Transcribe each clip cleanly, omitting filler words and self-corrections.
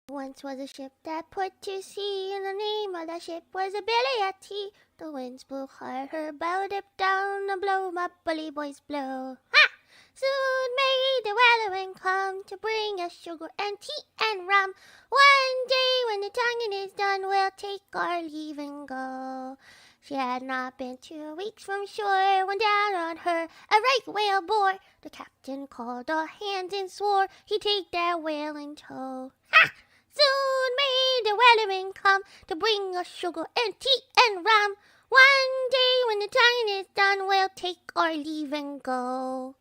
Once was a ship that put to sea, and the name of that ship was a Billy at Tea. The winds blew hard, her bow dipped down, and blow, my bully boys blow. Ha! Soon may the weatherman come to bring us sugar and tea and rum. One day when the tonguing is done, we'll take our leave and go. She had not been 2 weeks from shore when down on her a right whale bore. The captain called all hands and swore he'd take that whale in tow. Ha! Soon may the weatherman come to bring us sugar and tea and rum. One day when the tonguing is done, we'll take our leave and go.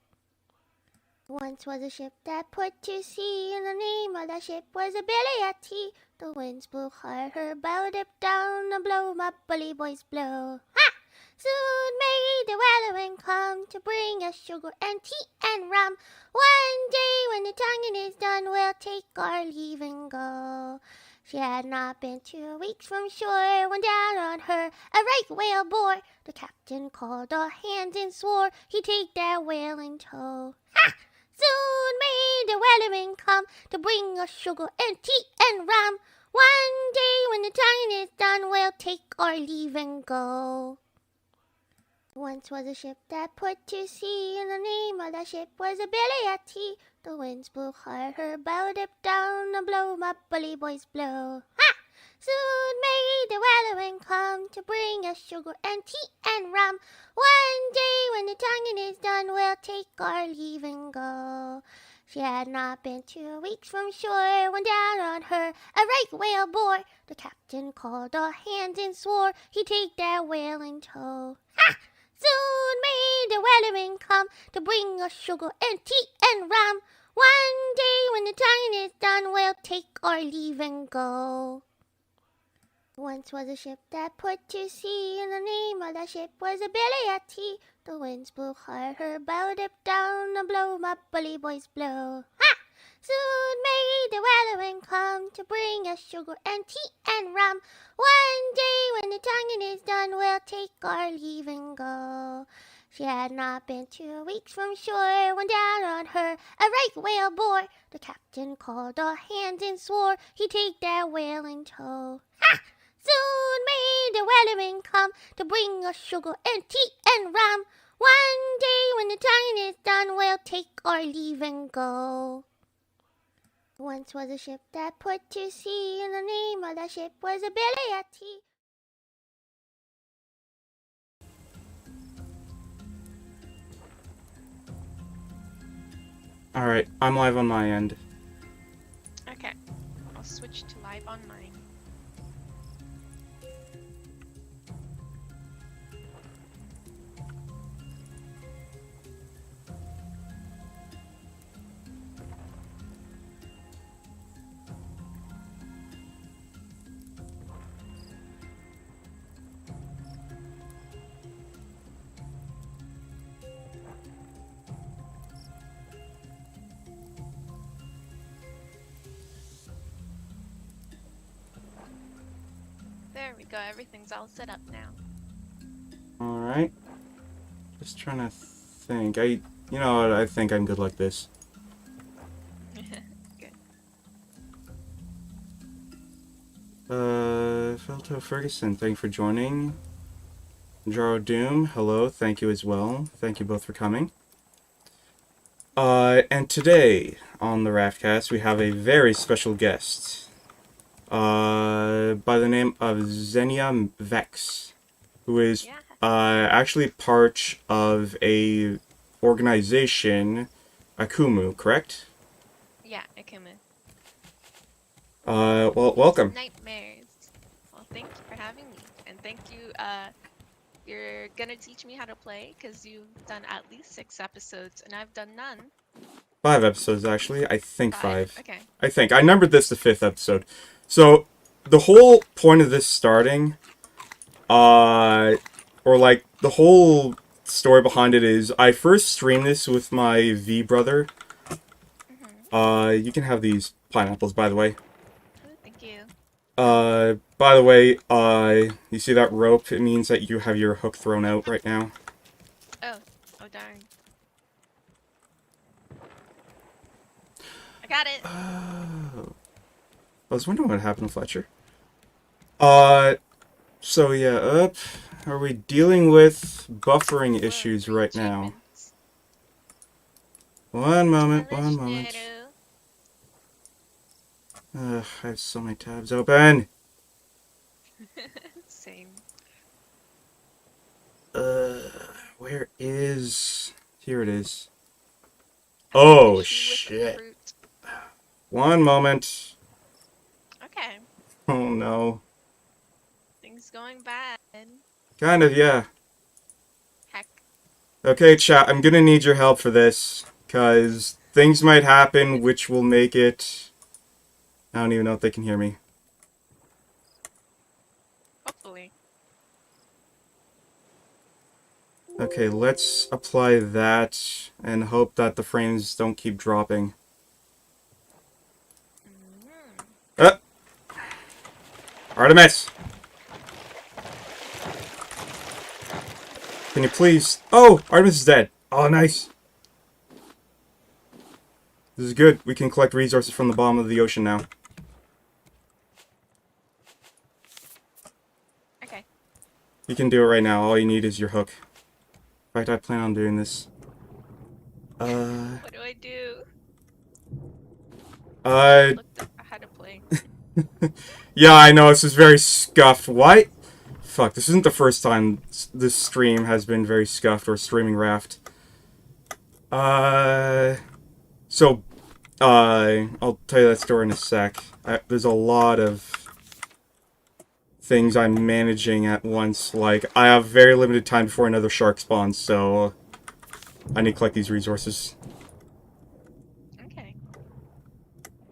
Once was a ship that put to sea, and the name of that ship was a Billy at Tea. The winds blew hard, her bow dipped down, and blow, my bully boys blow. Ha! Soon may the weatherman come to bring us sugar and tea and rum. One day when the tonguing is done, we'll take our leave and go. She had not been 2 weeks from shore when down on her a right whale bore. The captain called all hands and swore he'd take that whale in tow. Ha! Soon may the weatherman come to bring us sugar and tea and rum. One day when the tonguing is done, we'll take our leave and go. Once was a ship that put to sea, and the name of that ship was a Billy at Tea. The winds blew hard, her bow dipped down, and blow, my bully boys blow. Ha! Soon may the weatherman come to bring us sugar and tea and rum. One day when the tonguing is done, we'll take our leave and go. She had not been 2 weeks from shore when down on her a right whale bore. The captain called all hands and swore he'd take that whale in tow. Ha! Soon may the weatherman come to bring us sugar and tea and rum. One day when the tonguing is done, we'll take our leave and go. Once was a ship that put to sea, and the name of that ship was a Billy at Tea. The winds blew hard, her bow dipped down, and blow, my bully boys blow. Ha! Soon may the weatherman come to bring us sugar and tea and rum. One day when the tonguing is done, we'll take our leave and go. She had not been 2 weeks from shore when down on her a right whale bore. The captain called all hands and swore he'd take that whale in tow. Ha! Soon may the weatherman come to bring us sugar and tea and rum. One day when the tonguing is done, we'll take our leave and go. Once was a ship that put to sea, and the name of that ship was a Billy at Tea. Alright, I'm live on my end. Okay, I'll switch to live on mine. There we go, everything's all set up now. Alright. Just trying to think. You know what, I think I'm good like this. Good. Felto Ferguson, thank you for joining. Jaro Doom, hello, thank you as well. Thank you both for coming. And today on the Raftcast we have a very special guest. By the name of Zenia Vex, who is actually part of a organization, Akumu, correct? Yeah, Akumu. Well, welcome. Nightmares. Well, thank you for having me. And thank you, you're gonna teach me how to play, because you've done at least 6 episodes, and I've done none. 5 episodes, actually. I think 5. Okay. I think. I numbered this the 5th episode. So, the whole point of this starting, or like, the whole story behind it is, I first streamed this with my V brother. You can have these pineapples, by the way. Ooh, thank you. By the way, you see that rope? It means that you have your hook thrown out right now. Oh darn. I got it! was wondering what happened to Fletcher. So yeah, are we dealing with buffering Whoa, issues 3 right now? achievements. One moment, Hello, one moment. Shadow. I have so many tabs open. Same. Where is... Here it is. I have an Oh, issue with the shit. fruit. One moment. Okay, Oh, no. things going bad. Kind of, yeah. Heck. Okay, chat, I'm gonna need your help for this. Because things might happen which will make it... I don't even know if they can hear me. Hopefully. Okay, let's apply that and hope that the frames don't keep dropping. Mm. Artemis! Can you please... Oh! Artemis is dead. Oh, nice. This is good. We can collect resources from the bottom of the ocean now. Okay. You can do it right now. All you need is your hook. In fact, I plan on doing this. What do I do? Uh... Looked up how to play. Yeah, I know. This is very scuffed. Why? Fuck, this isn't the first time this stream has been very scuffed or streaming Raft. So, I'll tell you that story in a sec. There's a lot of things I'm managing at once. Like, I have very limited time before another shark spawns, so I need to collect these resources. Okay.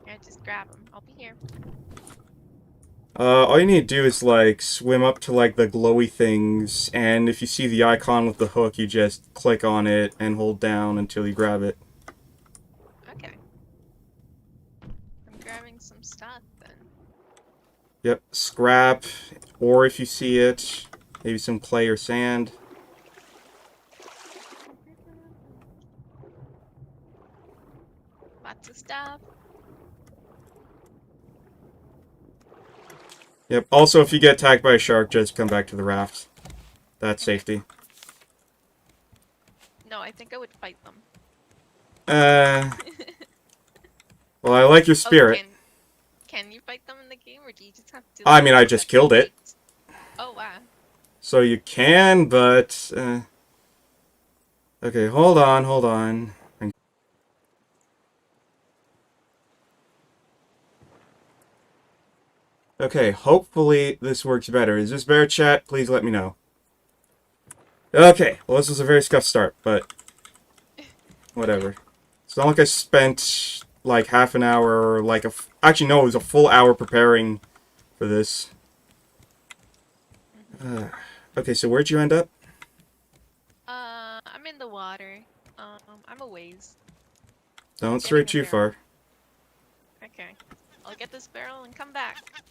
Yeah, just grab them. I'll be here. All you need to do is, like, swim up to, like, the glowy things, and if you see the icon with the hook, you just click on it and hold down until you grab it. Okay. I'm grabbing some stuff then. Yep, scrap, or if you see it, maybe some clay or sand. Lots of stuff. Yep, also if you get attacked by a shark, just come back to the raft. That's safety. No, I think I would fight them. Well, I like your spirit. Oh, can you fight them in the game, or do you just have to? I mean, I just killed it. Oh wow. So you can, but... Okay, hold on. Okay, hopefully this works better. Is this better, chat? Please let me know. Okay, well this was a very scuffed start, but... Whatever. It's not like I spent, like, half an hour, or like actually, no, it was a full hour preparing for this. Okay, so where'd you end up? I'm in the water. I'm a ways. Don't Getting stray a too barrel. far. Okay. I'll get this barrel and come back.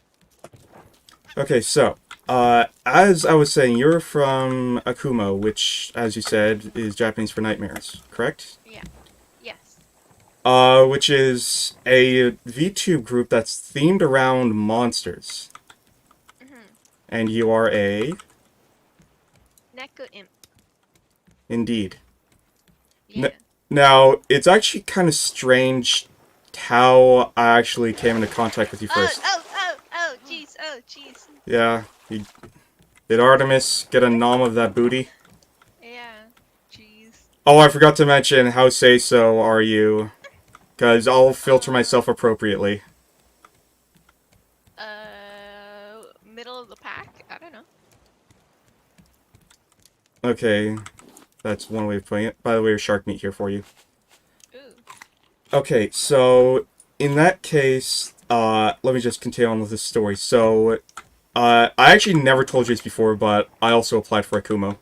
Okay, so, as I was saying, you're from Akumo, which, as you said, is Japanese for nightmares, correct? Yeah. Yes. Which is a VTube group that's themed around monsters. And you are a... Neko imp. Indeed. Yeah. Now, it's actually kind of strange how I actually came into contact with you first. Oh, jeez. Yeah. Did Artemis get a nom of that booty? Yeah. Jeez. Oh, I forgot to mention, how say-so are you? Because I'll filter myself appropriately. Middle of the pack? I don't know. Okay. That's one way of putting it. By the way, there's shark meat here for you. Ooh. Okay, so in that case, let me just continue on with this story. So, I actually never told you this before, but I also applied for Akumo.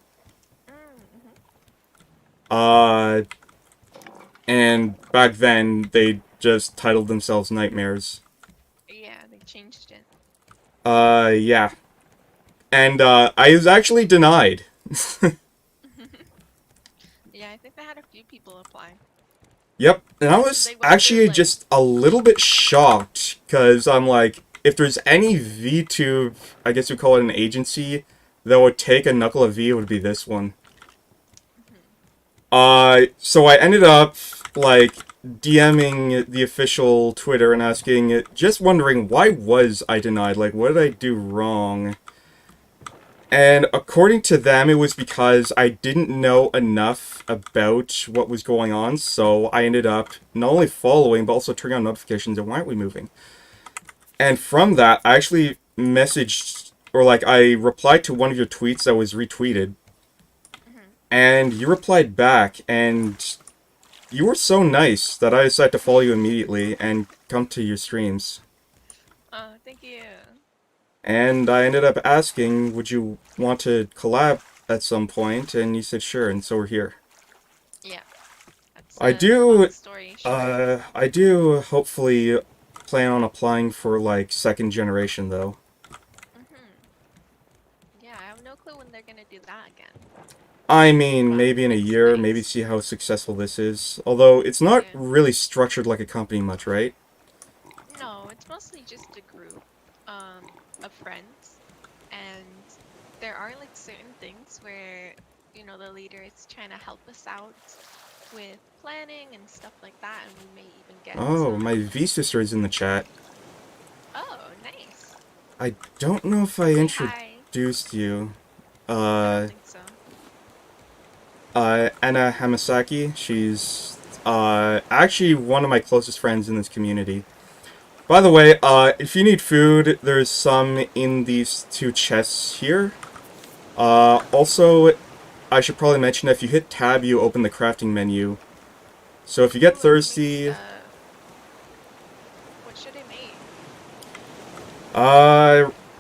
And back then, they just titled themselves Nightmares. Yeah, they changed it. Yeah. And, I was actually denied. Yeah, I think they had a few people apply. Yep, and I was They went through, actually like, just a little bit shocked, because I'm like, if there's any VTube, I guess you call it an agency, that would take a Knuckle of V, it would be this one. So I ended up, like, DMing the official Twitter and asking, just wondering, why was I denied? Like, what did I do wrong? And according to them, it was because I didn't know enough about what was going on, so I ended up not only following, but also turning on notifications, and why aren't we moving? And from that, I actually messaged, or like, I replied to one of your tweets that was retweeted, and you replied back, and you were so nice that I decided to follow you immediately and come to your streams. Oh, thank you. And I ended up asking, would you want to collab at some point? And you said sure, and so we're here. Yeah, that's I a long do, story short. I do hopefully plan on applying for, like, second generation, though. Yeah, I have no clue when they're gonna do that again. I mean, But maybe in a it's year, maybe nice. see how successful this is. Although, it's not Yeah. really structured like a company much, right? No, it's mostly just a group um, of friends. And there are like certain things where, the leader is trying to help us out with planning and stuff like that. And we may even get Oh, some. my V-sister is in the chat. Oh, nice. I don't know if I Say hi. introduced you. I don't Uh, think so. Anna Hamasaki. She's, actually one of my closest friends in this community. By the way, if you need food, there's some in these two chests here. Also, I should probably mention that if you hit tab, you open the crafting menu. So if you get Ooh, I can make thirsty, stuff. What should I make?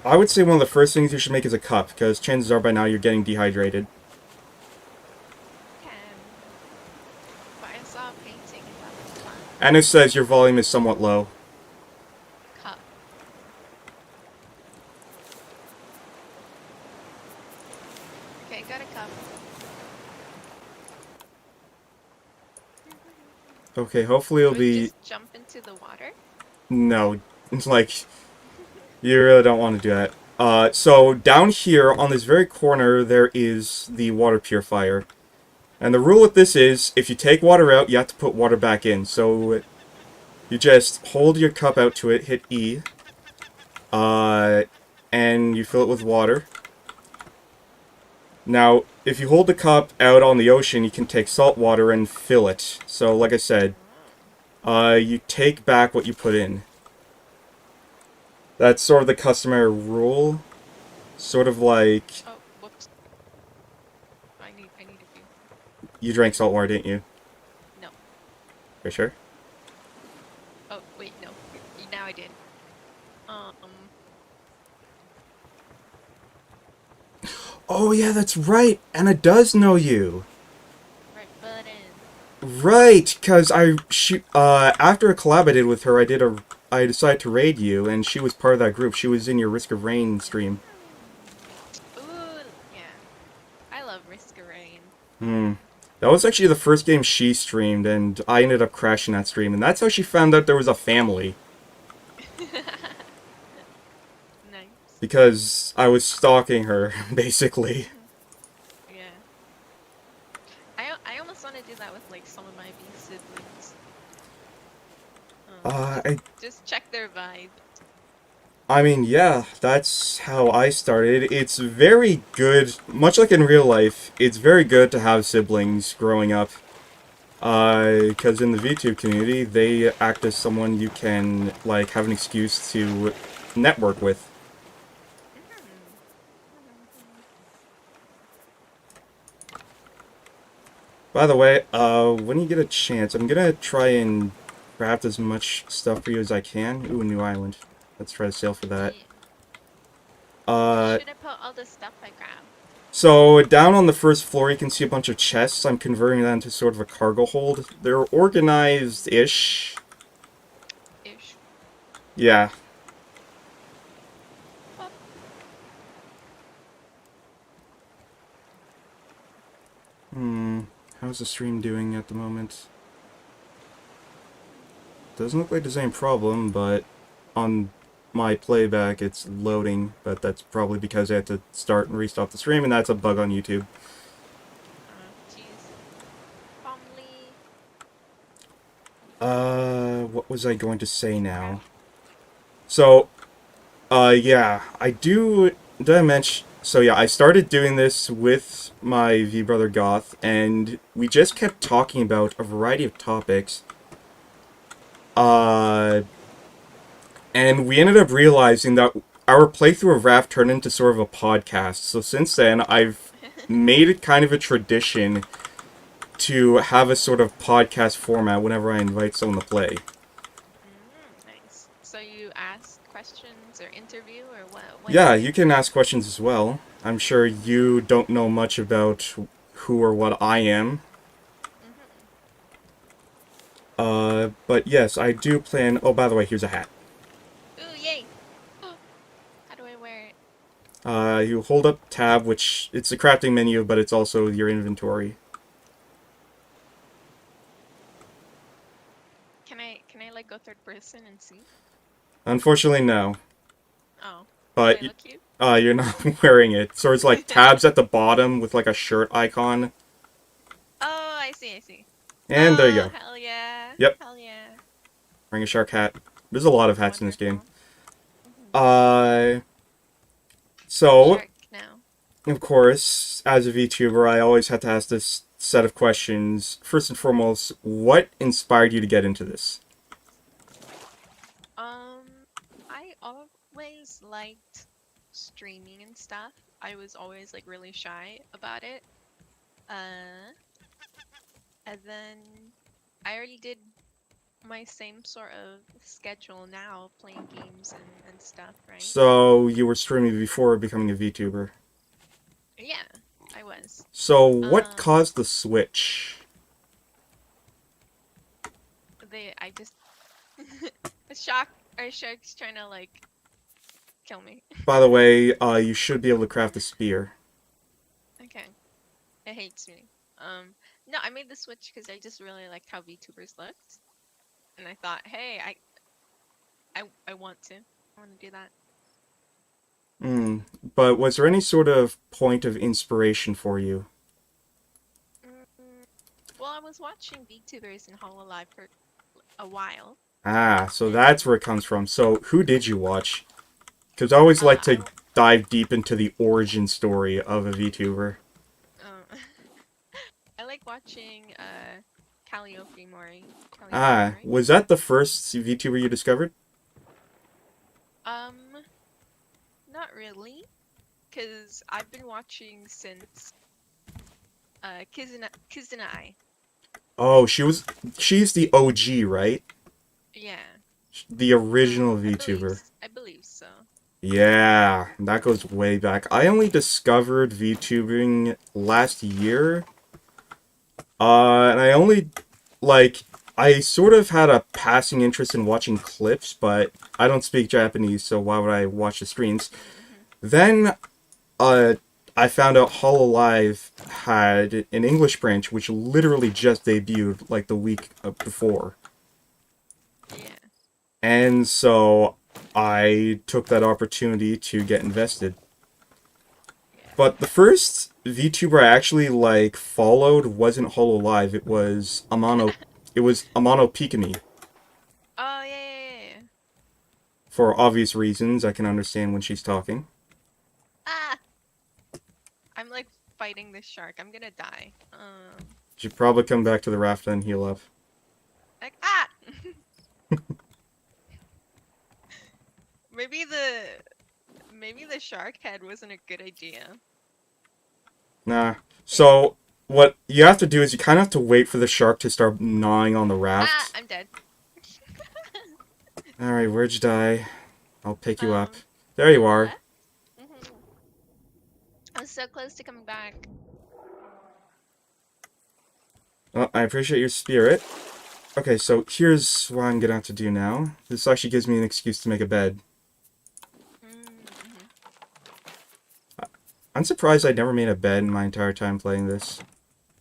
I would say one of the first things you should make is a cup, because chances are by now you're getting dehydrated. Can. But I saw a painting and that looked fun. Anna says your volume is somewhat low. Cup. Okay, got a cup. Okay, hopefully it'll Do we be... just jump into the water? No, it's like, you really don't want to do that. So down here, on this very corner, there is the water purifier. And the rule with this is, if you take water out, you have to put water back in. So you just hold your cup out to it, hit E, and you fill it with water. Now, if you hold the cup out on the ocean, you can take salt water and fill it. So, like I said, you take back what you put in. That's sort of the customary rule. Sort of like, Oh, whoops. I need a few. you drank salt water, didn't you? No. For sure? Oh, wait, no. Now I did. Um, Oh yeah, that's right! Anna does know you! right button. Right, because after a collab I did with her, I decided to raid you, and she was part of that group. She was in your Risk of Rain stream. Ooh, yeah. I love Risk of Rain. That was actually the first game she streamed, and I ended up crashing that stream, and that's how she found out there was a family. Nice. Because I was stalking her, basically. Yeah. I almost want to do that with like some of my B siblings. Just check their vibe. I mean, yeah, that's how I started. It's very good, much like in real life, it's very good to have siblings growing up. Because in the VTube community, they act as someone you can, like, have an excuse to network with. By the way, when you get a chance, I'm gonna try and craft as much stuff for you as I can. Ooh, a new island. Let's try to sail for that. Yeah. Uh, Should I put all the stuff I grabbed? so down on the first floor, you can see a bunch of chests. I'm converting them into sort of a cargo hold. They're organized-ish. Ish. Yeah. Pop. How's the stream doing at the moment? Doesn't look like there's any problem, but on my playback it's loading, but that's probably because I had to start and restart the stream, and that's a bug on YouTube. Jeez. Family. What was I going to say now? So, yeah, did I mention, so yeah, I started doing this with my V-Brother Goth, and we just kept talking about a variety of topics. And we ended up realizing that our playthrough of Raft turned into sort of a podcast. So since then, I've made it kind of a tradition to have a sort of podcast format whenever I invite someone to play. Nice. So you ask questions or interview or what? Yeah, you can ask questions as well. I'm sure you don't know much about who or what I am. But yes, I do plan... Oh, by the way, here's a hat. Ooh, yay! How do I wear it? You hold up tab, which it's a crafting menu, but it's also your inventory. Can I like go third person and see? Unfortunately, no. Oh. But Do I look cute? you're not wearing it. So it's like tabs at the bottom with like a shirt icon. Oh, I see. And there you go. Hell yeah. Yep. Hell yeah. Wearing a shark hat. There's a lot of hats in this game. Wonderful. So, Shark now. of course, as a VTuber, I always had to ask this set of questions. First and foremost, what inspired you to get into this? I always liked streaming and stuff. I was always like really shy about it. And then I already did my same sort of schedule now, playing games and stuff, right? So, you were streaming before becoming a VTuber. Yeah, I was. So, what caused the switch? I just a shark's trying to like kill me. By the way, you should be able to craft a spear. Okay. It hates me. No, I made the switch because I just really liked how VTubers looked, and I thought, hey, I want to do that. But was there any sort of point of inspiration for you? Well, I was watching VTubers in Hololive for a while. So that's where it comes from. So who did you watch? Because I always like to dive deep into the origin story of a VTuber. I like watching Calliope Mori. Was that the first VTuber you discovered? Not really, because I've been watching since Kizunai. Oh, she's the OG, right? Yeah. The original VTuber. I believe so. Yeah, that goes way back. I only discovered VTubing last year. And I only, I sort of had a passing interest in watching clips, but I don't speak Japanese, so why would I watch the streams? Then, I found out Hololive had an English branch, which literally just debuted, like, the week before. Yeah. And so, I took that opportunity to get invested. But the first VTuber I actually, followed wasn't Hololive, it was Amano Pikami. Oh, yeah. For obvious reasons, I can understand when she's talking. I'm, fighting this shark. I'm gonna die. Should probably come back to the raft and heal up. Maybe the shark head wasn't a good idea. Nah. So, what you have to do is you kind of have to wait for the shark to start gnawing on the raft. I'm dead. Alright, where'd you die? I'll pick you up. There you are. I was so close to coming back. Well, I appreciate your spirit. Okay, so here's what I'm gonna have to do now. This actually gives me an excuse to make a bed. I'm surprised I never made a bed in my entire time playing this.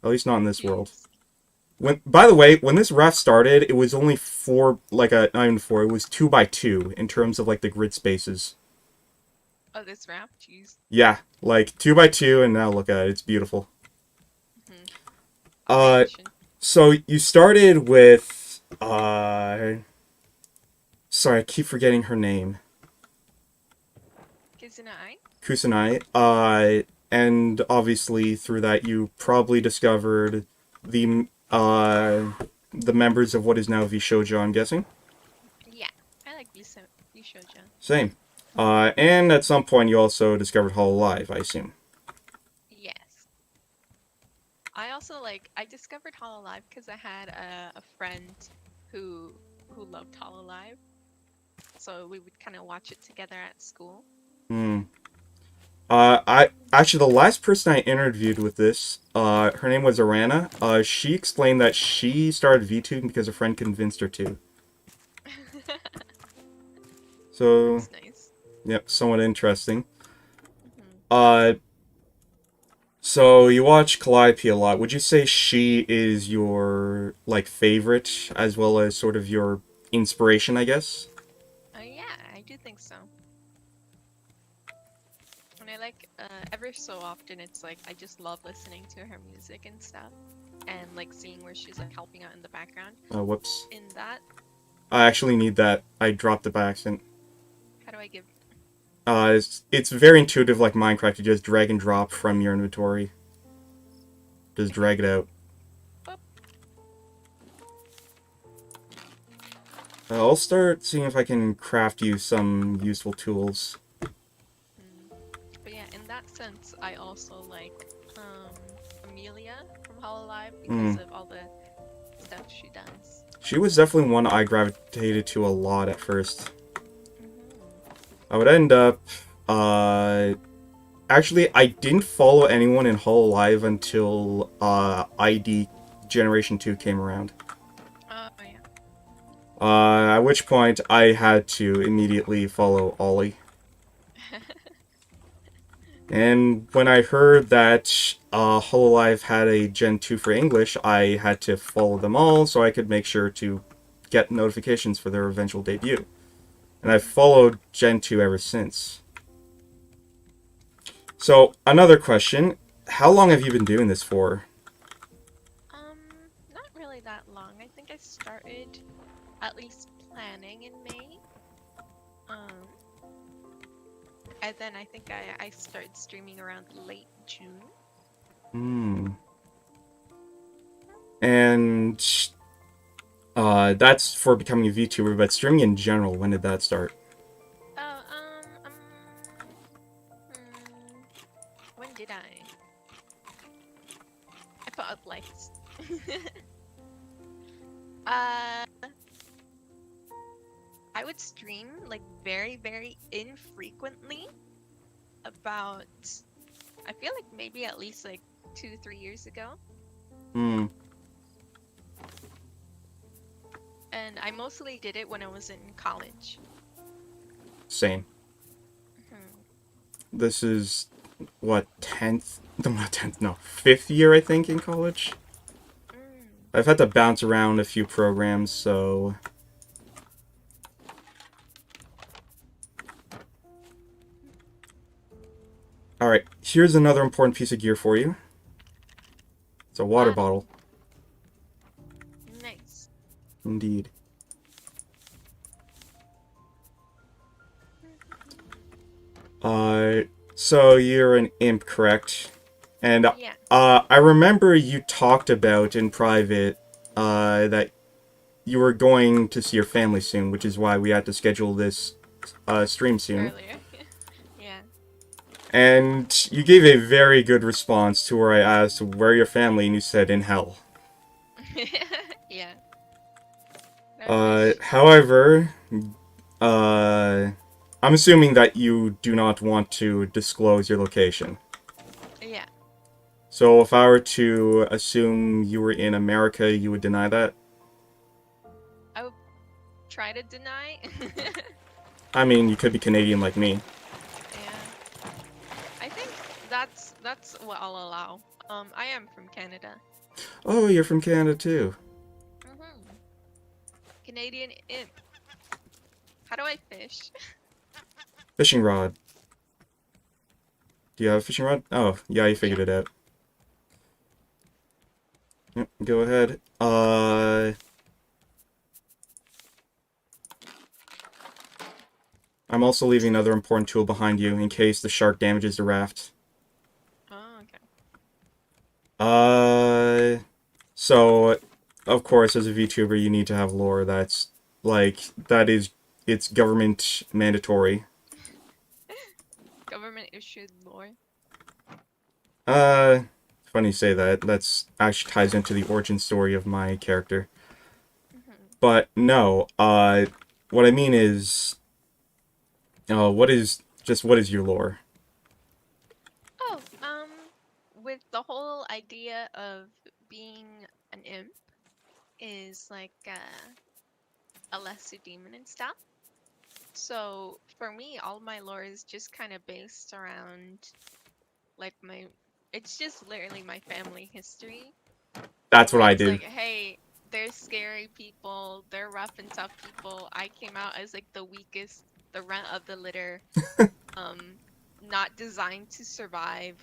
At least not in this world. By the way, when this raft started, it was only not even four, it was 2x2 in terms of like the grid spaces. Oh, this rap? Jeez. Yeah, like 2x2, and now look at it, it's beautiful. Mm-hmm. Uh, Automation. so you started with, sorry, I keep forgetting her name. Kizuna-ai? Kusanai. And obviously through that you probably discovered the members of what is now Vishojo, I'm guessing. Yeah, I like Bishoja. Same. And at some point you also discovered Hololive, I assume. Yes. I discovered Hololive because I had a friend who loved Hololive. So we would kind of watch it together at school. Hmm. I actually the last person I interviewed with this, her name was Arana. She explained that she started VTubing because a friend convinced her to. So, That's nice. yep, somewhat interesting. Hmm. Uh, so you watch Calliope a lot. Would you say she is your like favorite as well as sort of your inspiration, I guess? Yeah, I do think so. And I like, ever so often, it's like, I just love listening to her music and stuff. And like seeing where she's like helping out in the background. Whoops. In that, I actually need that. I dropped it by accident. how do I give? It's very intuitive like Minecraft. You just drag and drop from your inventory. Just drag it out. Boop. I'll start seeing if I can craft you some useful tools. Mm. But yeah, in that sense, I also like Amelia from Hololive because of all the stuff she does. She was definitely one I gravitated to a lot at first. Mm-hmm. I would end up, actually, I didn't follow anyone in Hololive until, ID Generation 2 came around. Oh yeah. At which point I had to immediately follow Ollie. And when I heard that, Hololive had a Gen 2 for English, I had to follow them all so I could make sure to get notifications for their eventual debut. And I've followed Gen 2 ever since. So, another question. How long have you been doing this for? Not really that long. I think I started at least planning in May. Um, and then I think I started streaming around late June. And, that's for becoming a VTuber, but streaming in general, when did that start? Oh, when did I? I put up lights. uh, I would stream like very, very infrequently. About, I feel like maybe at least like 2-3 years ago. And I mostly did it when I was in college. Same. Hmm. This is, what, 10th? No, not 10th, no. 5th year, I think, in college? Mm. I've had to bounce around a few programs, so... Alright, here's another important piece of gear for you. It's a water bottle. Nice. Indeed. So you're an imp, correct? And, Yeah. I remember you talked about in private, that you were going to see your family soon, which is why we had to schedule this, stream soon. Earlier. Yeah. And you gave a very good response to where I asked, where are your family? And you said, in hell. Yeah. I wish. However, I'm assuming that you do not want to disclose your location. Yeah. So if I were to assume you were in America, you would deny that? I would try to deny. I mean, you could be Canadian like me. Yeah. I think that's what I'll allow. I am from Canada. Oh, you're from Canada too. Mm-hmm. Canadian imp. How do I fish? Fishing rod. Do you have a fishing rod? Oh, yeah, you figured Yeah. it out. Yep, go ahead. I'm also leaving another important tool behind you in case the shark damages the raft. Oh, okay. So, of course, as a VTuber, you need to have lore that's, it's government mandatory. Government issued lore. Uh, Funny you say that. That's actually ties into the origin story of my character. Mm-hmm. But no, what I mean is, what is your lore? Oh, with the whole idea of being an imp is like a lesser demon and stuff. So for me, all my lore is just kind of based around like it's just literally my family history. That's what Where I it's do. like, hey, they're scary people, they're rough and tough people. I came out as like the weakest, the runt of the litter, um, not designed to survive.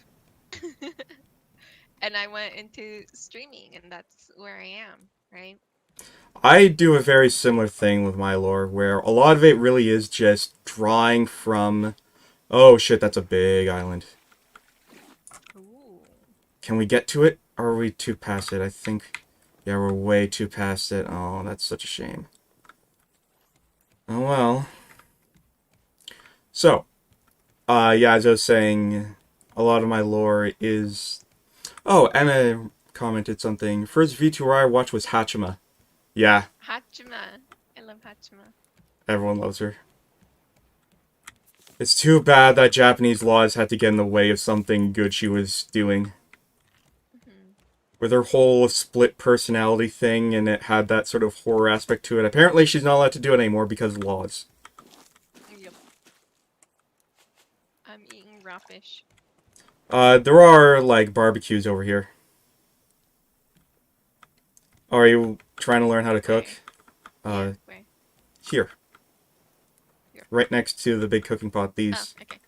And I went into streaming, and that's where I am, right? I do a very similar thing with my lore, where a lot of it really is just drawing from. Oh shit, that's a big island. Ooh. Can we get to it? Or are we too past it? I think. Yeah, we're way too past it. Oh, that's such a shame. Oh well. So, yeah, as I was saying, a lot of my lore is. Oh, Emma commented something. First VTuber I watched was Hachima. Yeah, Hachima. I love Hachima. everyone loves her. It's too bad that Japanese laws had to get in the way of something good she was doing. Hmm. With her whole split personality thing, and it had that sort of horror aspect to it. Apparently, she's not allowed to do it anymore because of laws. Yep. I'm eating raw fish. There are, like, barbecues over here. Are you trying to learn how to cook? Where? Yeah, Uh, where? Here. Here. Right next to the big cooking pot, Oh, these. okay.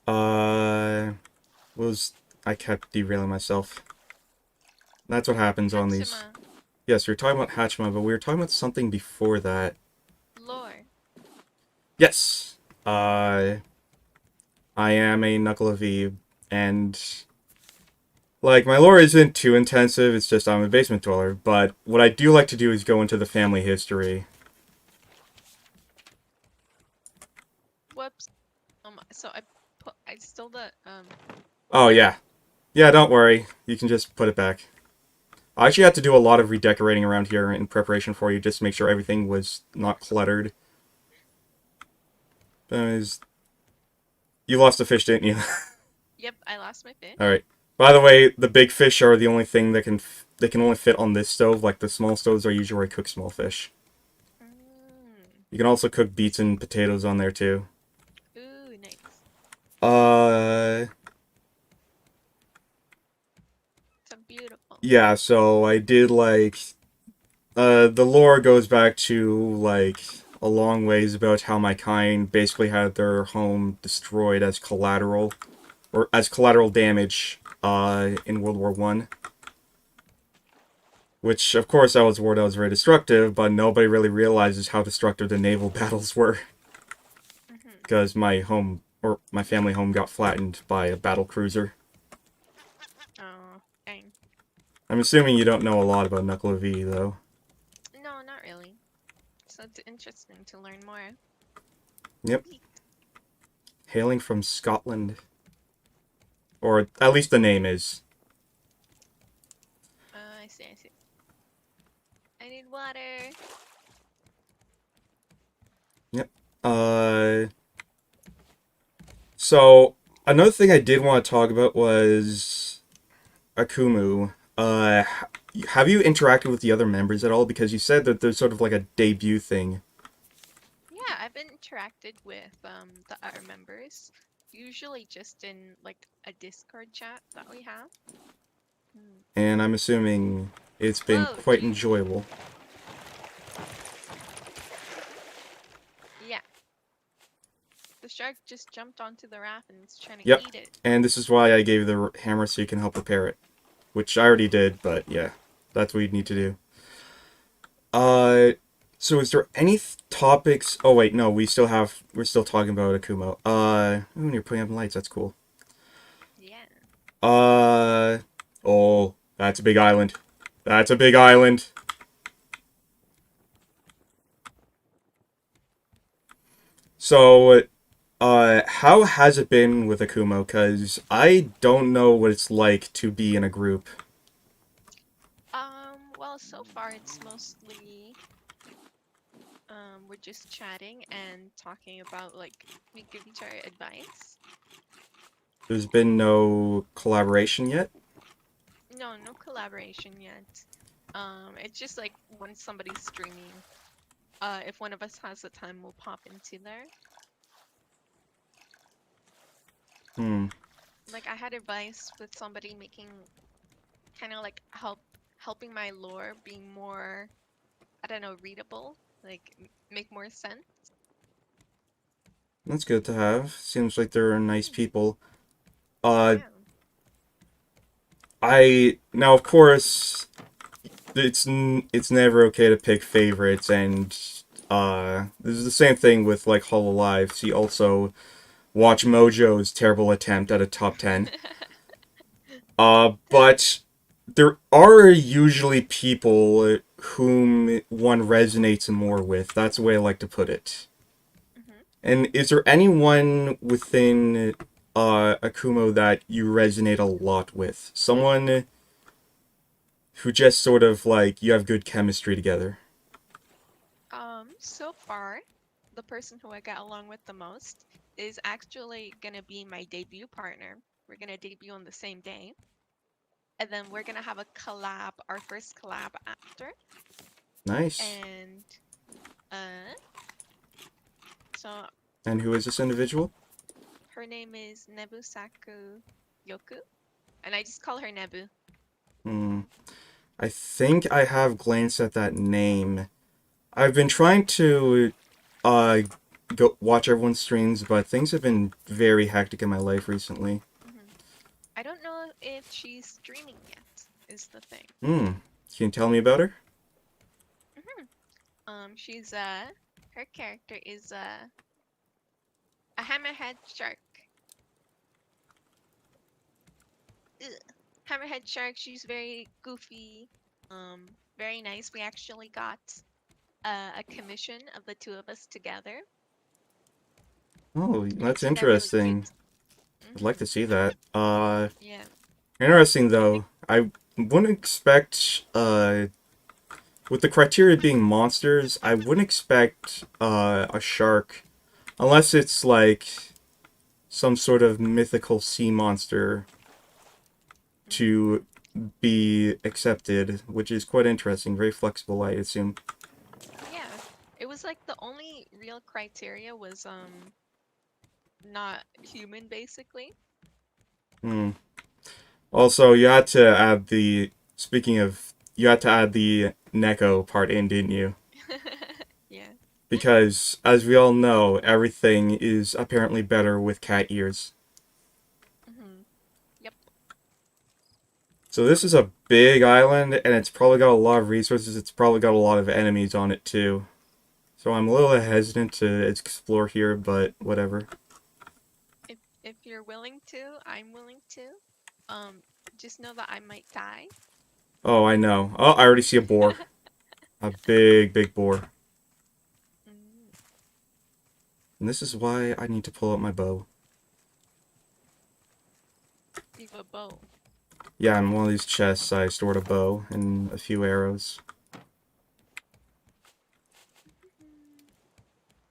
Uh, was... I kept derailing myself. That's what happens on these. Hachima. Yes, we were talking about Hachima, but we were talking about something before that. Lore. Yes! I am a Knuckle of Eve, and... Like, my lore isn't too intensive, it's just I'm a basement dweller, but what I do like to do is go into the family history. Whoops. So I stole the Oh, yeah. Yeah, don't worry. You can just put it back. I actually had to do a lot of redecorating around here in preparation for you, just to make sure everything was not cluttered. You lost a fish, didn't you? Yep, I lost my fish. Alright. By the way, the big fish are the only thing that they can only fit on this stove. Like, the small stoves are usually where I cook small fish. Mm. You can also cook beets and potatoes on there, too. Ooh, nice. Uh... So beautiful. Yeah, so I did, like... the lore goes back to, like, a long ways about how my kind basically had their home destroyed as collateral, or as collateral damage, in World War One. Which, of course, that was a war that was very destructive, but nobody really realizes how destructive the naval battles were. Mm-hmm. Because my home, or my family home, got flattened by a battle cruiser. Oh, dang. I'm assuming you don't know a lot about Knuckle of E, though. No, not really. So it's interesting to learn more. Yep. Hailing from Scotland. Or at least the name is. I see, I see. I need water. Yep. So, another thing I did want to talk about was Akumu. Have you interacted with the other members at all? Because you said that there's sort of like a debut thing. Yeah, I've interacted with the other members. Usually just in like a Discord chat that we have. Hmm. And I'm assuming it's been Whoa, quite jeez. enjoyable. Yeah. The shark just jumped onto the raft and it's trying to Yep. eat it. And this is why I gave you the hammer so you can help repair it. Which I already did, but yeah. That's what you need to do. So is there any topics? Oh wait, no, we're still talking about Akumo. Ooh, and you're putting up lights. That's cool. Yeah. Oh, that's a big island. That's a big island. So, how has it been with Akumo? Because I don't know what it's like to be in a group. Well, so far it's mostly we're just chatting and talking about like we give each other advice. There's been no collaboration yet. No, no collaboration yet. It's just like when somebody's streaming, if one of us has the time, we'll pop into there. Hmm. Like I had advice with somebody making kind of like helping my lore being more, I don't know, readable, like make more sense. That's good to have. Seems like they're nice Hmm. people. Yeah. I now of course it's never okay to pick favorites, and this is the same thing with like Hololive. See also Watch Mojo's terrible attempt at a top 10. But there are usually people whom one resonates more with. That's the way I like to put it. Hmm. And is there anyone within Akumo that you resonate a lot with? Someone who just sort of like you have good chemistry together? So far, the person who I get along with the most is actually gonna be my debut partner. We're gonna debut on the same day, and then we're gonna have a collab, our first collab after. Nice. And uh, so And who is this individual? her name is Nebusaku Yoku, and I just call her Nebu. Hmm. I think I have glanced at that name. I've been trying to uh go watch everyone's streams, but things have been very hectic in my life recently. Hmm. I don't know if she's streaming yet, is the thing. Hmm. Can you tell me about her? Hmm. She's her character is a hammerhead shark. Ugh. Hammerhead shark. She's very goofy. Very nice. We actually got a commission of the two of us together. Oh, It that's turned out really interesting. cute. I'd like Hmm. to see that. Yeah. Interesting I think. though. I wouldn't expect with the criteria being monsters, I wouldn't expect a shark unless it's like some sort of mythical sea monster Hmm. to be accepted, which is quite interesting. Very flexible, I assume. Yeah. It was like the only real criteria was not human basically. Hmm. Also, you had to add the. Speaking of, you had to add the Neko part in, didn't you? Yeah. Because, as we all know, everything is apparently better with cat ears. Hmm. Yep. So this is a big island, and it's probably got a lot of resources. It's probably got a lot of enemies on it, too. So I'm a little hesitant to explore here, but whatever. If you're willing to, I'm willing to. Um, just know that I might die. Oh, I know. Oh, I already see a boar. A big, big boar. Mm, And this is why I need to pull out my bow. you have a bow. Yeah, in one of these chests I stored a bow and a few arrows.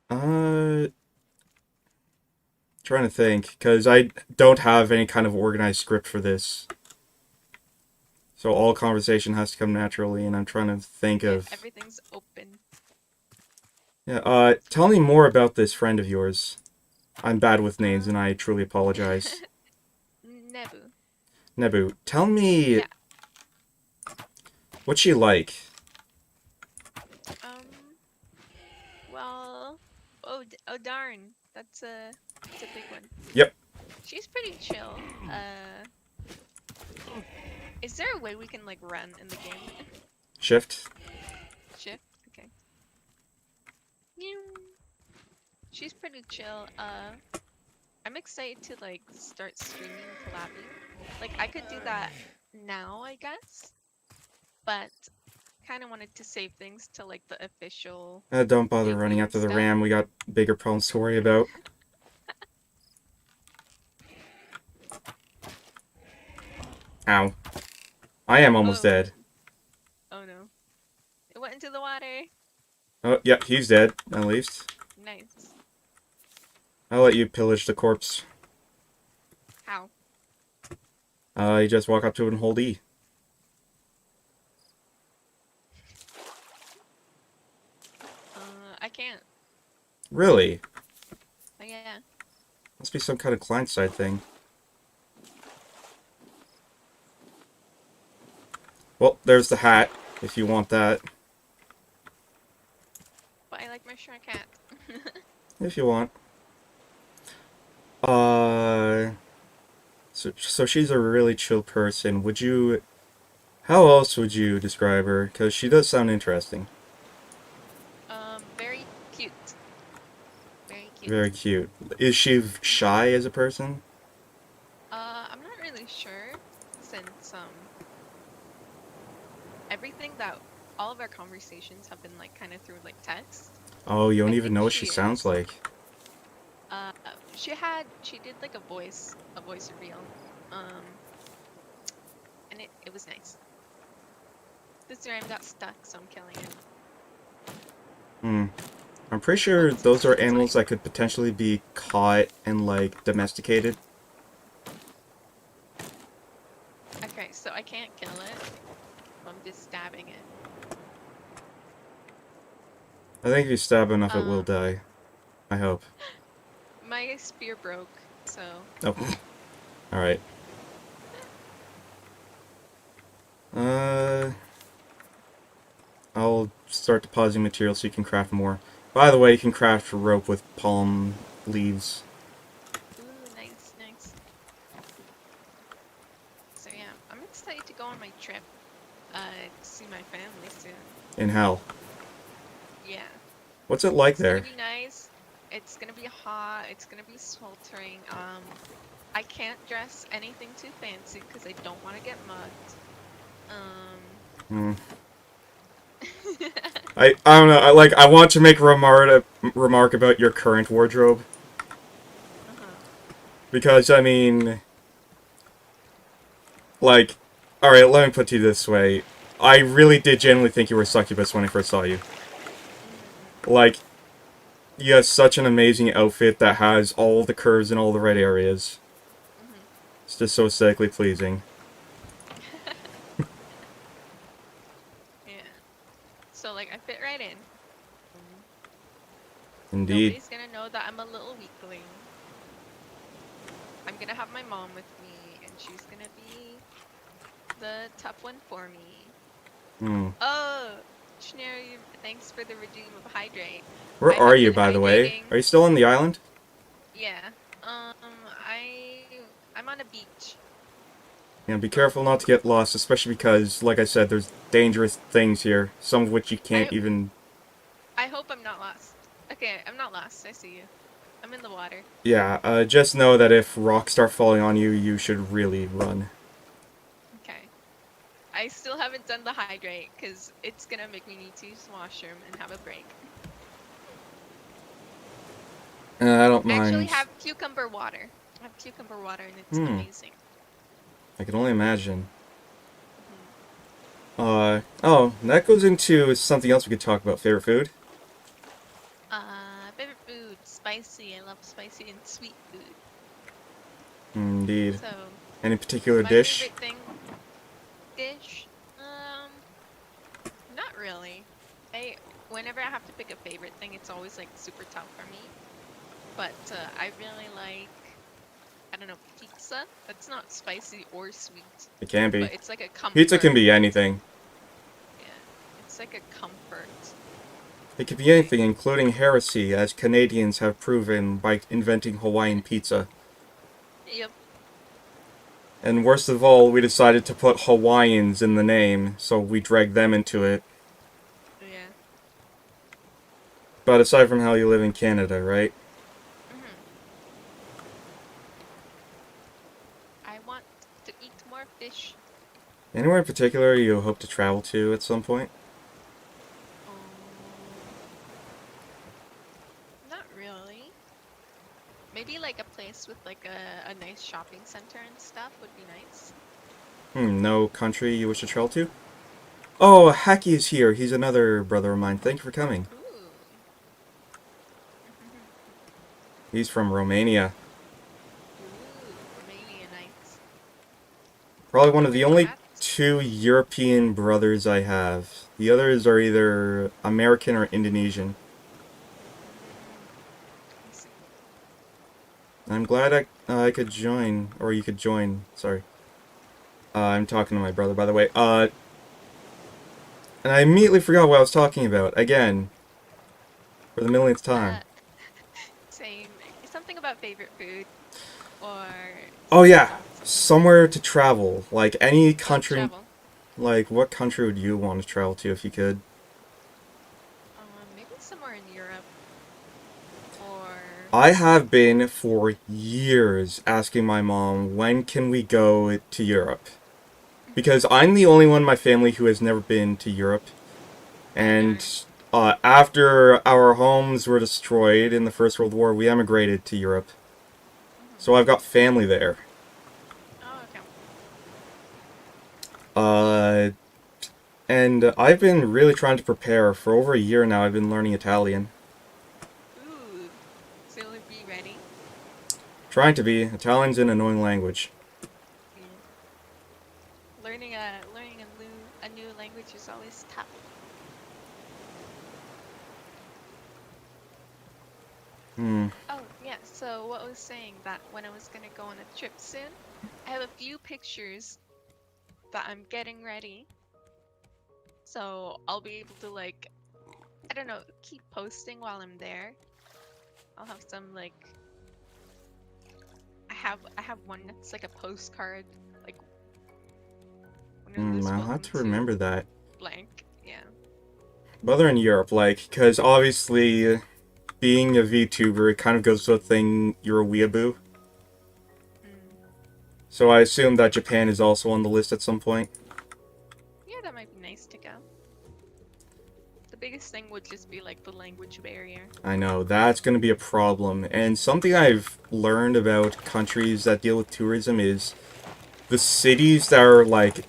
Uh, trying to think, because I don't have any kind of organized script for this. So all conversation has to come naturally, and I'm trying to think Yeah, of... everything's open. Yeah, tell me more about this friend of yours. I'm bad with names, and I truly apologize. Nebu. Nebu, tell me Yeah. what's she like? Um. Well. Oh darn. That's a big one. Yep. She's pretty chill. Is there a way we can like run in the game? Shift. Shift. Okay. Meow. She's pretty chill. I'm excited to like start streaming and collabing. Like I could do that now, I guess, but kind of wanted to save things to like the official Don't bother running debut and after the stuff. ram. We got bigger problems to worry about. Ow. I am almost Oh, dead. oh no. It went into the water. Oh, yep, he's dead, at least. Nice. I'll let you pillage the corpse. How? You just walk up to it and hold E. I can't. Really? Oh, yeah. Must be some kind of client-side thing. Well, there's the hat, if you want that. But I like my shark hat. If you want. So she's a really chill person. Would you... How else would you describe her? Because she does sound interesting. Very cute. Very cute. Very cute. Is she shy as a person? I'm not really sure since everything that all of our conversations have been like kind of through like text. Oh, you don't I even think know what she she sounds is. like. Uh, she did like a voice reveal. Um, and it was nice. This ram got stuck, so I'm killing it. Hmm. I'm pretty Oh, sure it's a those are butterfly. animals that could potentially be caught and, like, domesticated. Okay, so I can't kill it. I'm just stabbing it. I think if you stab enough, it will Um, die. I hope. my spear broke, so Oh. Alright. Uh... I'll start depositing material so you can craft more. By the way, you can craft rope with palm leaves. ooh, nice, nice. So yeah, I'm excited to go on my trip. To see my family soon. In hell. Yeah, What's it like it's gonna there? be nice. It's gonna be hot. It's gonna be sweltering. I can't dress anything too fancy because I don't want to get mugged. Hmm. I don't know, I want to make a remark about your current wardrobe. Uh-huh. Because, I mean... Like... Alright, let me put it to you this way. I really did genuinely think you were succubus when I first saw you. Mm-hmm. Like, you have such an amazing outfit that has all the curves in all the right areas. Mm-hmm. It's just so aesthetically pleasing. Yeah. So like I fit right in. Mm. Indeed. Nobody's gonna know that I'm a little weakling. I'm gonna have my mom with me, and she's gonna be the tough one for me. Hmm. Oh, Shinari, thanks for the redeem of hydrate. Where I are have you, been by the way? hydrating. Are you still on the island? Yeah. I'm on a beach. You know, be careful not to get lost, especially because, like I said, there's dangerous things here, some of which you can't I even... I hope I'm not lost. Okay, I'm not lost. I see you. I'm in the water. Yeah, just know that if rocks start falling on you, you should really run. Okay. I still haven't done the hydrate because it's gonna make me need to use the washroom and have a break. I don't I actually mind. have cucumber water. I have cucumber water and it's Hmm. amazing. I can only imagine. Hmm. Oh, that goes into something else we could talk about. Favorite food? Favorite food, spicy. I love spicy and sweet food. Indeed. So, Any particular my dish? favorite dish, not really. I Whenever I have to pick a favorite thing, it's always like super tough for me. but I really like, I don't know, pizza. That's not spicy or sweet, It can be. but it's like a comfort. Pizza can be anything. Yeah, it's like a comfort. It can be anything, including heresy, as Canadians have proven by inventing Hawaiian pizza. Yep. And worst of all, we decided to put Hawaiians in the name, so we dragged them into it. Yeah. But aside from how you live in Canada, right? Mhm. I want to eat more fish. Anywhere in particular you hope to travel to at some point? Um, Not really. Maybe like a place with like a nice shopping center and stuff would be nice. No country you wish to travel to? Oh, Hacky is here. He's another brother of mine. Thank you for coming. Ooh. He's from Romania. Ooh, Romania nice. Probably one of the Where's only that? 2 European brothers I have. The others are either American or Indonesian. I see. I'm glad I could join, or you could join, sorry. I'm talking to my brother, by the way. And I immediately forgot what I was talking about, again. For the millionth time. Uh, Same. Something about favorite food or Oh something yeah, else. somewhere to travel. Like any Oh, country, travel. like what country would you want to travel to if you could? Maybe somewhere in Europe or I have been for years asking my mom, when can we go to Europe? Because I'm the only one in my family who has never been to Europe. I And darn. after our homes were destroyed in the First World War, we emigrated to Europe. So I've got family there. Oh, okay. Uh, and I've been really trying to prepare. For over a year now, I've been learning Italian. Ooh. So you'll be ready. Trying to be. Italian's an annoying language. Yeah. Learning a new language is always tough. Hmm. Oh, yeah. So what I was saying that when I was gonna go on a trip soon, I have a few pictures that I'm getting ready. So I'll be able to like, I don't know, keep posting while I'm there. I'll have some like I have one that's like a postcard, like one of those I'll have welcome to to remember that. blank. Yeah. But they're in Europe, like, because obviously, being a VTuber, it kind of goes to a thing, you're a weeaboo. Mm. So I assume that Japan is also on the list at some point. Yeah, that might be nice to go. The biggest thing would just be like the language barrier. I know, that's going to be a problem. And something I've learned about countries that deal with tourism is the cities that are, like,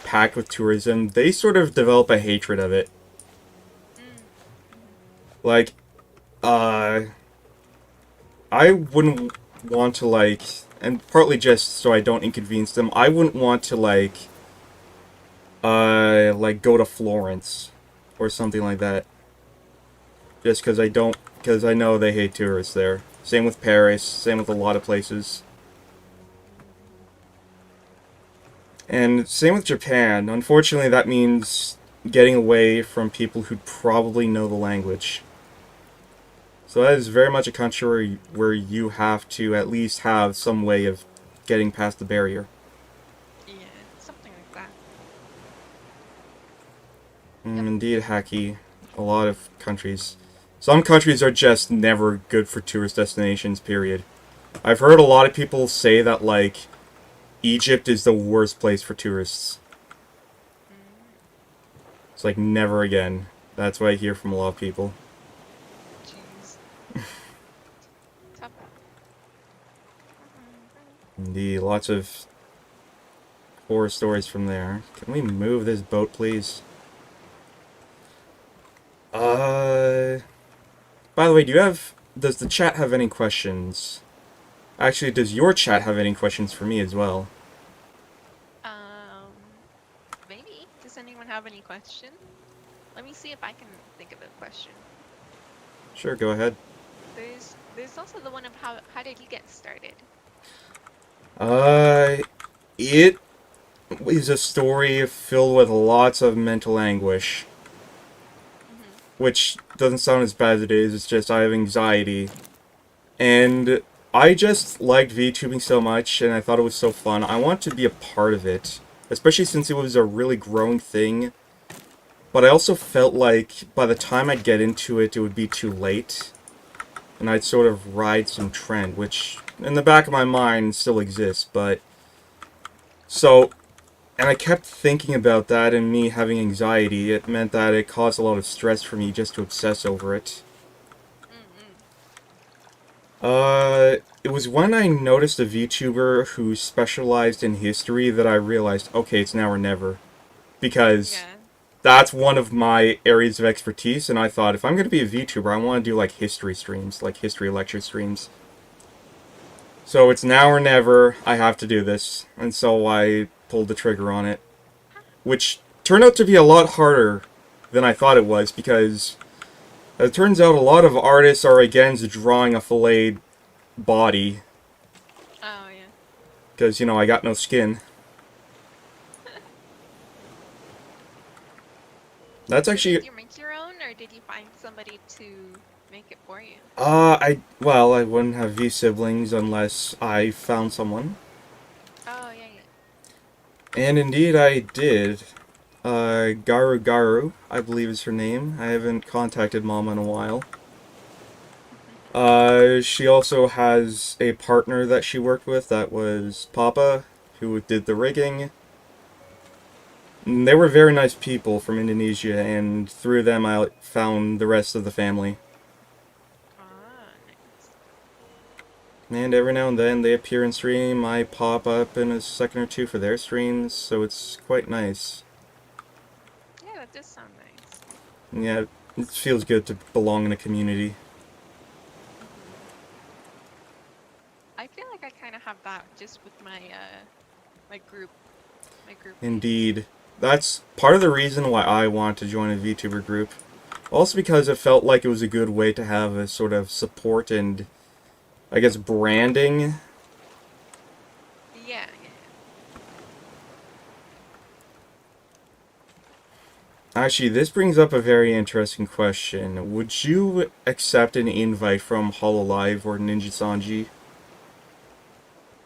packed with tourism, they sort of develop a hatred of it. Mm. Hmm. Like, I wouldn't want to, like, and partly just so I don't inconvenience them, I wouldn't want to, like go to Florence or something like that. Just because I know they hate tourists there. Same with Paris, same with a lot of places. And same with Japan. Unfortunately, that means getting away from people who probably know the language. So that is very much a country where you have to at least have some way of getting past the barrier. Yeah, something like that. Yep. Indeed, Hacky. A lot of countries. Some countries are just never good for tourist destinations, period. I've heard a lot of people say that, like, Egypt is the worst place for tourists. Mm. It's like, never again. That's what I hear from a lot of people. Jeez. Tough. Indeed, lots of horror stories from there. Can we move this boat, please? Uh... By the way, does the chat have any questions? Actually, does your chat have any questions for me as well? Um, Maybe. Does anyone have any question? Let me see if I can think of a question. Sure, go ahead. There's also the one of how did you get started? Uh, it is a story filled with lots of mental anguish, Mhm. which doesn't sound as bad as it is. It's just I have anxiety, and I just liked VTubing so much, and I thought it was so fun. I want to be a part of it, especially since it was a really growing thing. But I also felt like by the time I'd get into it, it would be too late, and I'd sort of ride some trend, which in the back of my mind still exists, but... So, and I kept thinking about that and me having anxiety. It meant that it caused a lot of stress for me just to obsess over it. Mm-mm. It was when I noticed a VTuber who specialized in history that I realized, okay, it's now or never. Because Yeah. that's one of my areas of expertise, and I thought, if I'm going to be a VTuber, I want to do, like, history streams, like history lecture streams. So it's now or never, I have to do this. And so I pulled the trigger on it. Which turned out to be a lot harder than I thought it was, because it turns out a lot of artists are against drawing a filleted body, Oh yeah. because, you know, I got no skin. That's So did actually, you make your own, or did you find somebody to make it for you? I wouldn't have V-siblings unless I found someone. Oh yeah, yeah. And indeed I did. Garu Garu, I believe is her name. I haven't contacted Mama in a while. She also has a partner that she worked with that was Papa, who did the rigging. And they were very nice people from Indonesia, and through them I found the rest of the family. Ah, nice. And every now and then they appear in stream, I pop up in a second or two for their streams, so it's quite nice. Yeah, that does sound nice. And yeah, it feels good to belong in a community. Mhm. I feel like I kind of have that just with my group, my group mates. Indeed. That's part of the reason why I want to join a VTuber group. Also because it felt like it was a good way to have a sort of support and, I guess, branding. Yeah, yeah, yeah. Actually, this brings up a very interesting question. Would you accept an invite from Hololive or Ninja Sanji?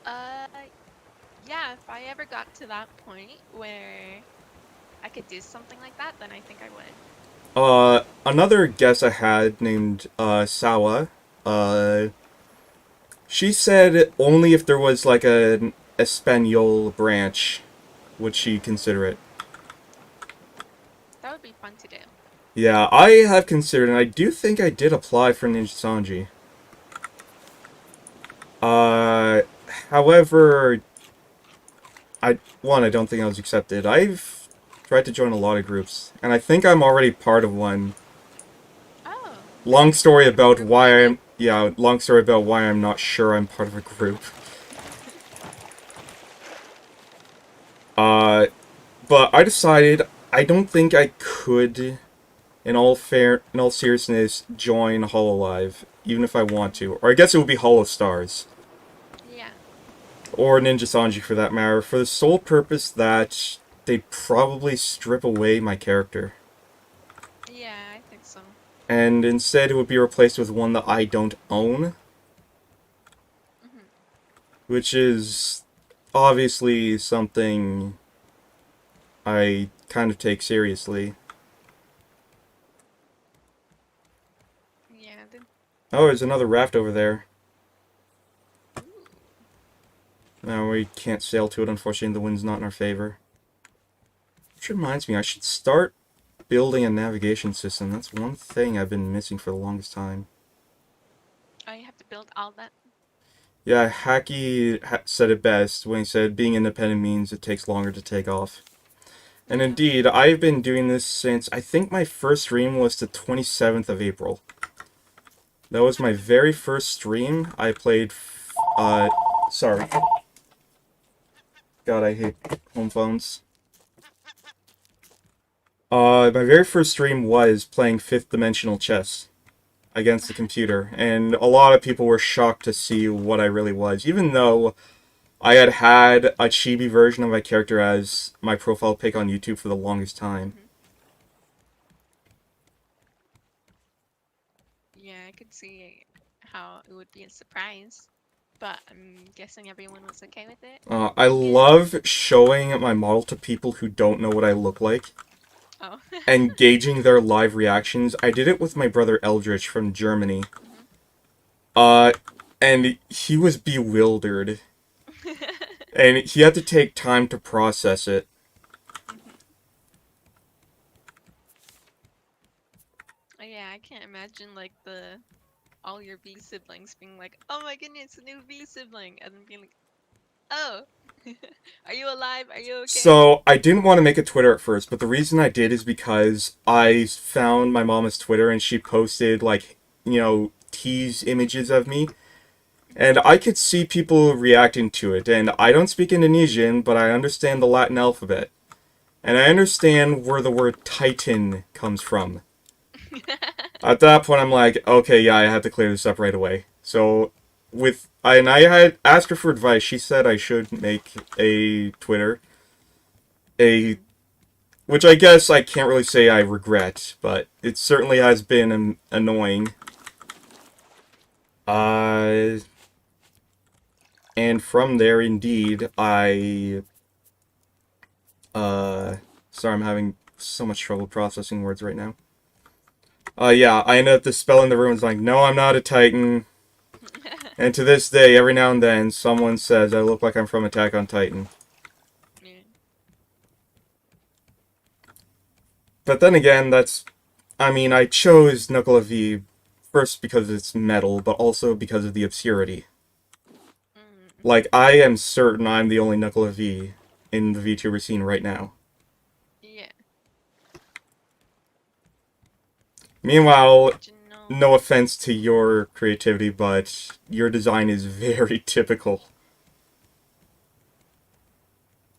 Uh, yeah, if I ever got to that point where I could do something like that, then I think I would. Another guest I had named, Sawa, uh, she said only if there was, like, an Espanol branch would she consider it. That would be fun to do. Yeah, I have considered, and I do think I did apply for Ninja Sanji. Uh, However, I don't think I was accepted. I've tried to join a lot of groups, and I think I'm already part of one. Oh, Long story like a about group why maybe? I'm, yeah, long story about why I'm not sure I'm part of a group. Uh, but I decided I don't think I could, in all seriousness, join Hololive, even if I want to. Or I guess it would be Hollow Stars. Yeah, Or Ninja Sanji for that matter, for the sole purpose that they'd probably strip away my character. yeah, I think so. And instead it would be replaced with one that I don't own, Hmm. which is obviously something I kind of take seriously. Yeah, then. Oh, there's another raft over there. Ooh. No, we can't sail to it, unfortunately, the wind's not in our favor. Which reminds me, I should start building a navigation system. That's one thing I've been missing for the longest time. Oh, you have to build all that. Yeah, said it best when he said being independent means it takes longer to take off. And Yeah. indeed, I've been doing this since, I think my first stream was the 27th of April. That was my very first stream. I played, sorry. God, I hate home phones. My very first stream was playing 5th Dimensional Chess. against the computer, and a lot of people were shocked to see what I really was, even though I had a chibi version of my character as my profile pic on YouTube for the longest time. Mhm. Yeah, I could see how it would be a surprise, but I'm guessing everyone was okay with it. I I guess. love showing my model to people who don't know what I look like Oh. and gauging their live reactions. I did it with my brother Eldritch from Germany. Mhm. Uh, and he was bewildered. And he had to take time to process it. Mhm. Oh, yeah, I can't imagine like the all your V siblings being like, "Oh my goodness, a new V sibling," and then being like, "Oh, are you alive? Are you okay?" So, I didn't want to make a Twitter at first, but the reason I did is because I found my mama's Twitter and she posted, like, tease images of me. And I could see people reacting to it. And I don't speak Indonesian, but I understand the Latin alphabet. And I understand where the word Titan comes from. At that point, I'm like, okay, yeah, I have to clear this up right away. So, I had asked her for advice. She said I should make a Twitter, a Mhm. which I guess I can't really say I regret, but it certainly has been annoying. Uh, and from there, indeed, sorry, I'm having so much trouble processing words right now. Yeah, I ended up dispelling the rumors like, no, I'm not a Titan. And to this day, every now and then, someone says I look like I'm from Attack on Titan. Yeah. But then again, I chose Knuckle of V first because it's metal, but also because of the obscurity. Mhm. Like, I am certain I'm the only Knuckle of V in the VTuber scene right now. Yeah. Meanwhile, Original. no offense to your creativity, but your design is very typical.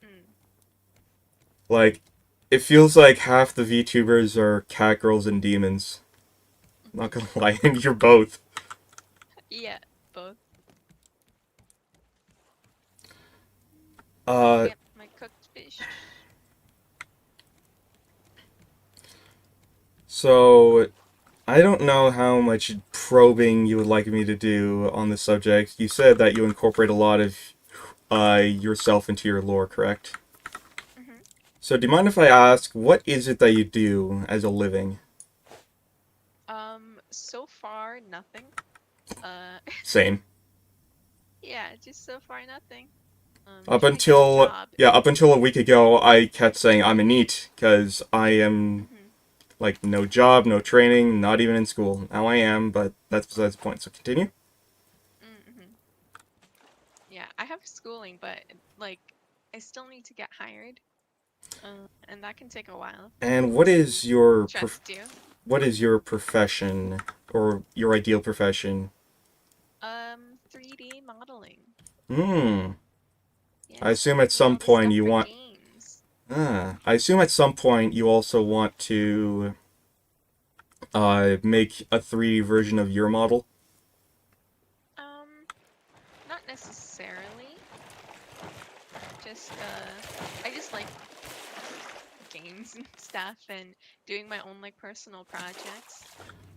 Mm. Like, it feels like half the VTubers are cat girls and demons. Not gonna lie, and you're both. Yeah, both. Uh, Yep, my cooked fish. so I don't know how much probing you would like me to do on this subject. You said that you incorporate a lot of yourself into your lore, correct? Mhm. So do you mind if I ask, what is it that you do as a living? So far nothing. Uh, Same. yeah, just so far nothing. Up Trying to get a until, job. yeah, up until a week ago, I kept saying I'm a NEET, because I am, Mhm. like, no job, no training, not even in school. Now I am, but that's besides the point, so continue. Mhm. Yeah, I have schooling, but like I still need to get hired. And that can take a while for And them to trust you. what is your profession, or your ideal profession? 3D modeling. Hmm. I Yes, assume at making some all the point stuff you for want. games. I assume at some point you also want to make a 3D version of your model. Um, Not necessarily. Just I just like games and stuff and doing my own like personal projects.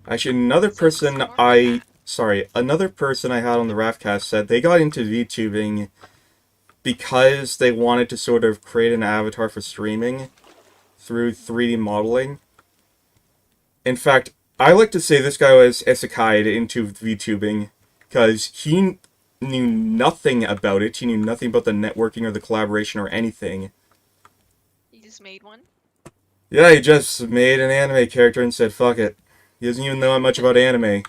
Actually, So it's more for that. another person I had on the Raftcast said they got into VTubing because they wanted to sort of create an avatar for streaming through Mhm. 3D modeling. In fact, I like to say this guy was isekai'd into VTubing because he knew nothing about it. He knew nothing about the networking or the collaboration or anything. You just made one. Yeah, he just made an anime character and said, fuck it. He doesn't even know much about anime.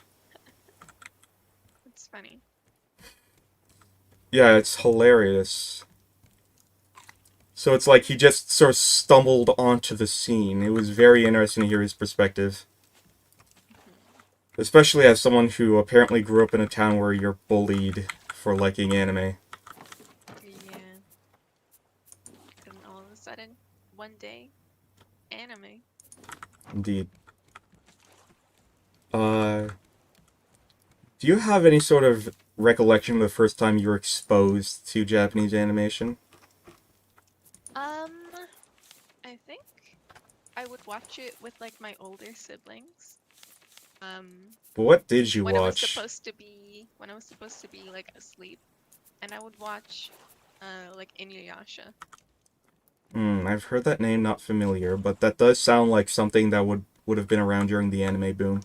It's funny. Yeah, it's hilarious. So it's like he just sort of stumbled onto the scene. It was very interesting to hear his perspective. Mhm. Especially as someone who apparently grew up in a town where you're bullied for liking anime. Yeah. And all of a sudden, one day, anime. Indeed. Uh, Do you have any sort of recollection of the first time you were exposed to Japanese animation? Um, I think I would watch it with like my older siblings. What did you When I was watch? supposed to be like asleep, and I would watch like Inuyasha. I've heard that name, not familiar, but that does sound like something that would have been around during the anime boom.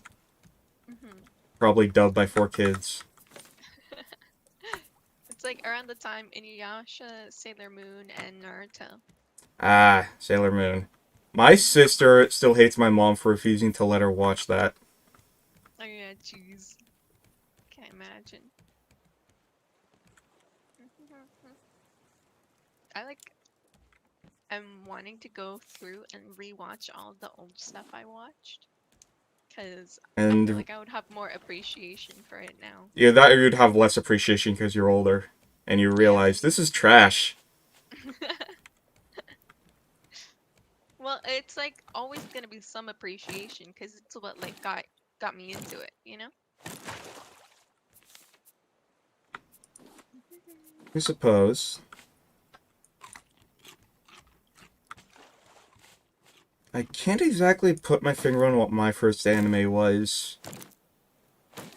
Hmm. Probably dubbed by 4 kids. It's like around the time Inuyasha, Sailor Moon, and Naruto. Ah, Sailor Moon. My sister still hates my mom for refusing to let her watch that. Oh yeah, jeez. Can't imagine. I like I'm wanting to go through and rewatch all the old stuff I watched because I feel And like I would have more appreciation for it now. yeah, that you'd have less appreciation because you're older. And you Yeah. realize, this is trash. Well, it's like always gonna be some appreciation because it's what like got me into it, you know? I suppose. I can't exactly put my finger on what my first anime was.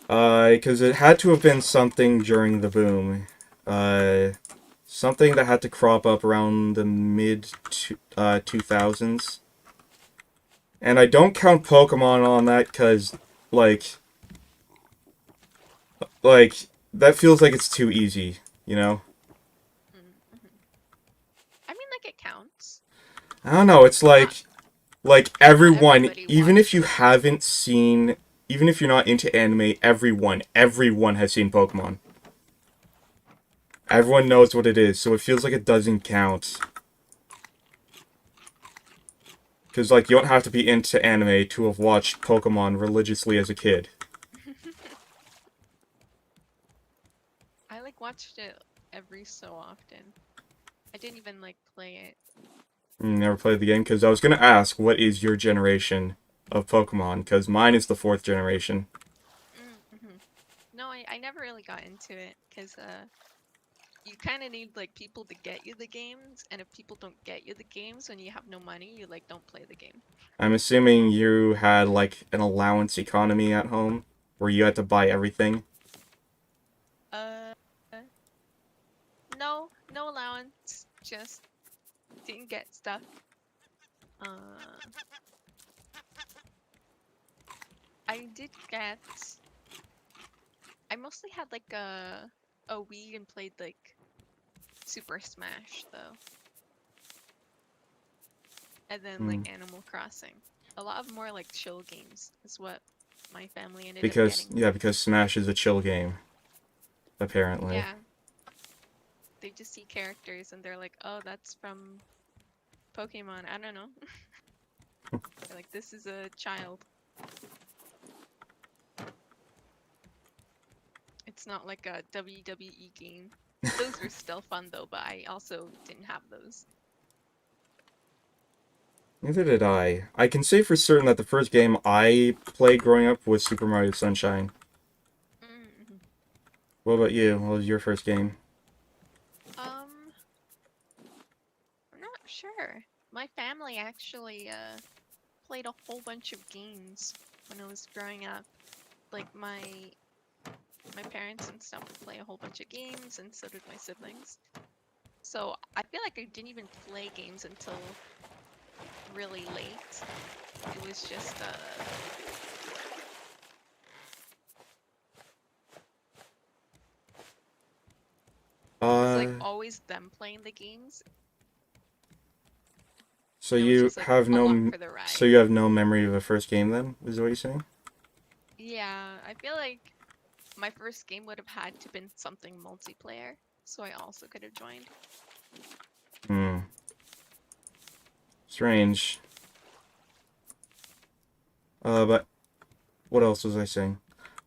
Because it had to have been something during the boom. Uh, Something that had to crop up around the mid 2000s. And I don't count Pokemon on that because, like, like, that feels like it's too easy, you know? Mm-hmm. I mean, like it counts. I don't know, it's Not like not everyone, everybody even if watched you it. haven't seen, even if you're not into anime, everyone has seen Pokemon. Everyone knows what it is, so it feels like it doesn't count. Because, like, you don't have to be into anime to have watched Pokemon religiously as a kid. I like watched it every so often. I didn't even like play it. Never played the game, because I was going to ask, what is your generation of Pokemon? Because mine is the 4th generation. Mm-hmm. No, I never really got into it because you kind of need like people to get you the games, and if people don't get you the games when you have no money, you like don't play the game. I'm assuming you had, like, an allowance economy at home, where you had to buy everything. Uh, no allowance, just didn't get stuff. Uh, I did get. I mostly had like a Wii and played like Super Smash though, and then like Hmm. Animal Crossing. A lot of more like chill games is what my family ended up Because, getting me. yeah, because Smash is a chill game, apparently. Yeah, they just see characters and they're like, "Oh, that's from Pokemon." I don't know. They're like, "This is a child." It's not like a WWE game. Those were still fun though, but I also didn't have those. Neither did I. I can say for certain that the first game I played growing up was Super Mario Sunshine. Mm-hmm. What about you? What was your first game? Um, I'm not sure. My family actually played a whole bunch of games when I was growing up. Like my parents and stuff would play a whole bunch of games, and so did my siblings. So I feel like I didn't even play games until really late. It was just it was like Uh, always them playing the games, so and I was you just like have along no, for the so ride. you have no memory of the first game then? Is what you're saying? Yeah, I feel like my first game would have had to been something multiplayer, so I also could have joined. Hmm. Strange. But what else was I saying?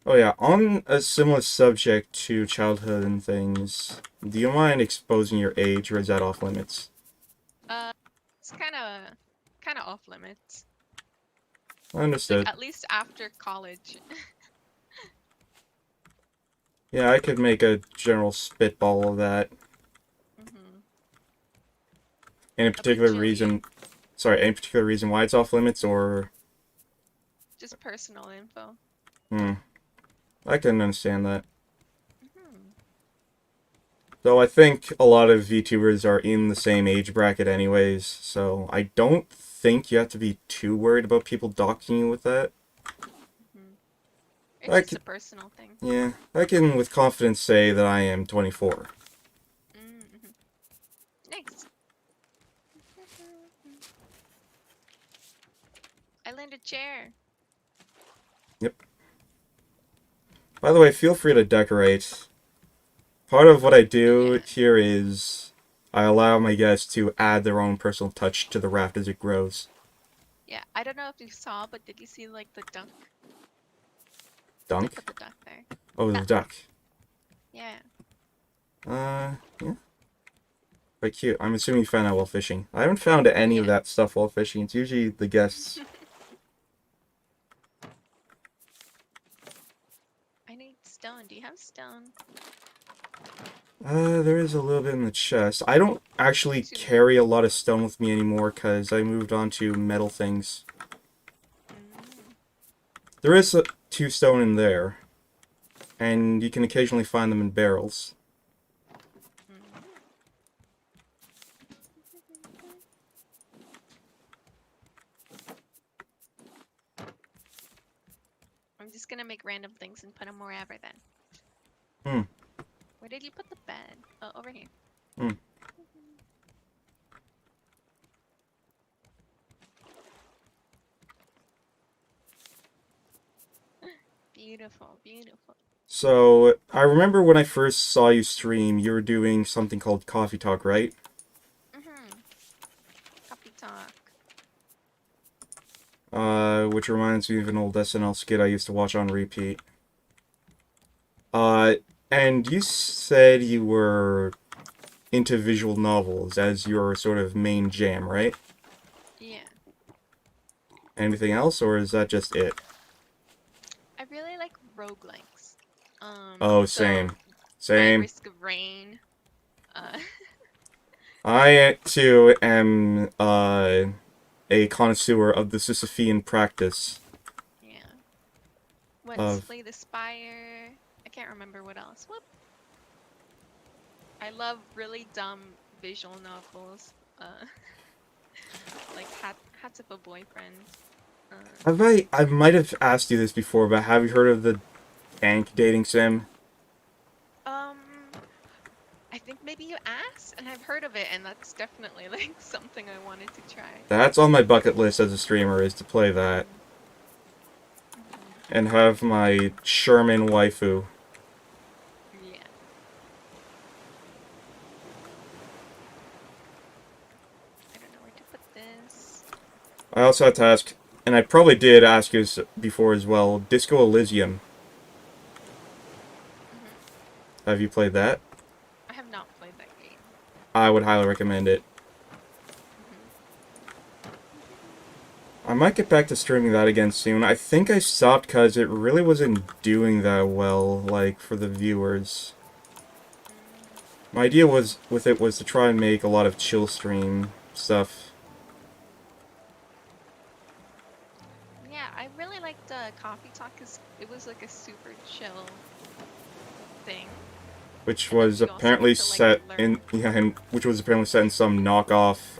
Oh yeah, on a similar subject to childhood and things, do you mind exposing your age, or is that off limits? Uh, it's kind of off limits. Like Understood. at least after college. Yeah, I could make a general spitball of that. Mm-hmm. Any A particular bajillion. reason? Sorry, any particular reason why it's off limits, or Just personal info. hmm, I can understand that. Mm-hmm. Though I think a lot of VTubers are in the same age bracket anyways, so I don't think you have to be too worried about people docking you with that. Mm-hmm. It's I just can, a personal thing. yeah, I can with confidence say that I am 24. Mm-hmm. Nice. I land a chair. Yep. By the way, feel free to decorate. Part of what I do Yeah. here is I allow my guests to add their own personal touch to the raft as it grows. Yeah. I don't know if you saw, but did you see like the duck? I did Dunk? put the duck there. Oh, the Duck. duck. Yeah. Yeah. Quite cute. I'm assuming you found that while fishing. I haven't found any of Yeah. that stuff while fishing. It's usually the guests. I need stone. Do you have stone? There is a little bit in the chest. I don't actually Too many. carry a lot of stone with me anymore because I moved on to metal things. Mm. There is two stone in there, and you can occasionally find them in barrels. Mm. I'm just gonna make random things and put them wherever then. Hmm. Where did you put the bed? Oh, over here. Hmm. Beautiful, beautiful. So, I remember when I first saw you stream, you were doing something called Coffee Talk, right? Mm-hmm. Copy talk. Which reminds me of an old SNL skit I used to watch on repeat. Uh, and you said you were into visual novels as your sort of main jam, right? Yeah. Anything else, or is that just it? I really like roguelikes. Oh, So same. by Same. risk of rain. Uh, I, too, am, a connoisseur of the Sisyphean practice yeah. What of... Slay the Spire? I can't remember what else. Whoop. I love really dumb visual novels. Like Hats of a Boyfriend. Uh, I might have asked you this before, but have you heard of the Dank dating sim? um, I think maybe you asked, and I've heard of it, and that's definitely like something I wanted to try. That's on my bucket list as a streamer, is to play that. Mm, hmm. And have my Sherman waifu. Yeah. I don't know where to put this. I also had to ask, and I probably did ask you before as well, Disco Elysium. Hmm. Have you played that? I have not played that game. I would highly recommend it. Hmm. I might get back to streaming that again soon. I think I stopped because it really wasn't doing that well, like, for the viewers. Mm. My idea was with it was to try and make a lot of chill stream stuff. Yeah, I really liked Coffee Talk because it was like a super chill thing, Which and then was you also apparently get to like set in learn. yeah, and which was apparently set in some knockoff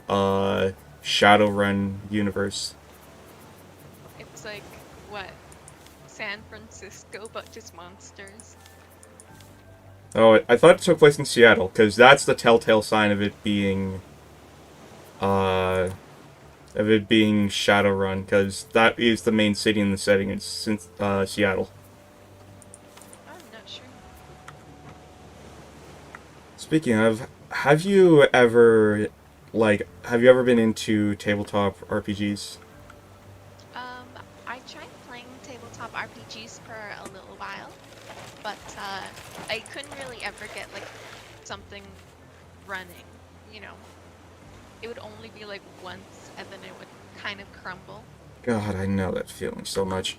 Shadowrun universe. It's like what San Francisco, but just monsters. Oh, I thought it took place in Seattle because that's the telltale sign uh of it being Shadowrun because that is the main city in the setting. It's since Seattle. I'm not sure. Speaking of, have you ever have you ever been into tabletop RPGs? Um, I tried playing tabletop RPGs for a little while, but I couldn't really ever get like something running. You know, it would only be like once, and then it would kind of crumble. God, I know that feeling so much.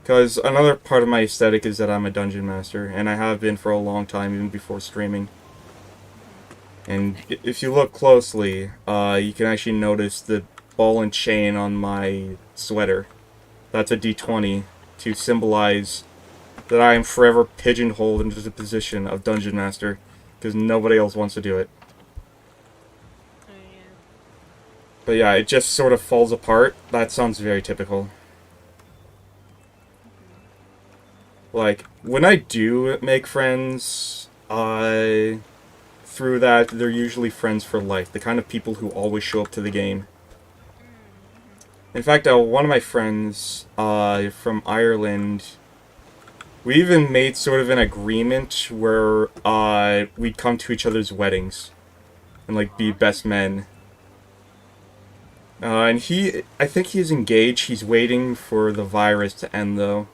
Because another part of my aesthetic is that I'm a dungeon master, and I have been for a long time, even before streaming. And if you look closely, you can actually notice the ball and chain on my sweater. That's a D20 to symbolize that I am forever pigeonholed into the position of dungeon master, because nobody else wants to do it. Oh, yeah. But yeah, it just sort of falls apart. That sounds very typical. Like, when I do make friends, through that, they're usually friends for life. The kind of people who always show up to the game. In fact, one of my friends, from Ireland, we even made sort of an agreement where, we'd come to each other's weddings. And, like, be best men. And I think he's engaged. He's waiting for the virus to end, though.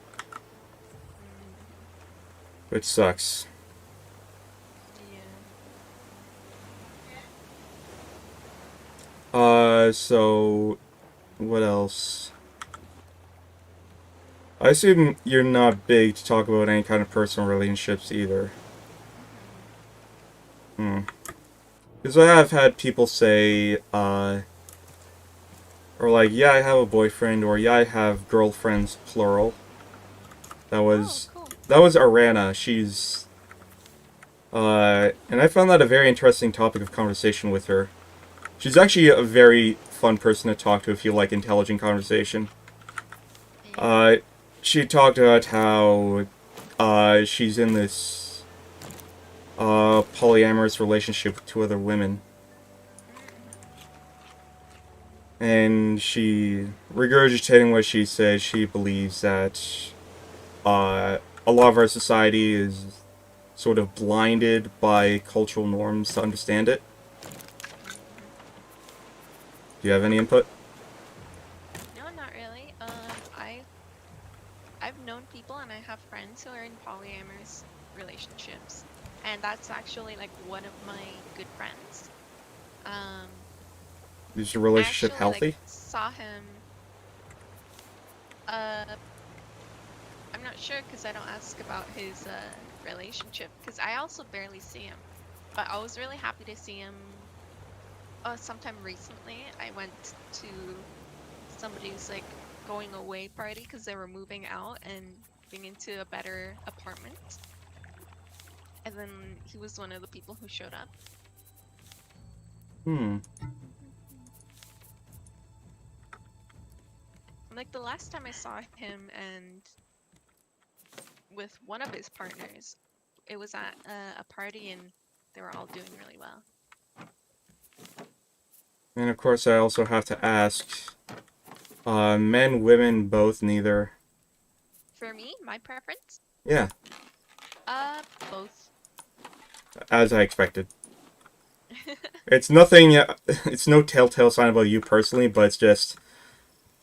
Which sucks. Yeah. So... what else? I assume you're not big to talk about any kind of personal relationships either. Because I have had people say, or like, yeah, I have a boyfriend, or yeah, I have girlfriends, plural. That was, Oh, cool. that was Arana. She's, and I found that a very interesting topic of conversation with her. She's actually a very fun person to talk to if you like intelligent conversation. Yeah. She talked about how, she's in this, polyamorous relationship with 2 other women. And she, regurgitating what she said, she believes that, a lot of our society is sort of blinded by cultural norms to understand it. Do you have any input? No, not really. I've known people and I have friends who are in polyamorous relationships, and that's actually like one of my good friends. Um, Is your I relationship actually like healthy? saw him. Uh, I'm not sure because I don't ask about his relationship because I also barely see him. But I was really happy to see him. Sometime recently, I went to somebody's like going away party because they were moving out and moving into a better apartment. And then he was one of the people who showed up. Like the last time I saw him and with one of his partners, it was at a party and they were all doing really well. And of course, I also have to ask, men, women, both, neither. For me, my preference, Yeah, both. as I expected. It's nothing, it's no telltale sign about you personally, but it's just,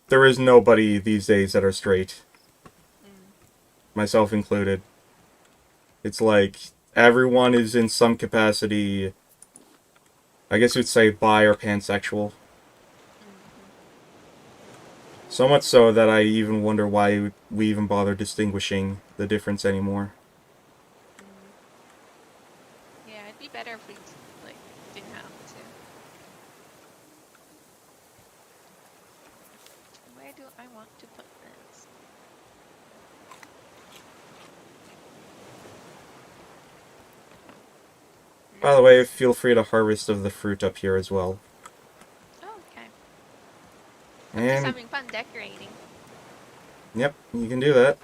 there is nobody these days that are straight. Myself included. It's like, everyone is in some capacity, I guess you'd say bi or pansexual. So much so that I even wonder why we even bother distinguishing the difference anymore. Yeah, it'd be better if we like didn't have to. Where do I want to put this? By the way, feel free to harvest of the fruit up here as well. Oh, okay. I'm just And, having fun decorating. yep, you can do that.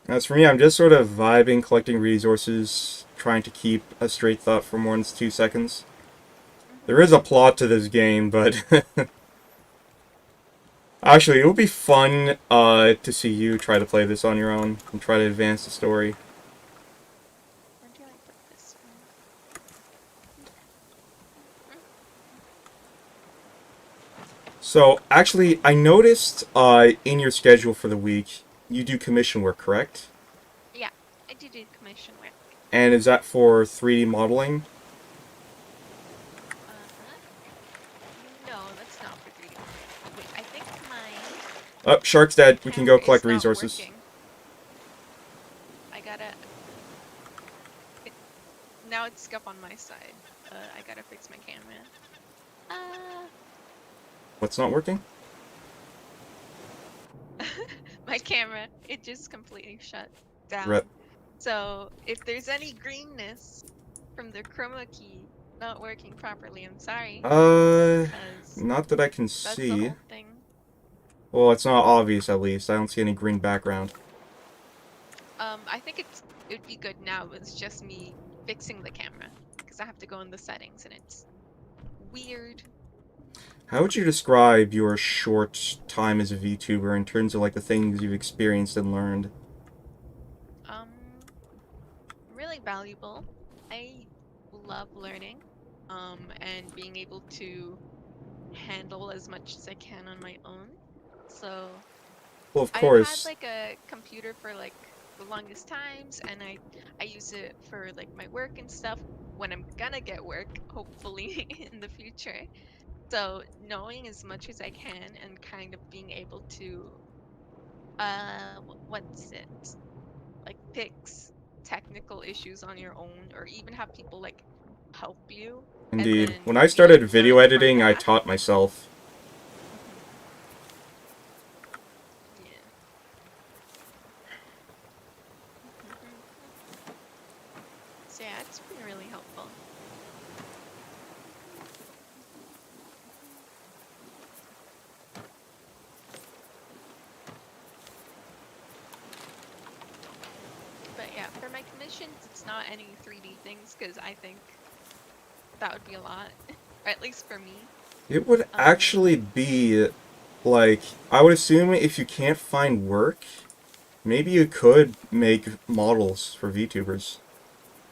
As for me, I'm just sort of vibing, collecting resources, trying to keep a straight thought for more than 2 seconds. There is a plot to this game, but... Actually, it would be fun, to see you try to play this on your own, and try to advance the story. Where do I put this one? So, actually, I noticed, in your schedule for the week, you do commission work, correct? Yeah, I do commission work. And is that for 3D modeling? No, that's not for 3D modeling. Wait, I think my Oh, shark's dead. We can go Camera collect is not resources. working. I gotta. It, now it's stuck on my side. I gotta fix my camera. What's not working? My camera, it just completely shut down. Rep. So if there's any greenness from the chroma key not working properly, I'm sorry. Because Not that I can that's the see. whole thing. Well, it's not obvious at least. I don't see any green background. I think it'd be good now, but it's just me fixing the camera. Because I have to go in the settings and it's weird. How would you describe your short time as a VTuber in terms of like the things you've experienced and learned? Um, really valuable. I love learning. And being able to handle as much as I can on my own. So Well, of I've had course. like a computer for like the longest times, and I use it for like my work and stuff when I'm gonna get work, hopefully in the future. So knowing as much as I can and kind of being able to what's it? Like fix technical issues on your own or even have people like help you and Indeed. then When I you like started video learn from editing, I that. taught myself. Yeah. So yeah, it's been really helpful. But yeah, for my commissions, it's not any 3D things because I think that would be a lot, or at least for me. It would Um, actually be, like, I would assume if you can't find work, maybe you could make models for VTubers.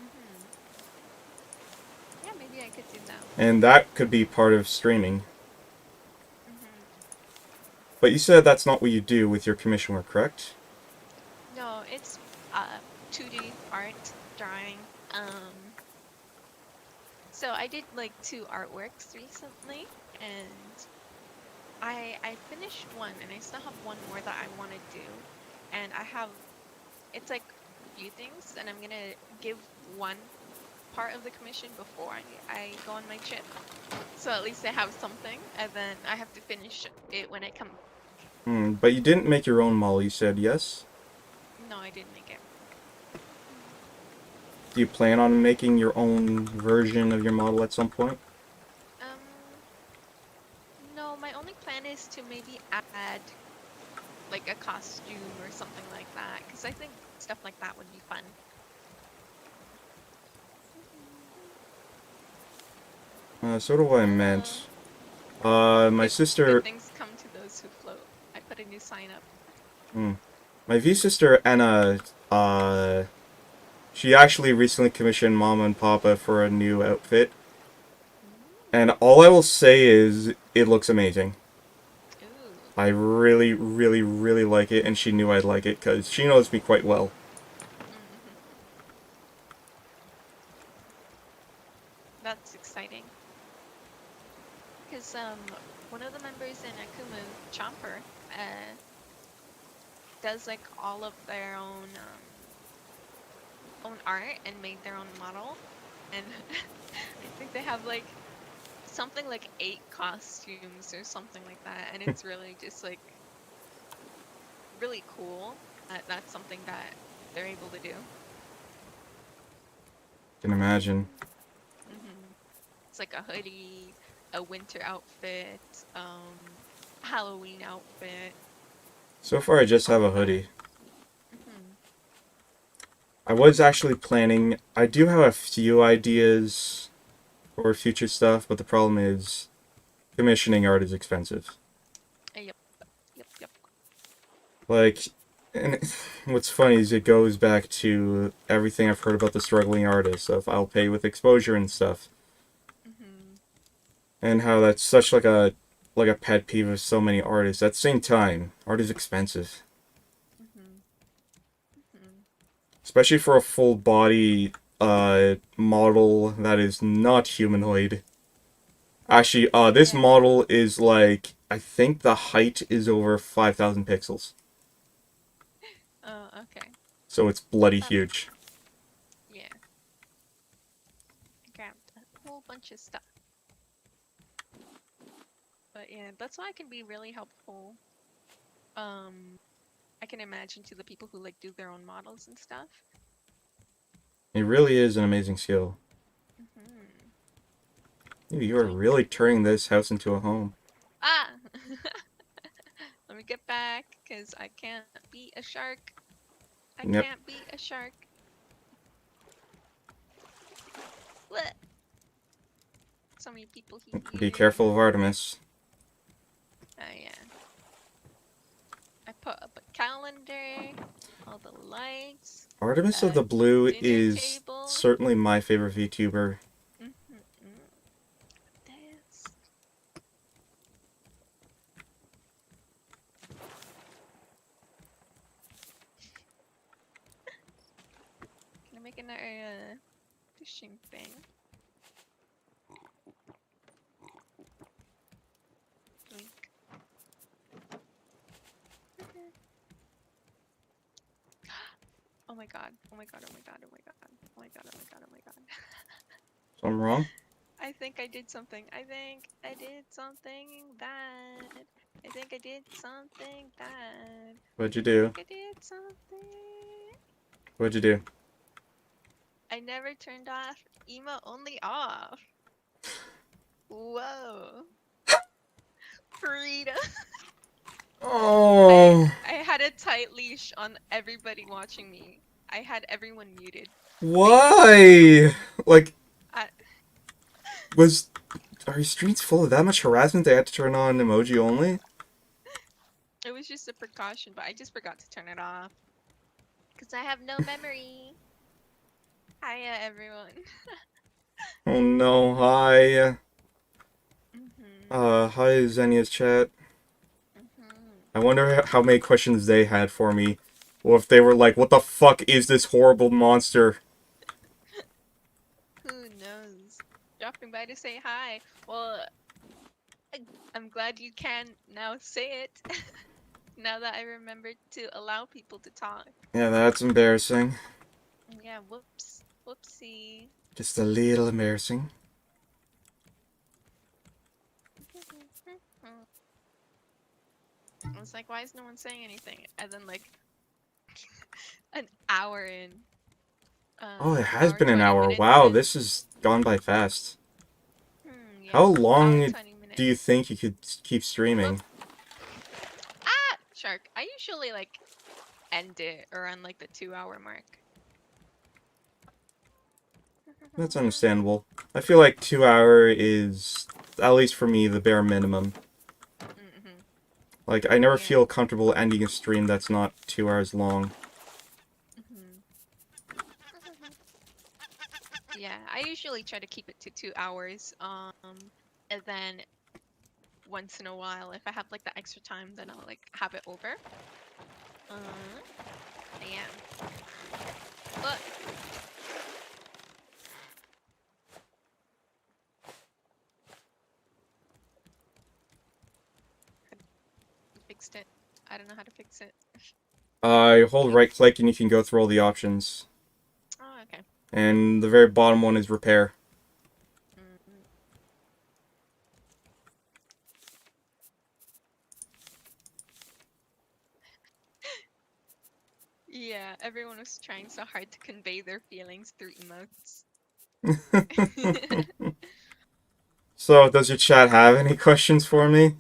mhm. Yeah, maybe I could do that. And that could be part of streaming. Mhm. But you said that's not what you do with your commission work, correct? No, it's 2D art drawing. So I did like 2 artworks recently, and I finished one, and I still have one more that I want to do, and I have it's like a few things, and I'm gonna give one part of the commission before I go on my trip. So at least I have something, and then I have to finish it when I come. But you didn't make your own model, you said, yes? No, I didn't make it. Do you plan on making your own version of your model at some point? Um, no, my only plan is to maybe add like a costume or something like that, because I think stuff like that would be fun. Sort of what I Uh, meant. My good sister... things come to those who float. I put a new sign up. Hmm. My V-sister, Anna, she actually recently commissioned Mama and Papa for a new outfit. And all I will say is, it looks amazing. Ooh. I really, really, really like it, and she knew I'd like it, because she knows me quite well. Hmm. That's exciting. Because one of the members in Akumu, Chomper, does like all of their own art and made their own model, and I think they have like something like 8 costumes or something like that, and it's really just like really cool that that's something that they're able to do. Can imagine. Hmm. It's like a hoodie, a winter outfit, Halloween outfit. So far, I just have a hoodie. Hmm. I was actually planning... I do have a few ideas for future stuff, but the problem is commissioning art is expensive. Yep, yep, yep. Like, and what's funny is it goes back to everything I've heard about the struggling artists of I'll pay with exposure and stuff, Hmm. and how that's such like a pet peeve of so many artists. At the same time, art is expensive, Hmm. Hmm. especially for a full body model that is not humanoid. Actually, this Yeah. model is like, I think the height is over 5,000 pixels. Oh, okay. So it's bloody But huge. yeah, I grabbed a whole bunch of stuff. But yeah, that's why it can be really helpful. I can imagine to the people who like do their own models and stuff. It really is an amazing skill. Hmm. You are Doink. really turning this house into a home. Ah! Let me get back, because I can't be a shark. I Yep. can't be a shark. What? So many people Be here. careful of Artemis. Oh yeah. I put up a calendar, all the lights, Artemis of the Blue dinner is table. certainly my favorite VTuber. This. Can I make another fishing thing? Blink. Oh my god. Oh my god. Oh my god. Oh my god. Oh my god. Oh my god. Oh my god. So I'm wrong? I think I did something. I think I did something bad. I think I did something bad. What'd you I do? think I did something. What'd you do? I never turned off emo only off. Whoa. Frida. Oh, I had a tight leash on everybody watching me. I had everyone muted. why? Like, I, are your streets full of that much harassment they had to turn on emoji only? it was just a precaution, but I just forgot to turn it off. Because I have no memory. Hiya, everyone. Oh no, hi. Mm-hmm. Hi Zenia's chat. Mm-hmm. I wonder how many questions they had for me. Or if they were like, what the fuck is this horrible monster? Who knows? Dropping by to say hi. Well, I'm glad you can now say it. Now that I remembered to allow people to talk. Yeah, that's embarrassing. Yeah, whoops. Whoopsie. Just a little embarrassing. I was like, why is no one saying anything? And then like an hour in, Oh, it an has hour been an 20 hour. minutes Wow, in. this has gone by fast. Yeah, How hour long 20 do you minutes. think you could keep Whoop. streaming? Ah, shark. I usually like end it around like the 2 hour mark. That's understandable. I feel like 2 hour is, at least for me, the bare minimum. Mm-hmm. Like, I never Yeah. feel comfortable ending a stream that's not 2 hours long. Mm-hmm. Yeah, I usually try to keep it to 2 hours. And then once in a while, if I have like the extra time, then I'll like have it over. Yeah. But fixed it. I don't know how to fix it. Hold right click and you can go through all the options. Oh, okay. And the very bottom one is repair. Mm-hmm. Yeah, everyone was trying so hard to convey their feelings through emotes. So, does your chat have any questions for me?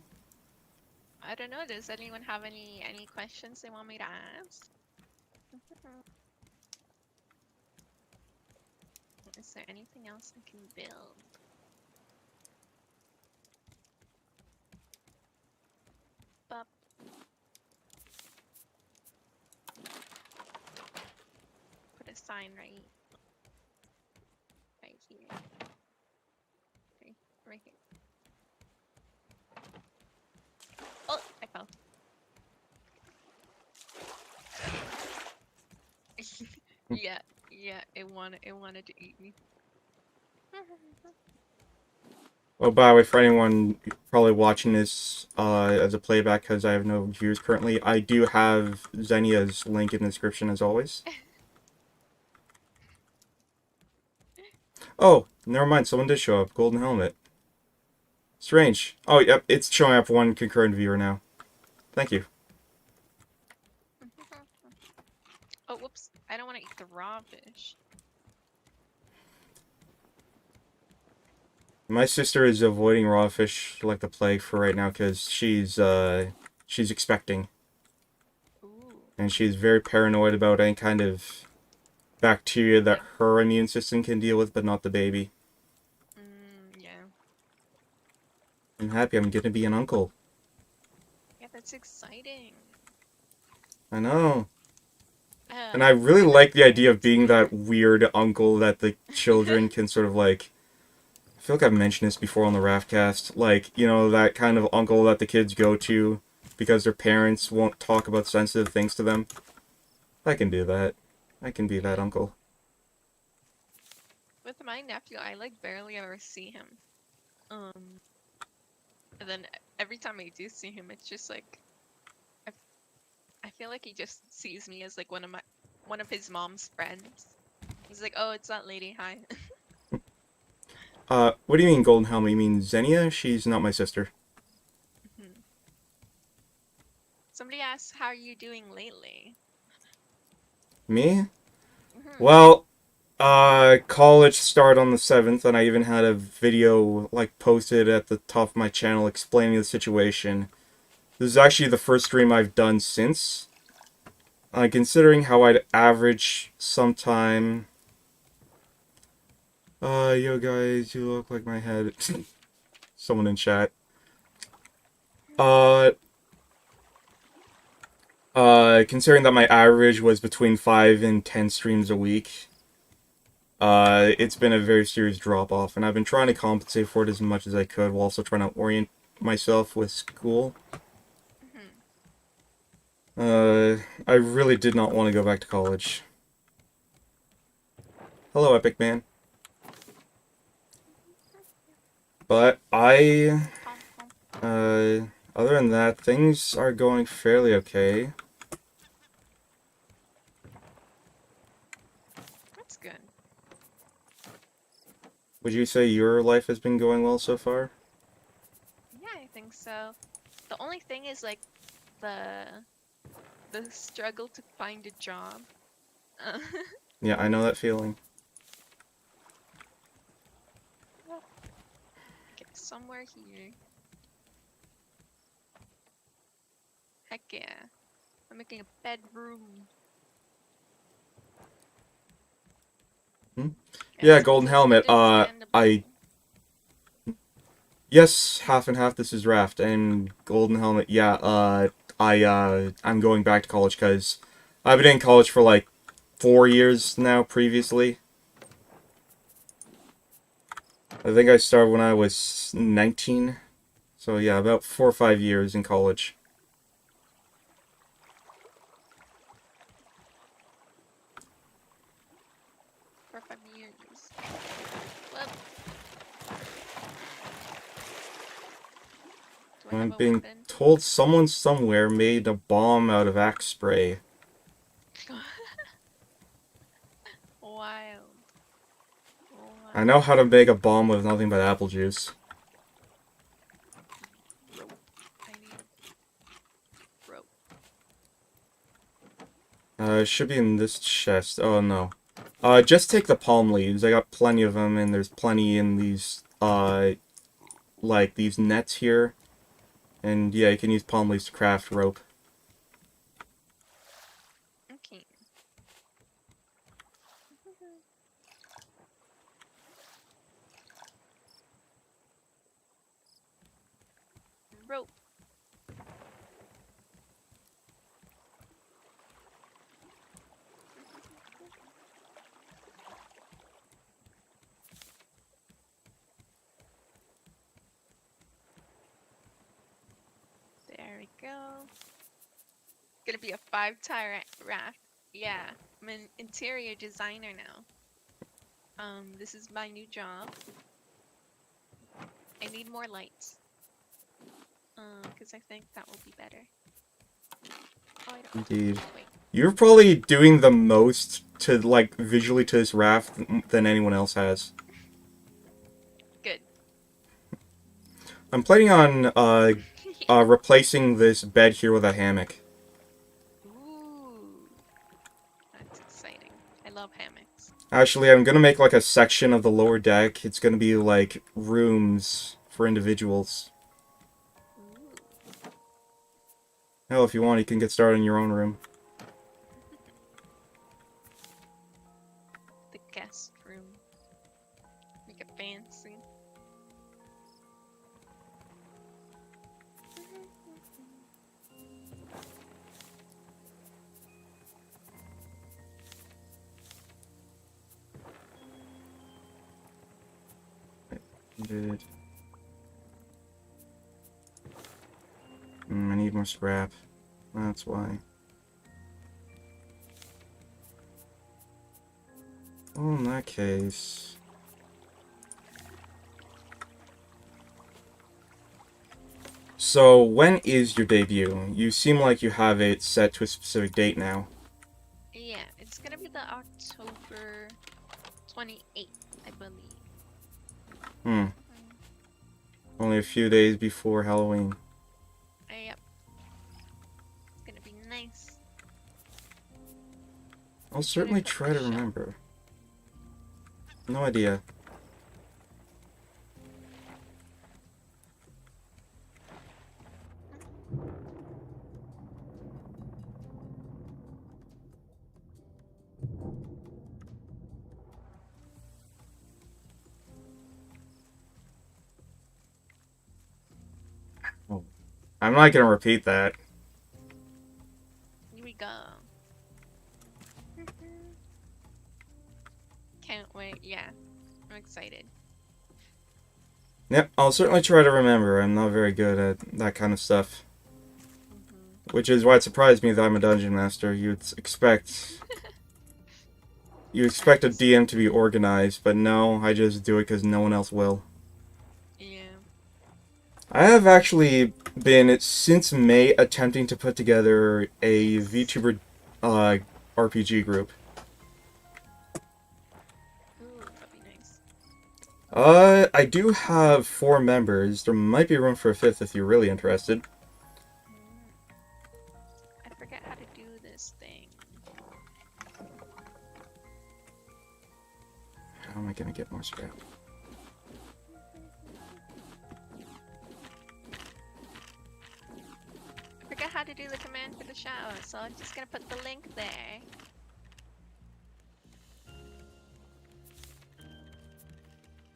I don't know. Does anyone have any questions they want me to ask? Is there anything else I can build? Bup. Put a sign right here. Right here. Oh, I fell. Yeah, it wanted to eat me. Oh, by the way, for anyone probably watching this as a playback because I have no viewers currently, I do have Zenia's link in the description as always. Oh, never mind. Someone did show up. Golden helmet. Strange. Oh, yep. It's showing up one concurrent viewer now. Thank you. Oh, whoops. I don't want to eat the raw fish. My sister is avoiding raw fish like the plague for right now because she's expecting. Ooh. And she's very paranoid about any kind of bacteria that her immune system can deal with, but not the baby. Yeah. I'm happy I'm gonna be an uncle. Yeah, that's exciting. I know. And I really My like the best idea of friend's being name. that weird uncle that the children can sort of like... I feel like I've mentioned this before on the Raftcast. Like, you know, that kind of uncle that the kids go to because their parents won't talk about sensitive things to them. I can do that. I can be that uncle. With my nephew, I like barely ever see him. And then every time I do see him, it's just like I feel like he just sees me as like one of his mom's friends. He's like, "Oh, it's that lady. Hi." What do you mean golden helmet? You mean Zenia? She's not my sister. Somebody asked, "How are you doing lately?" Me? Well, college started on the 7th, and I even had a video, like, posted at the top of my channel explaining the situation. This is actually the first stream I've done since. Considering how I'd average sometime... yo guys, you look like my head. Someone in chat. Considering that my average was between 5 and 10 streams a week, it's been a very serious drop-off, and I've been trying to compensate for it as much as I could while also trying to orient myself with school. I really did not want to go back to college. Hello, Epic Man. But other than that, things are going fairly okay. That's good. Would you say your life has been going well so far? Yeah, I think so. The only thing is like the struggle to find a job. Uh, Yeah, I know that feeling. okay, somewhere here. Heck yeah. I'm making a bedroom. Yeah, It's Golden Helmet, understandable. yes, half and half, this is Raft, and Golden Helmet, yeah, I'm going back to college, because I've been in college for, like, 4 years now, previously. I think I started when I was 19, so yeah, about 4 or 5 years in college. For 5 years. Well, do I I'm have a being weapon? told someone somewhere made a bomb out of axe spray. Wild. I know how to make a bomb with nothing but apple juice. Rope. I need rope. It should be in this chest. Oh, no. Just take the palm leaves. I got plenty of them, and there's plenty in these, like, these nets here. And, yeah, you can use palm leaves to craft rope. Okay. Rope. There we go. Gonna be a 5-tire raft. Yeah, I'm an interior designer now. This is my new job. I need more lights. Because I think that will be better. Oh, I don't. Indeed. Wait. You're probably doing the most to, like, visually to this raft than anyone else has. Good. I'm planning on, replacing this bed here with a hammock. Ooh. That's exciting. I love hammocks. Actually, I'm gonna make, like, a section of the lower deck. It's gonna be, like, rooms for individuals. Ooh. Hell, if you want, you can get started in your own room. The guest room. Make it fancy. Indeed. I need more scrap. That's why. Well, in that case... So, when is your debut? You seem like you have it set to a specific date now. Yeah, it's gonna be the October 28th, I believe. Only a few days before Halloween. Yep. It's gonna be nice. I'll certainly try to remember. No idea. Oh. I'm not gonna repeat that. Here we go. Can't wait. Yeah, I'm excited. Yep, I'll certainly try to remember. I'm not very good at that kind of stuff. Which is why it surprised me that I'm a dungeon master. You'd expect... You expect a DM to be organized, but no, I just do it because no one else will. Yeah. I have actually been, since May, attempting to put together a VTuber RPG group. Ooh, that'd be nice. I do have 4 members. There might be room for a 5th if you're really interested. I forget how to do this thing. How am I gonna get more scrap? I forget how to do the command for the shower, so I'm just gonna put the link there.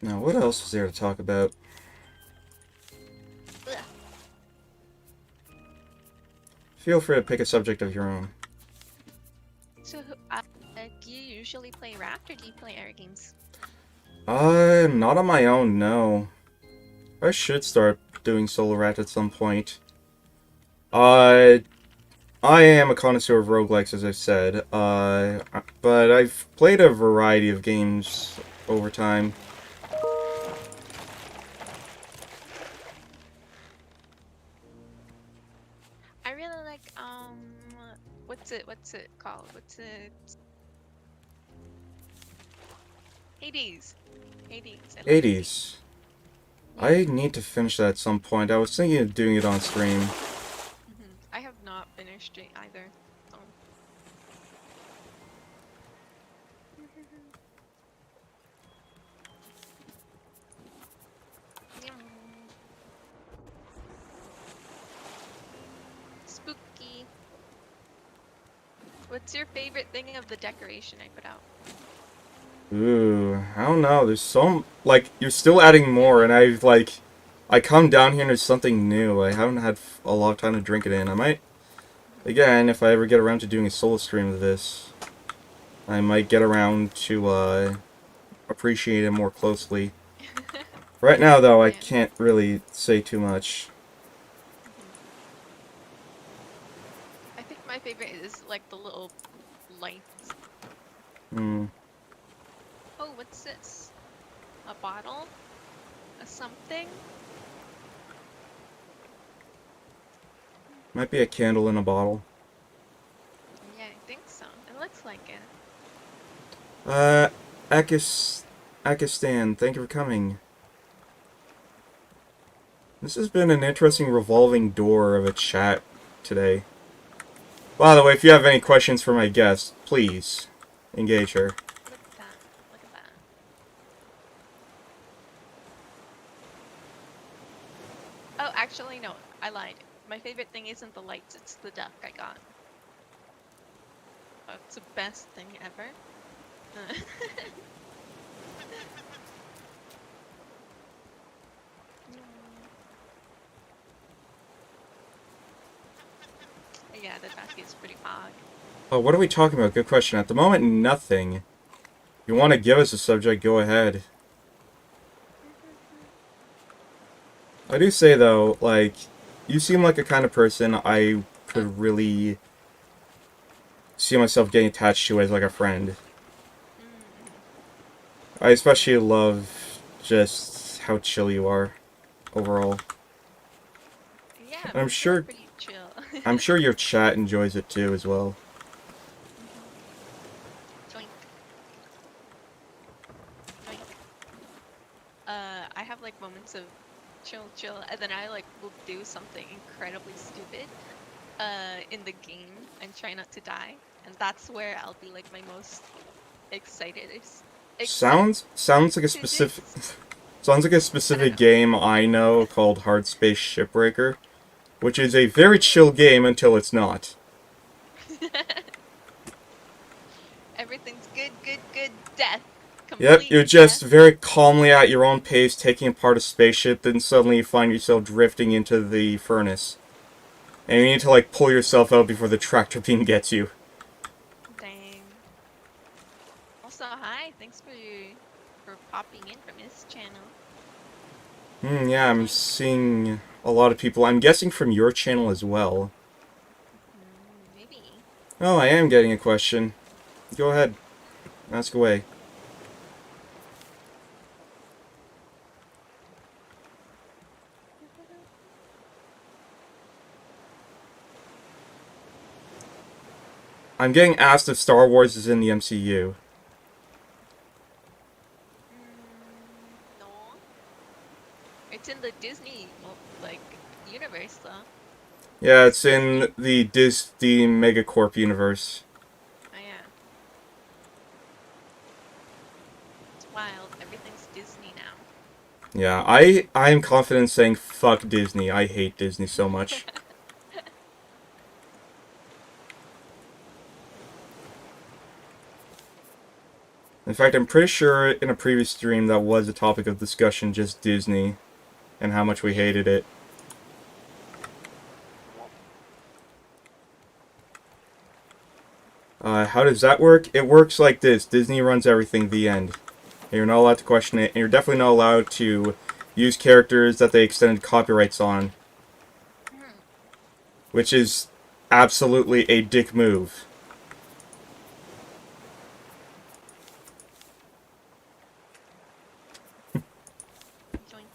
Now, what else is there to talk about? Ugh. Feel free to pick a subject of your own. So, do you usually play Raft or do you play air games? Not on my own, no. I should start doing solo rat at some point. I am a connoisseur of roguelikes, as I've said. But I've played a variety of games over time. I really like, what's it called? What's it? Hades. Hades. I like Hades. I need to finish that at some point. I was thinking of doing it on stream. I have not finished it either. So. Spooky. What's your favorite thing of the decoration I put out? Ooh, I don't know. There's some, like, you're still adding more, and I come down here and there's something new. I haven't had a lot of time to drink it in. I might, again, if I ever get around to doing a solo stream of this, I might get around to, appreciate it more closely. Right now, though, I can't really say too much. I think my favorite is like the little lights. Hmm. Oh, what's this? A bottle? something. Might be a candle in a bottle. Yeah, I think so. It looks like it. Akistan, thank you for coming. This has been an interesting revolving door of a chat today. By the way, if you have any questions for my guest, please engage her. Look at that. Look at that. Oh, actually, no. I lied. My favorite thing isn't the lights, it's the duck I got. Oh, it's the best thing ever. Yeah, the duck is pretty fog. Oh, what are we talking about? Good question. At the moment, nothing. If you want to give us a subject, go ahead. I do say, though, like, you seem like a kind of person I could really see myself getting attached to as, like, a friend. I especially love just how chill you are, overall. Yeah, I'm people are sure, pretty chill. I'm sure your chat enjoys it too, as well. Joink. Joink. I have like moments of chill, and then I like will do something incredibly stupid in the game and try not to die, and that's where I'll be like my most excited. Except Sounds like a to this, I don't specific know. game I know called Hard Space Shipbreaker, which is a very chill game until it's not. Everything's good. Death. Yep, Complete you're death. just very calmly at your own pace taking apart a spaceship, then suddenly you find yourself drifting into the furnace. And you need to, like, pull yourself out before the tractor beam gets you. Dang. Also, hi. Thanks for popping in from this channel. Yeah, I'm Joink. seeing a lot of people. I'm guessing from your channel as well. Maybe. Oh, I am getting a question. Go ahead. Ask away. I'm getting asked if Star Wars is in the MCU. No. It's in the Disney like universe though. Yeah, It's it's Disney. in the Disney Megacorp universe. Oh yeah. It's wild. Everything's Disney now. Yeah, I am confident saying fuck Disney. I hate Disney so much. In fact, I'm pretty sure in a previous stream that was a topic of discussion, just Disney, and how much we hated it. How does that work? It works like this. Disney runs everything, the end. And you're not allowed to question it, and you're definitely not allowed to use characters that they extended copyrights on. Which is absolutely a dick move. Joink.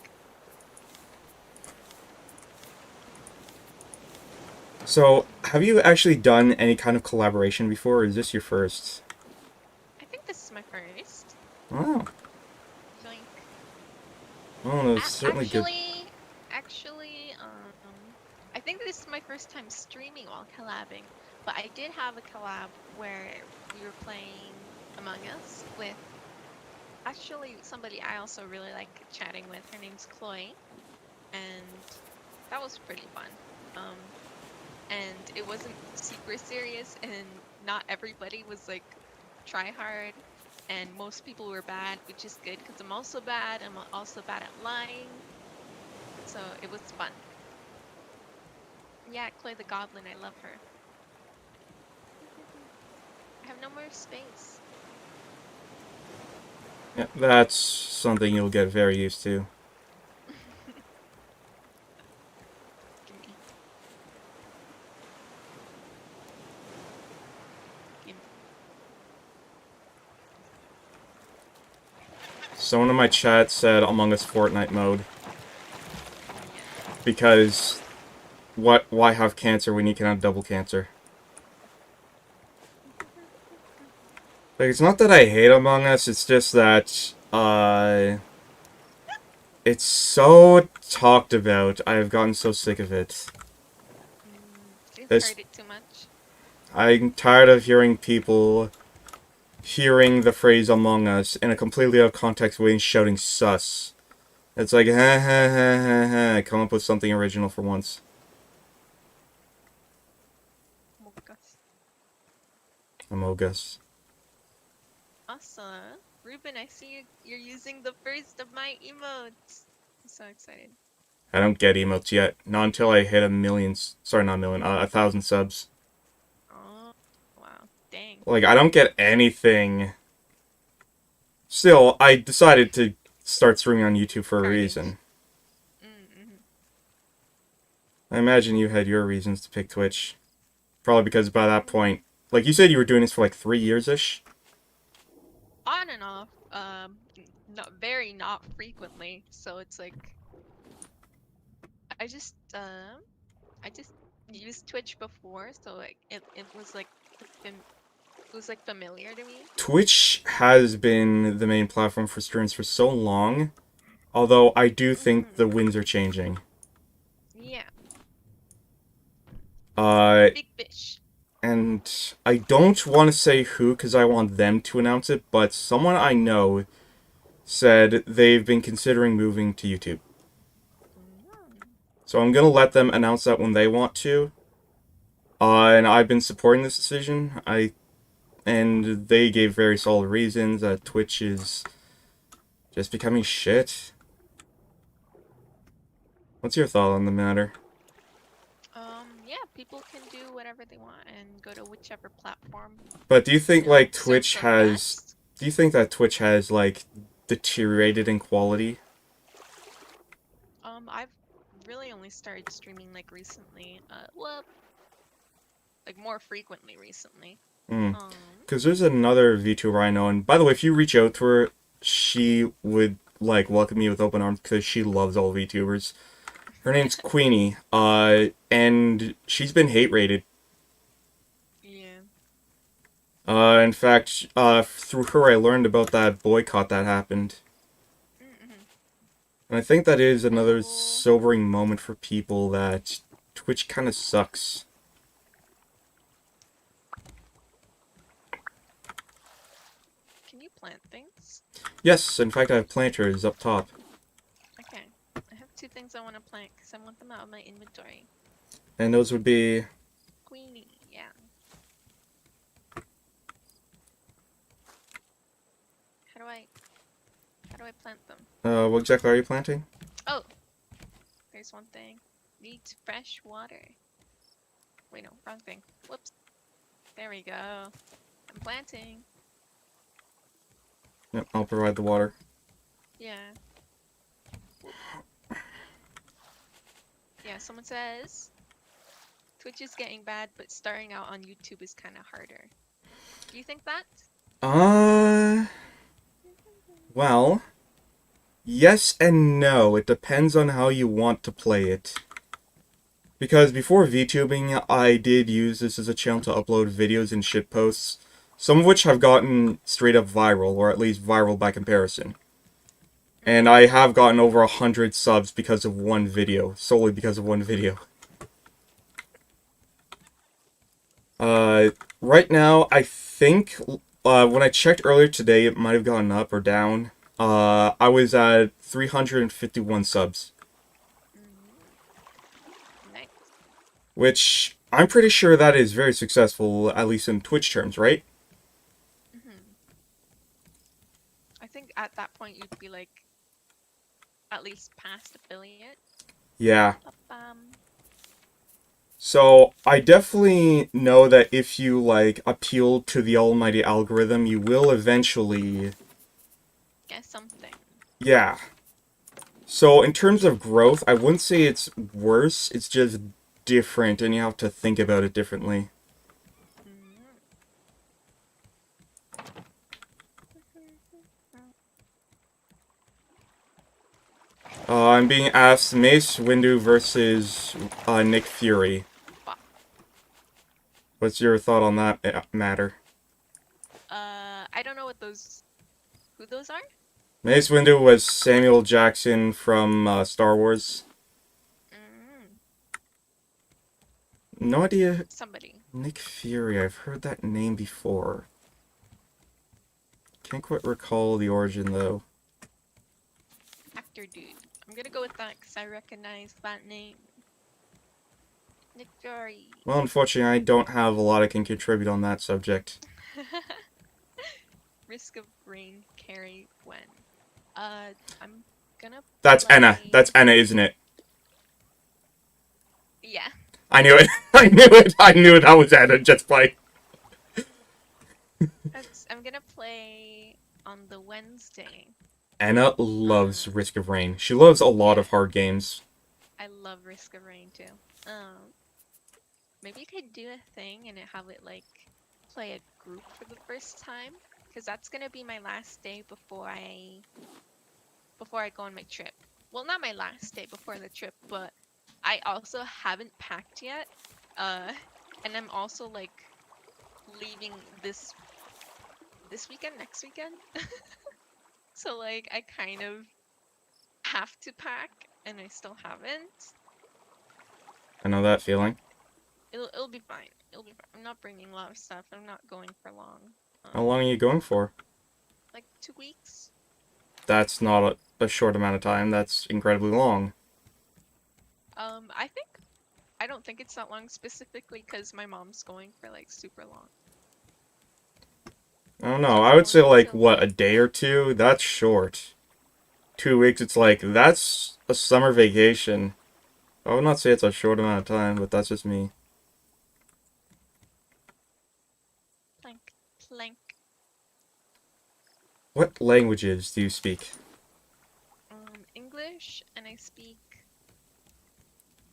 So, have you actually done any kind of collaboration before, or is this your first? I think this is my first. Oh. Joink. Oh, that's certainly good. Actually, I think this is my first time streaming while collabing, but I did have a collab where we were playing Among Us with actually somebody I also really like chatting with. Her name's Chloe, and that was pretty fun. And it wasn't super serious, and not everybody was like try hard, and most people were bad, which is good because I'm also bad. I'm also bad at lying, so it was fun. Yeah, Chloe the Goblin, I love her. I have no more space. Yeah, that's something you'll get very used to. Gimme. Gimme. Someone in my chat said Among Us Fortnite mode. Yeah. Because, why have cancer when you can have double cancer? Like, it's not that I hate Among Us, it's just that, it's so talked about. I have gotten so sick of it. You've This, heard it too much. I'm tired of hearing people hearing the phrase Among Us in a completely out of context way and shouting sus. It's like, ha ha ha ha ha, come up with something original for once. Mokas. Among Us. Awesome. Ruben, I see you're using the first of my emotes. I'm so excited. I don't get emotes yet. Not until I hit 1,000 subs. Oh, wow. Dang. Like, I don't get anything. Still, I decided to start streaming on YouTube for a Carnage. reason. Mm-hmm. I imagine you had your reasons to pick Twitch. Probably because by that point, like you said, you were doing this for like 3 years-ish? On and off. Not frequently. So it's like I just used Twitch before, so like it was like familiar to me. Twitch has been the main platform for streams for so long, although I do think the winds are changing. Yeah. Uh, Big fish. and I don't want to say who because I want them to announce it, but someone I know said they've been considering moving to YouTube. So I'm gonna let them announce that when they want to. And I've been supporting this decision. And they gave very solid reasons that Twitch is just becoming shit. What's your thought on the matter? Yeah, people can do whatever they want and go to whichever platform. But do you think like suits Twitch them has? best. Do you think that Twitch has like deteriorated in quality? I've really only started streaming like recently. Well, like more frequently recently. Because there's another VTuber I know, and by the way, if you reach out to her, she would like welcome you with open arms because she loves all VTubers. Her name's Queenie, and she's been hate rated. Yeah. In fact, through her I learned about that boycott that happened. And I think that is another sobering moment for people that Twitch kind of sucks. Can you plant things? Yes, in fact I have planters up top. Okay. I have 2 things I want to plant because I want them out of my inventory. And those would be... Queenie, yeah. How do I plant them? what exactly are you planting? Oh! There's one thing. Needs fresh water. Wait, no, wrong thing. Whoops. There we go. I'm planting. Yep, I'll provide the water. Yeah. Yeah, someone says Twitch is getting bad, but starting out on YouTube is kind of harder. Do you think that? Well, yes and no. It depends on how you want to play it. Because before VTubing, I did use this as a channel to upload videos and shitposts, some of which have gotten straight up viral, or at least viral by comparison. And I have gotten over 100 subs because of one video, solely because of one video. Right now, I think, when I checked earlier today, it might have gone up or down. I was at 351 subs. Nice. Which, I'm pretty sure that is very successful, at least in Twitch terms, right? I think at that point you'd be like, at least past affiliate. Yeah. Ba-bum. So, I definitely know that if you, like, appeal to the almighty algorithm, you will eventually... Get something. Yeah. So, in terms of growth, I wouldn't say it's worse, it's just different, and you have to think about it differently. I'm being asked Mace Windu versus Nick Fury. Wow. What's your thought on that matter? I don't know who those are? Mace Windu was Samuel Jackson from Star Wars. Mm, No idea. somebody. Nick Fury, I've heard that name before. Can't quite recall the origin, though. Actor dude. I'm gonna go with that because I recognize that name. Nick Fury. Well, unfortunately, I don't have a lot I can contribute on that subject. Risk of Rain, Carrie, when? I'm gonna That's play... Enna. That's Enna, isn't it? Yeah. I knew it. I knew it. I knew that was Enna. Just play. I'm gonna play on the Wednesday. Enna loves Risk of Rain. She loves a lot Yeah. of hard games. I love Risk of Rain too. Maybe you could do a thing and have it like play a group for the first time, because that's gonna be my last day before I go on my trip. Well, not my last day before the trip, but I also haven't packed yet. And I'm also like leaving this weekend, next weekend. So like I kind of have to pack, and I still haven't. I know that feeling. It'll be fine. It'll be fine. I'm not bringing a lot of stuff. I'm not going for long. How long are you going for? Like 2 weeks. That's not a short amount of time. That's incredibly long. I don't think it's that long specifically because my mom's going for like super long. I don't know. I would say like, what, a day or two? That's short. 2 weeks, it's like, that's a summer vacation. I would not say it's a short amount of time, but that's just me. Plank, plank. What languages do you speak? English, and I speak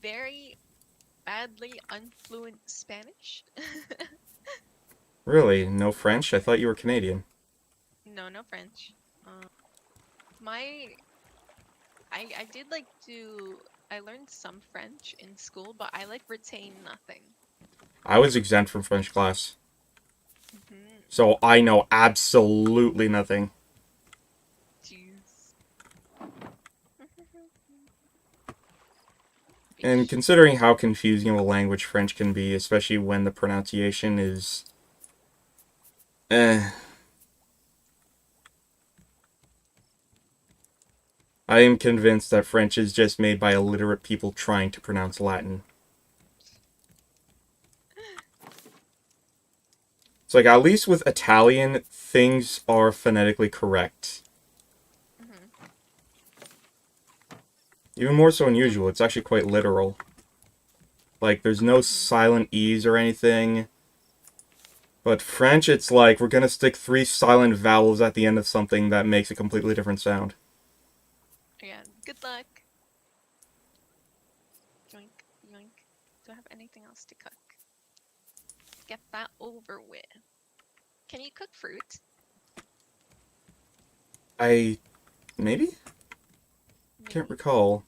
very badly unfluent Spanish. Really? No French? I thought you were Canadian. No, no French. My I did like I learned some French in school, but I like retain nothing. I was exempt from French class, Mm-hmm. so I know absolutely nothing. Jeez. And considering how confusing of a language French can be, especially when the pronunciation is... I am convinced that French is just made by illiterate people trying to pronounce Latin. It's like, at least with Italian, things are phonetically correct. Mm-hmm. Even more so than usual, it's actually quite literal. Like, there's no silent E's or anything. But French, it's like, we're gonna stick 3 silent vowels at the end of something that makes a completely different sound. Yeah, good luck. Yoink, yoink. Do I have anything else to cook? Get that over with. Can you cook fruit? Maybe? Maybe. Can't recall.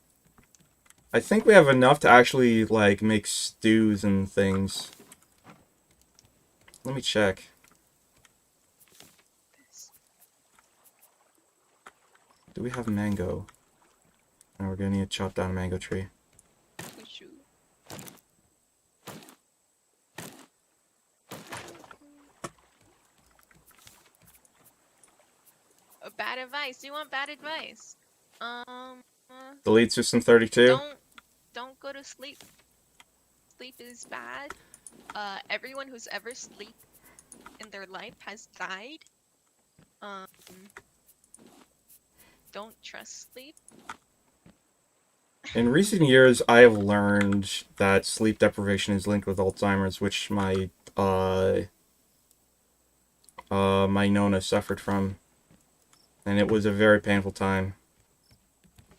I think we have enough to actually, like, make stews and things. Let me check. This. Do we have mango? No, we're gonna need to chop down a mango tree. Shoo. Bad advice. Do you want bad advice? Delete System 32? Don't go to sleep. Sleep is bad. Everyone who's ever sleep in their life has died. Don't trust sleep. In recent years, I have learned that sleep deprivation is linked with Alzheimer's, which my Nona suffered from. And it was a very painful time.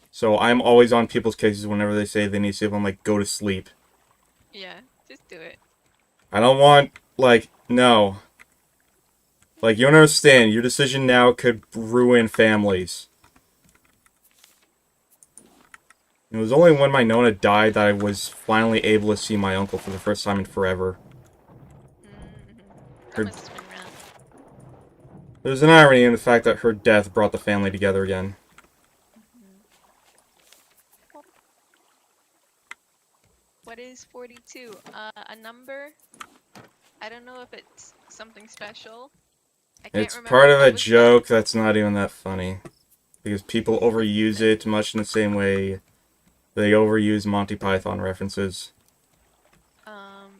So I'm always on people's cases whenever they say they need sleep. I'm like, go to sleep. Yeah, just do it. I don't want, like, no. Like, you don't understand. Your decision now could ruin families. It was only when my Nona died that I was finally able to see my uncle for the first time in forever. That Her, must have been rough. there's an irony in the fact that her death brought the family together again. What is 42? A number? I don't know if it's something special. I can't It's remember part of if it a was joke that's not even that funny. Because people overuse it much in the same way they overuse Monty Python references.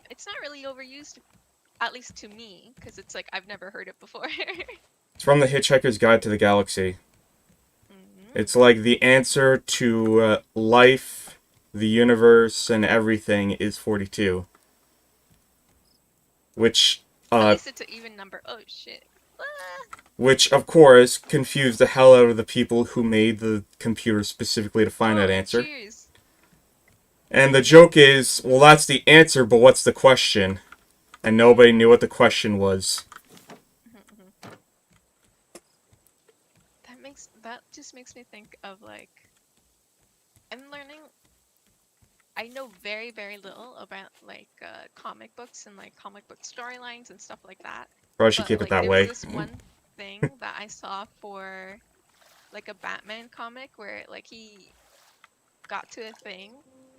It's not really overused, at least to me, because it's like I've never heard it before. It's from the Hitchhiker's Guide to the Galaxy. It's like the answer to life, the universe, and everything is 42. Which, At least it's an even number. Oh shit. which, of course, confused the hell out of the people who made the computer specifically to find that answer. Cheers. And the joke is, well, that's the answer, but what's the question? And nobody knew what the question was. That just makes me think of like I'm learning. I know very, very little about like comic books and like comic book storylines and stuff like that. Probably should But keep it like that there way. was this one thing that I saw for like a Batman comic where like he got to a thing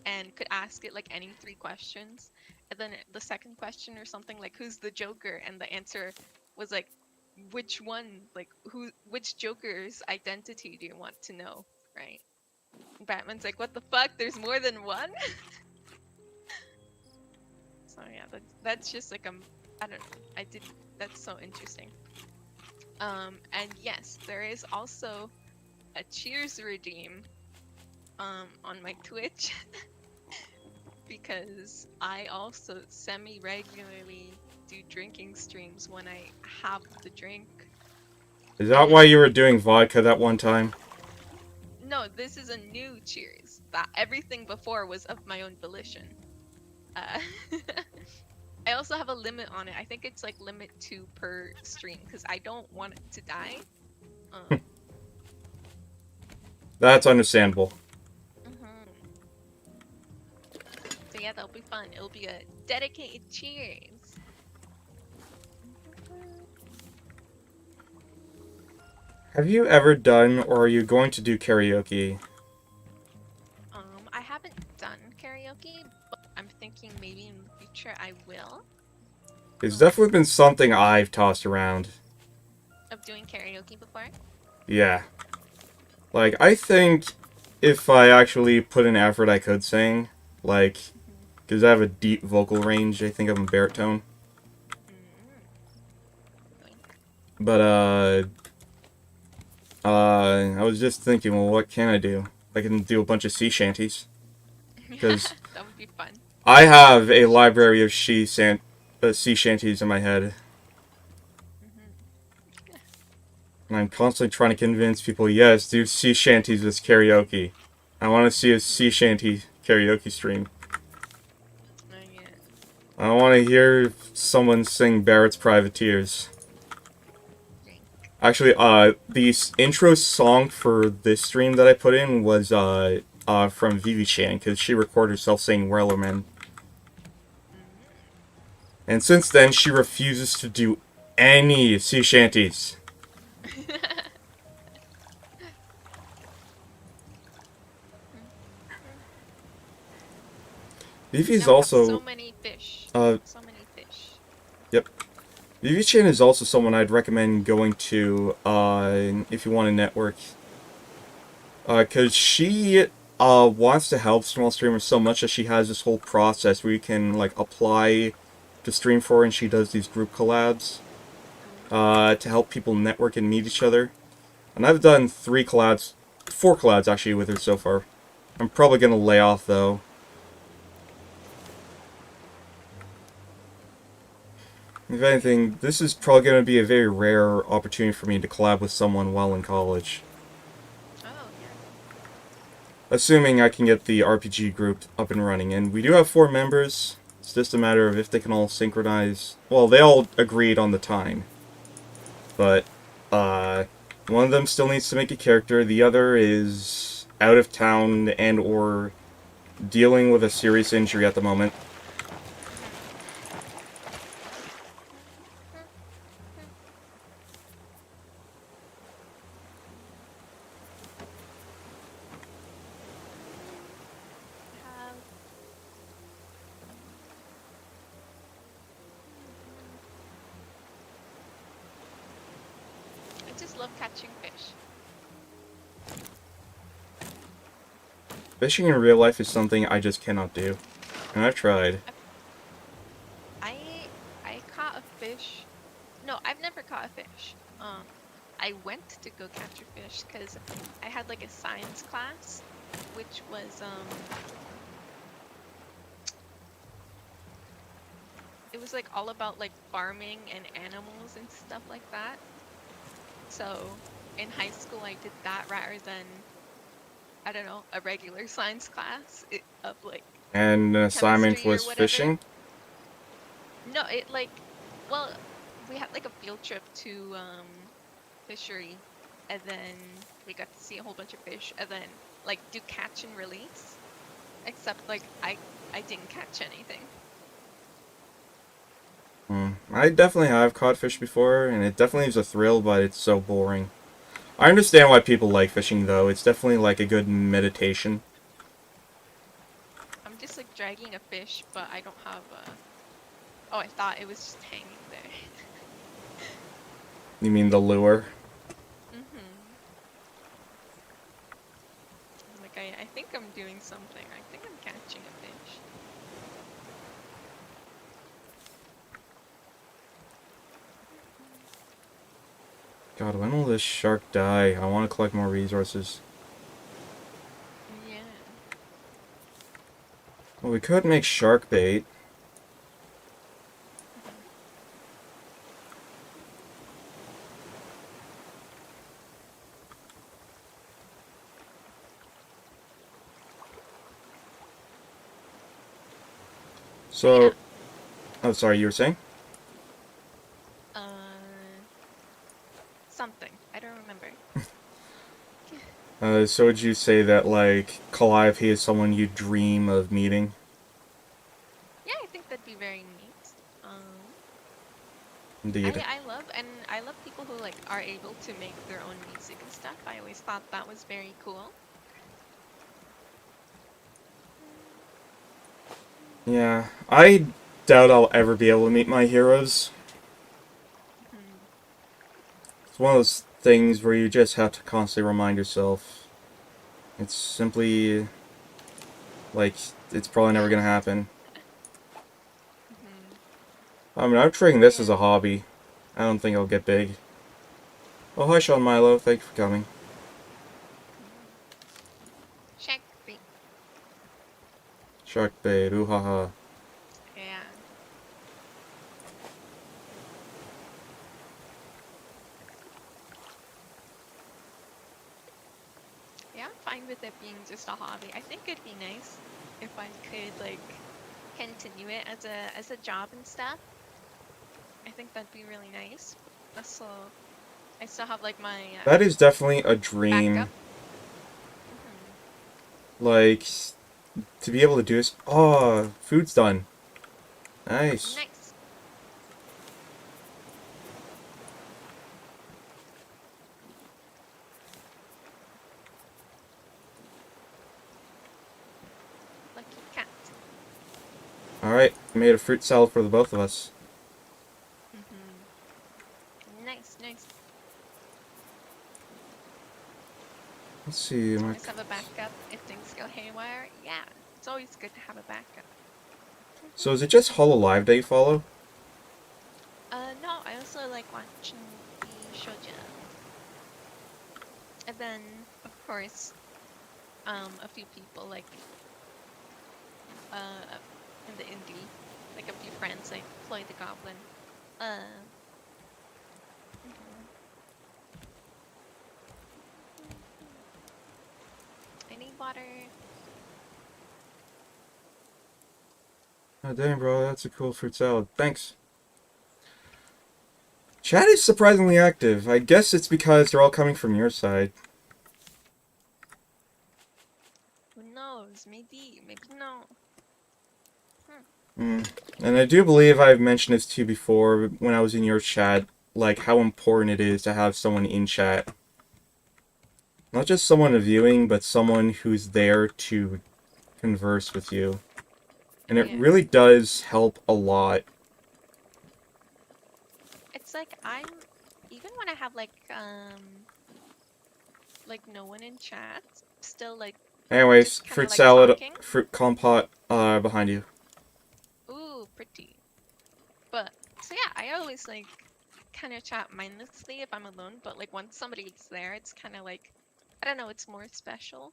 and could ask it like any 3 questions, and then the second question or something like who's the Joker, and the answer was like which one, like which Joker's identity do you want to know, right? Batman's like, what the fuck, there's more than one. So yeah, that's just like I don't know, that's so interesting. And yes, there is also a Cheers redeem on my Twitch because I also semi-regularly do drinking streams when I have the drink. Is that why you were doing vodka that one time? No, this is a new Cheers. That everything before was of my own volition. I also have a limit on it. I think it's like limit 2 per stream because I don't want it to die. That's understandable. So yeah, that'll be fun. It'll be a dedicated Cheers. Have you ever done, or are you going to do karaoke? I haven't done karaoke, but I'm thinking maybe in the future I will. It's definitely been something I've tossed around. Of doing karaoke before? Yeah. Like, I think if I actually put in effort, I could sing. Like, because I have a deep vocal range, I think I'm a baritone. But, I was just thinking, well, what can I do? I can do a bunch of sea shanties. Because that would be fun. I have a library of sea shanties in my head. And I'm constantly trying to convince people, yes, do sea shanties as karaoke. I want to see a sea shanty karaoke stream. Yeah. I want to hear someone sing Barrett's Privateers. Actually, the intro song for this stream that I put in was from Vivi Chan, because she recorded herself saying Wellerman. And since then, she refuses to do any sea shanties. Vivi's also so many fish. So many fish. Yep. Vivi Chan is also someone I'd recommend going to if you want to network. Because she wants to help small streamers so much that she has this whole process where you can like apply to stream for her, and she does these group collabs to help people network and meet each other. And I've done 4 collabs actually with her so far. I'm probably going to lay off though. If anything, this is probably going to be a very rare opportunity for me to collab with someone while in college. Oh, yeah. Assuming I can get the RPG group up and running. And we do have 4 members. It's just a matter of if they can all synchronize. Well, they all agreed on the time. But, one of them still needs to make a character. The other is out of town and or dealing with a serious injury at the moment. Have I just love catching fish. Fishing in real life is something I just cannot do. And I've tried. I I caught a fish. No, I've never caught a fish. I went to go catch a fish because I had like a science class, which was it was like all about like farming and animals and stuff like that. So in high school I did that rather than, I don't know, a regular science class of like And an assignment chemistry or was whatever. fishing. No, it like, well, we had like a field trip to fishery, and then we got to see a whole bunch of fish, and then like do catch and release. Except like I didn't catch anything. I definitely have caught fish before, and it definitely is a thrill, but it's so boring. I understand why people like fishing, though. It's definitely like a good meditation. I'm just like dragging a fish, but I don't have a. Oh, I thought it was just hanging there. You mean the lure? Like I think I'm doing something. I think I'm catching a fish. God, when will this shark die? I want to collect more resources. Yeah. Well, we could make shark bait. So, Yeah. oh, sorry, you were saying? Uh, something. I don't remember. So would you say that, like, Calliope is someone you dream of meeting? Yeah, I think that'd be very neat. Indeed. I love people who like are able to make their own music and stuff. I always thought that was very cool. Yeah, I doubt I'll ever be able to meet my heroes. It's one of those things where you just have to constantly remind yourself. It's simply, like, it's probably never gonna happen. I mean, I'm treating this as a hobby. I don't think I'll get big. Oh, hi, Sean Milo. Thank you for coming. Check the Shark bait, ooh ha ha. yeah. Yeah, I'm fine with it being just a hobby. I think it'd be nice if I could like continue it as a job and stuff. I think that'd be really nice. So I still have like my That is definitely a dream. backup. Like, to be able to do this. Oh, food's done. Nice. Nice. Lucky cat. Alright, made a fruit salad for the both of us. Nice, nice. Let's see. Always have a backup if things go haywire. Yeah, it's always good to have a backup. So is it just Hololive that you follow? No, I also like watching the shoujo. And then, of course, a few people like, in the indie, like a few friends like Floyd the Goblin. I need water. Oh dang, bro, that's a cool fruit salad. Thanks. Chat is surprisingly active. I guess it's because they're all coming from your side. And I do believe I've mentioned this to you before when I was in your chat, like how important it is to have someone in chat. Not just someone viewing, but someone who's there to converse with you. And it Yeah. really does help a lot. It's like I'm even when I have like no one in chat, still like Anyways, just kind of fruit like salad, talking. fruit compote, behind you. Ooh, pretty. But so yeah, I always like kind of chat mindlessly if I'm alone, but like once somebody's there, it's kind of like I don't know, it's more special.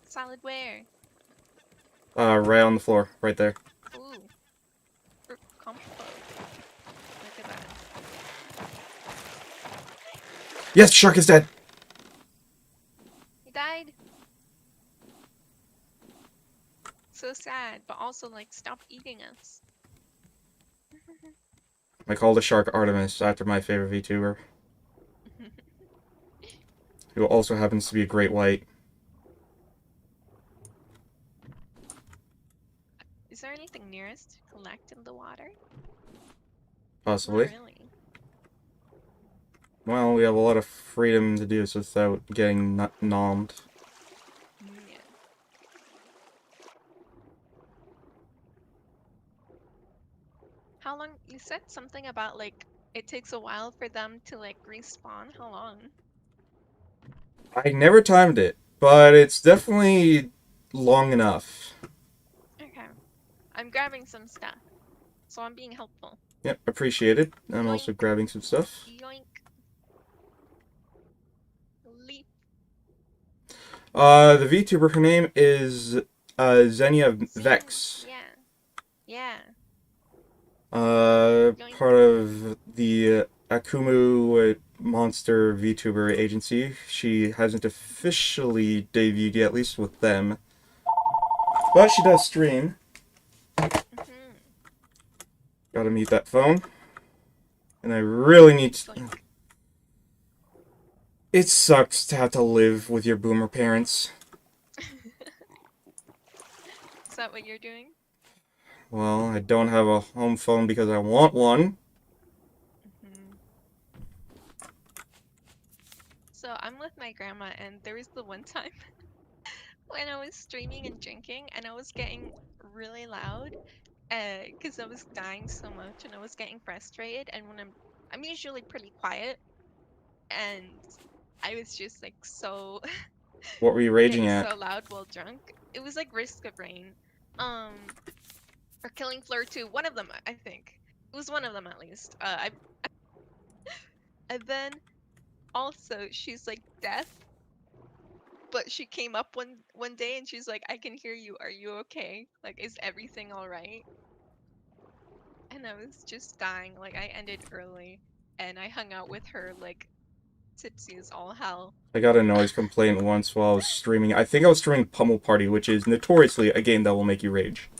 Salad where? Right on the floor, right there. Ooh, fruit compote. Look at that. Yes, shark is dead! He died. So sad, but also like stop eating us. I call the shark Artemis after my favorite VTuber, who also happens to be a great white. Is there anything near us to collect in the water? Not Possibly. really. Well, we have a lot of freedom to do this without getting nommed. Yeah. How long? You said something about like it takes a while for them to like respawn. How long? I never timed it, but it's definitely long enough. Okay. I'm grabbing some stuff, so I'm being helpful. Yep, appreciate it. I'm also Yoink, grabbing some stuff. yoink, leap. The VTuber, her name is Zenia Zing. Vex. Yeah. Yeah. Yoink. Part of the Akumu Monster VTuber agency. She hasn't officially debuted yet, at least with them. But she does stream. Mhm. Gotta mute that phone. And I really need to... Yoink. It sucks to have to live with your boomer parents. Is that what you're doing? Well, I don't have a home phone because I want one. Mhm. So I'm with my grandma, and there was the one time when I was streaming and drinking, and I was getting really loud, because I was dying so much, and I was getting frustrated. And when I'm usually pretty quiet, and I was just like so What were you raging getting at? so loud while drunk. It was like Risk of Rain, um, or Killing Floor 2. One of them, I think. It was one of them at least. And then also she's like deaf, but she came up one day and she's like, "I can hear you. Are you okay? Like, is everything all right?" And I was just dying. Like, I ended early, and I hung out with her like tipsy as all hell. I got a noise complaint once while I was streaming. I think I was streaming Pummel Party, which is notoriously a game that will make you rage.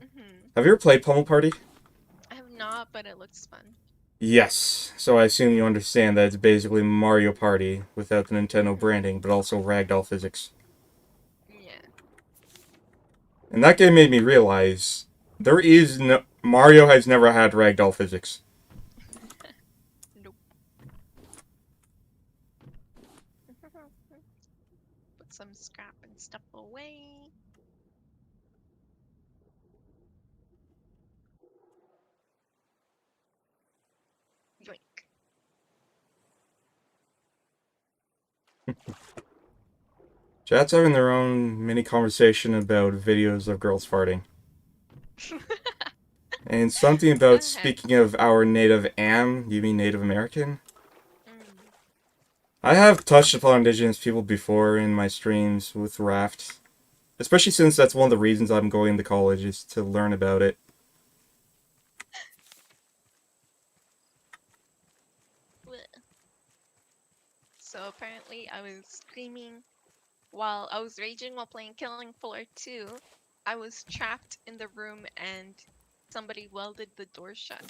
Hmm. Have you ever played Pummel Party? I have not, but it looks fun. Yes. So I assume you understand that it's basically Mario Party without the Nintendo Hmm. branding, but also ragdoll physics. Yeah. And that game made me realize there is no... Mario has never had ragdoll physics. Nope. Put some scrap and stuff away. Yoink. Chat's having their own mini conversation about videos of girls farting. And something Go about ahead. speaking of our native you mean Native American? Mm. I have touched upon indigenous people before in my streams with Raft. Especially since that's one of the reasons I'm going to college, is to learn about it. Bleh. So apparently I was screaming while I was raging while playing Killing Floor 2. I was trapped in the room and somebody welded the door shut.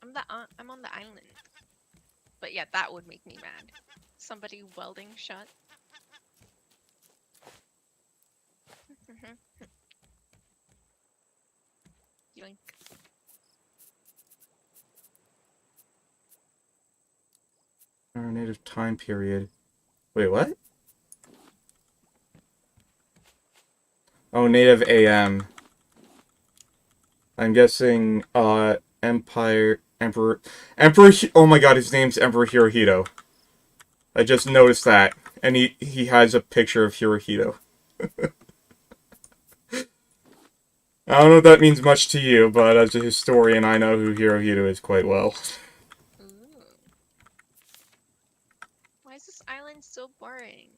I'm on the island. But yeah, that would make me mad. Somebody welding shut. Yoink. Our native time period. Wait, what? Oh, native AM. I'm guessing, Emperor, oh my god, his name's Emperor Hirohito. I just noticed that. And he has a picture of Hirohito. I don't know if that means much to you, but as a historian, I know who Hirohito is quite well. Ooh. Why is this island so boring?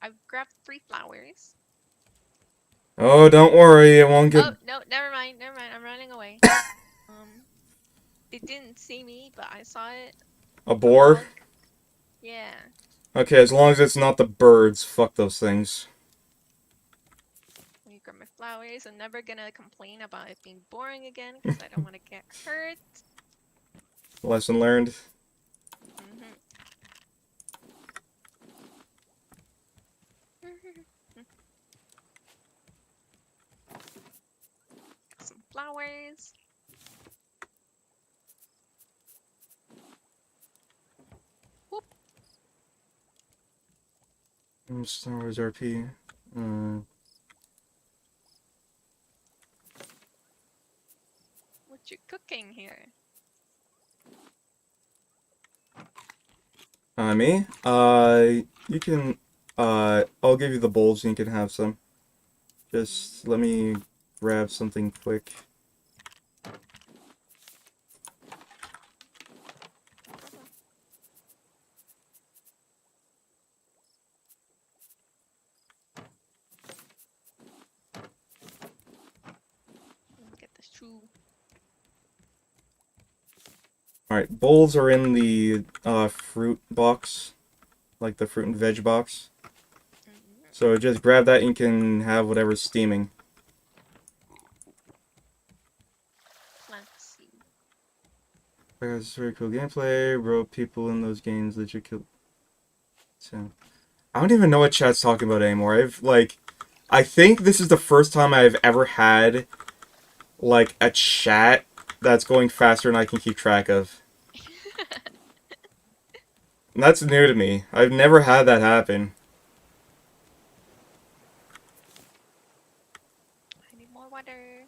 I've grabbed 3 flowers. Oh, don't worry, it won't get... Oh, no, never mind, I'm running away. It didn't see me, but I saw it. A boar? Log. Yeah. Okay, as long as it's not the birds, fuck those things. Let me grab my flowers. I'm never gonna complain about it being boring again, because I don't want to get hurt. Lesson learned. Some flowers. Whoop. Star Wars RP. What you cooking here? Me? You can, I'll give you the bowls and you can have some. Just let me grab something quick. Get this shoe. Alright, bowls are in the, fruit box. Like the fruit and veg box. So just grab that and you can have whatever's steaming. Let's see. It's very cool gameplay. Wrote people in those games that you kill. So, I don't even know what chat's talking about anymore. I think this is the first time I've ever had, like, a chat that's going faster than I can keep track of. And that's new to me. I've never had that happen. I need more water.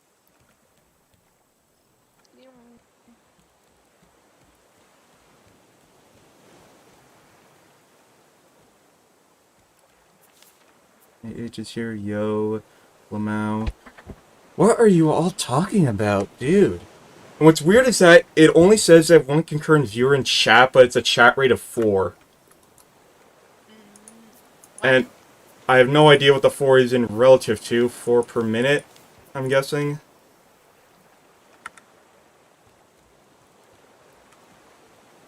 H is here. Yo. Lamau. What are you all talking about, dude? And what's weird is that it only says that one concurrent viewer in chat, but it's a chat rate of 4. And I have no idea what the 4 is in relative to. 4 per minute, I'm guessing.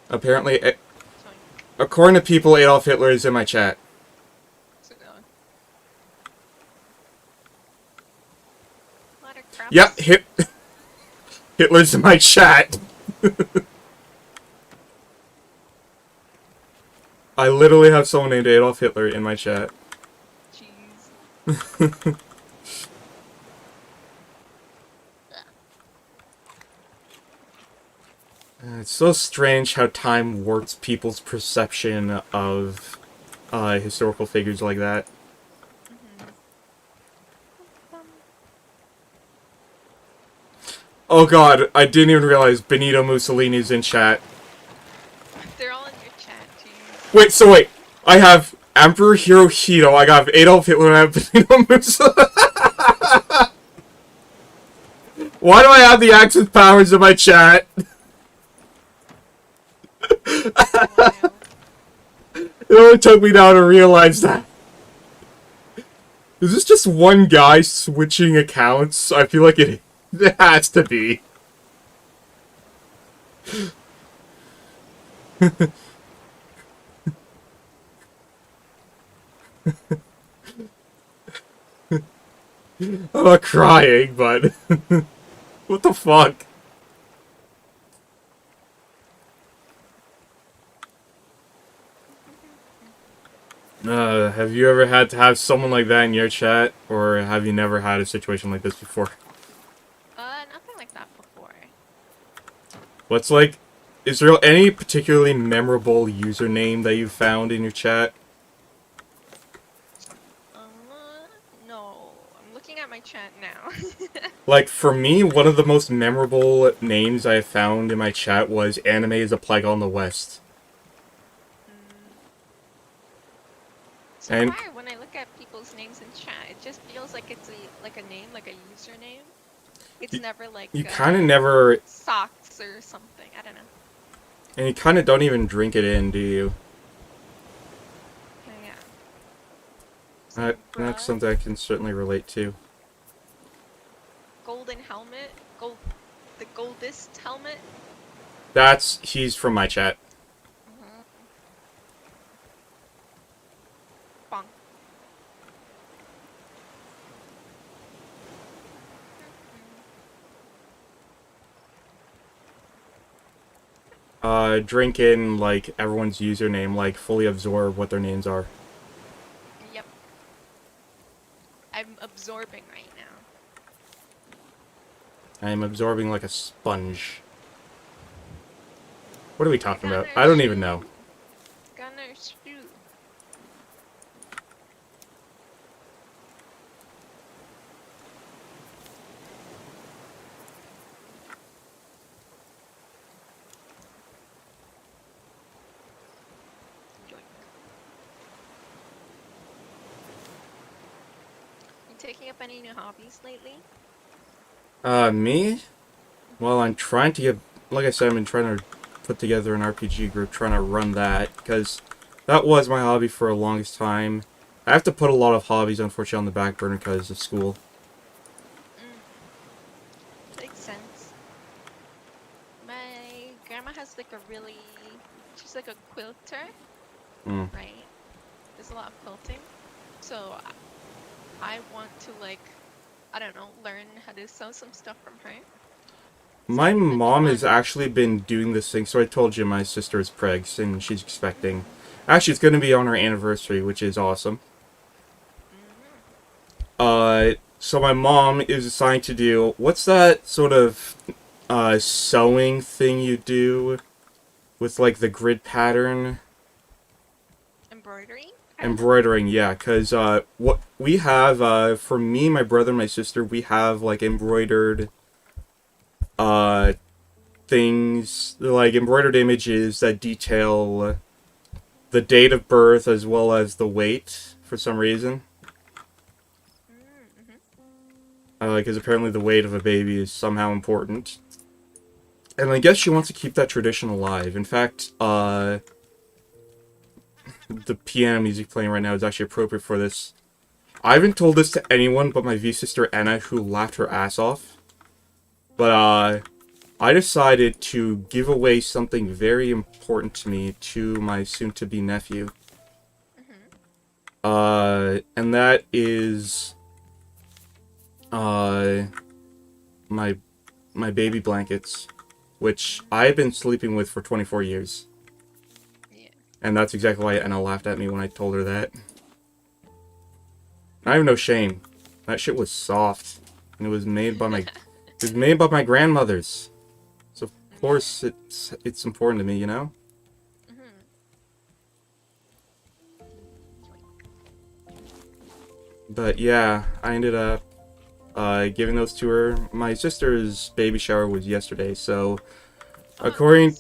Apparently, according to people, Adolf Hitler is in my chat. Yep, Hitler's in my chat. I literally have someone named Adolf Hitler in my chat. Jeez. It's so strange how time warps people's perception of historical figures like that. Oh god, I didn't even realize Benito Mussolini's in chat. They're all in your chat, jeez. Wait. I have Emperor Hirohito, I got Adolf Hitler, and I have Benito Mussolini. Why do I have the Axis powers in my chat? It only took me now to realize that. Is this just one guy switching accounts? I feel like it has to be. I'm not crying, but... what the fuck? Have you ever had to have someone like that in your chat? Or have you never had a situation like this before? Not What's like... Is there any particularly memorable username that you've found in your chat? No. I'm looking at my chat now. Like, for me, one of the most memorable names I have found in my chat was Anime is a Plague on the West. So And far, when I look at people's names in chat, it just feels like it's a name, like a username. It's never like you kind of never... socks or something. I don't know. And you kind of don't even drink it in, do you? Yeah. That's something I can certainly relate to. Golden helmet. The goldest helmet. He's from my chat. Bonk. Drink in, like, everyone's username, like, fully absorb what their names are. Yep. I'm absorbing right now. I am absorbing like a sponge. What are we talking about? Gunner I don't even know. Gunner shoot. You taking up any new hobbies lately? Me? Well, I'm trying to get... Like I said, I've been trying to put together an RPG group, trying to run that, because that was my hobby for the longest time. I have to put a lot of hobbies, unfortunately, on the back burner because of school. Makes sense. My grandma has like she's like a quilter, right? There's a lot of quilting. So I want to like, I don't know, learn how to sew some stuff from her. My mom has actually been doing this thing, so I told you my sister is pregs, and she's expecting. Actually, it's going to be on her anniversary, which is awesome. So my mom is assigned to do, what's that sort of, sewing thing you do with, like, the grid pattern? Embroidery? Embroidering, yeah, because, what we have, for me, my brother, and my sister, we have, like, embroidered, things, like, embroidered images that detail the date of birth as well as the weight, for some reason. Because apparently the weight of a baby is somehow important. And I guess she wants to keep that tradition alive. In fact, the piano music playing right now is actually appropriate for this. I haven't told this to anyone but my V-sister Anna, who laughed her ass off. But, I decided to give away something very important to me to my soon-to-be nephew. And that is... my baby blankets, which I've been sleeping with for 24 years. Yeah. And that's exactly why Anna laughed at me when I told her that. I have no shame. That shit was soft. And it was made by my... it was made by my grandmothers. So, of course, it's important to me, you know? But, yeah, I ended up giving those to her. My sister's baby shower was yesterday, so according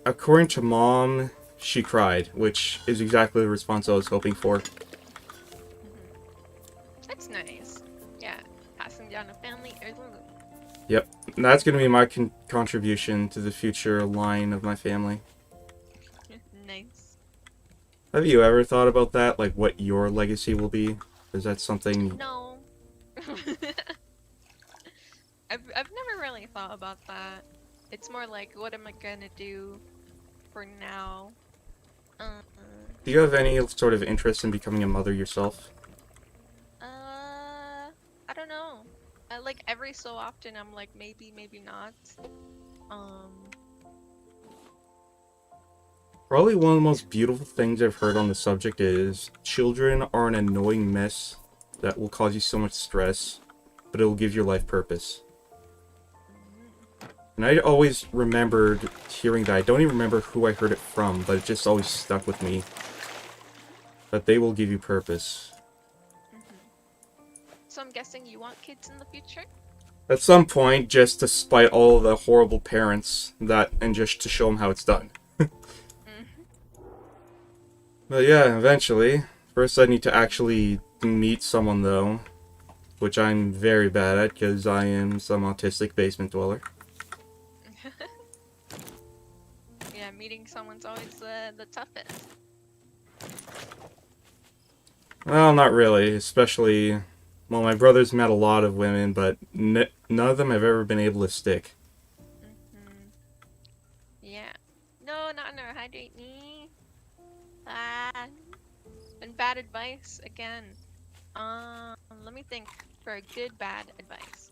to Mom, she cried, which is exactly the response I was hoping for. That's nice. Yeah, passing down a family heirloom. Yep, that's gonna be my contribution to the future line of my family. Nice. Have you ever thought about that, like what your legacy will be? Is that something? No. I've never really thought about that. It's more like, what am I gonna do for now? Do you have any sort of interest in becoming a mother yourself? I don't know. Like every so often I'm like maybe, maybe not. Probably one of the most beautiful things I've heard on the subject is children are an annoying mess that will cause you so much stress, but it will give your life purpose. And I always remembered hearing that. I don't even remember who I heard it from, but it just always stuck with me. That they will give you purpose. So I'm guessing you want kids in the future? At some point, just to spite all the horrible parents, and just to show them how it's done. But yeah, eventually. First I need to actually meet someone, though. Which I'm very bad at, because I am some autistic basement dweller. Yeah, meeting someone's always the toughest. Well, not really. Especially... Well, my brother's met a lot of women, but none of them have ever been able to stick. Yeah. No, not hydrate me. Ah. And bad advice again. Let me think for a good bad advice.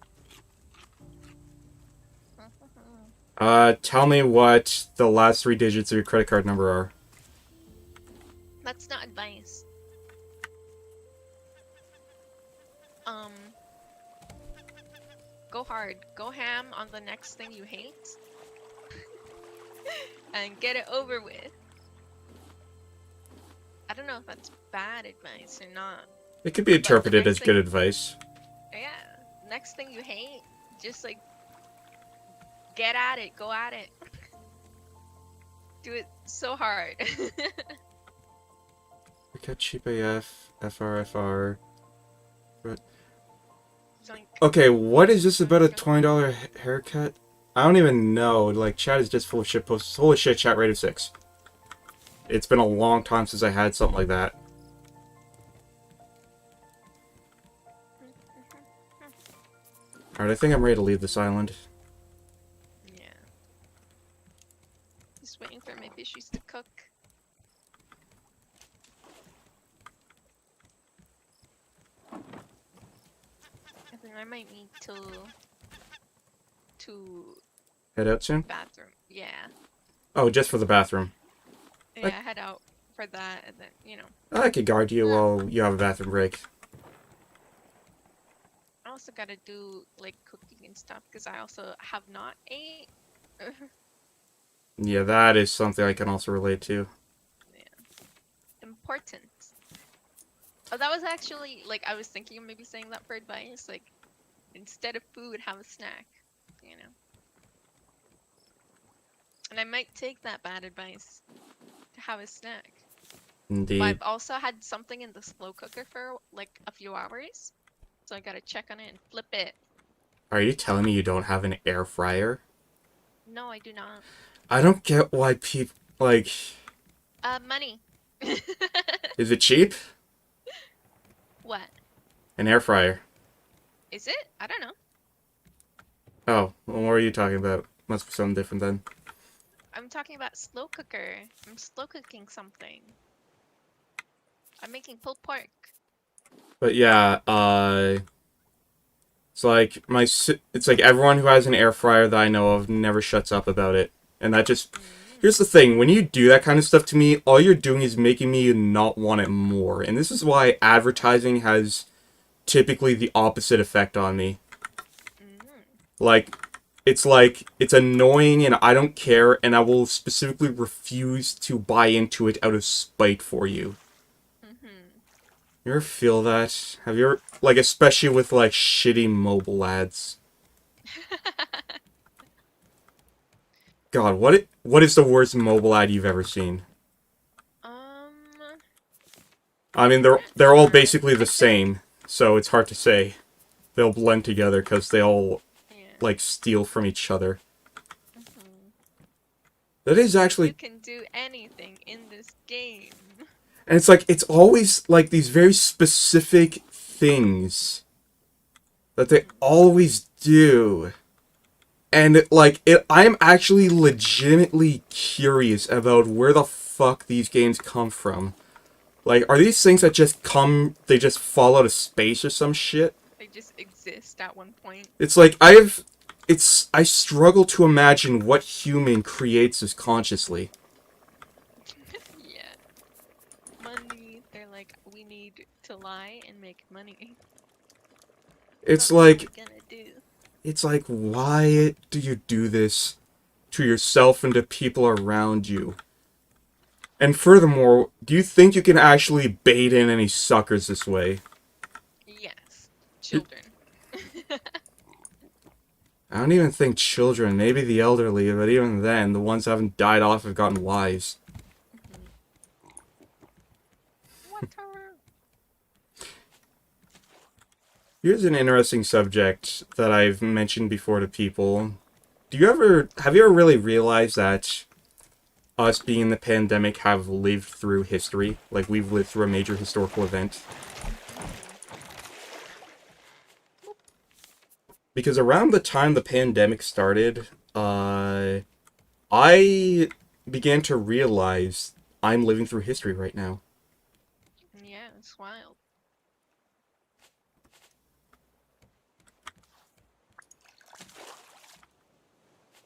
Tell me what the last 3 digits of your credit card number are. That's not advice. Go hard. Go ham on the next thing you hate. And get it over with. I don't know if that's bad advice or not. It could be interpreted as good advice. Yeah. Next thing you hate, just like get at it. Go at it. Do it so hard. Cut cheap AF, FRFR. Zoink. Okay, what is this about a $20 haircut? I don't even know. Like, chat is just full of shit posts. Holy shit, chat rate of 6. It's been a long time since I had something like that. Alright, I think I'm ready to leave this island. Yeah. Just waiting for my fishies to cook. I think I might need to Head out soon? bathroom. Yeah. Oh, just for the bathroom. Yeah, head out for that and then, you know. I could guard you while you have a bathroom break. I also gotta do like cooking and stuff because I also have not ate. Yeah, that is something I can also relate to. Yeah. Important. Oh, that was actually like I was thinking of maybe saying that for advice, like instead of food, have a snack, you know. And I might take that bad advice to have a snack. Indeed. But I've also had something in the slow cooker for like a few hours, so I gotta check on it and flip it. Are you telling me you don't have an air fryer? No, I do not. I don't get why people, like... Money. Is it cheap? What? An air fryer. Is it? I don't know. Oh, well, what are you talking about? Must be something different then. I'm talking about slow cooker. I'm slow cooking something. I'm making pulled pork. But yeah, it's like it's like everyone who has an air fryer that I know of never shuts up about it. And that just... Here's the thing, when you do that kind of stuff to me, all you're doing is making me not want it more. And this is why advertising has typically the opposite effect on me. Like, it's annoying and I don't care, and I will specifically refuse to buy into it out of spite for you. You ever feel that? Have you ever, like, especially with, like, shitty mobile ads? God, what is the worst mobile ad you've ever seen? I mean, they're all basically the same, so it's hard to say. They'll blend together because they all, like, steal from each other. That is actually... You can do anything in this game. And it's like, it's always, like, these very specific things that they always do. And, like, I'm actually legitimately curious about where the fuck these games come from. Like, are these things that just they just fall out of space or some shit? They just exist at one point. It's like, I struggle to imagine what human creates this consciously. Yeah. Money, they're like, we need to lie and make money. It's That's what like... we're gonna do. It's like, why do you do this to yourself and to people around you? And furthermore, do you think you can actually bait in any suckers this way? Yes, children. I don't even think children, maybe the elderly, but even then, the ones who haven't died off have gotten wise. Water. Here's an interesting subject that I've mentioned before to people. Have you ever really realized that us being in the pandemic have lived through history? Like, we've lived through a major historical event? Because around the time the pandemic started, I began to realize I'm living through history right now. Yeah, it's wild.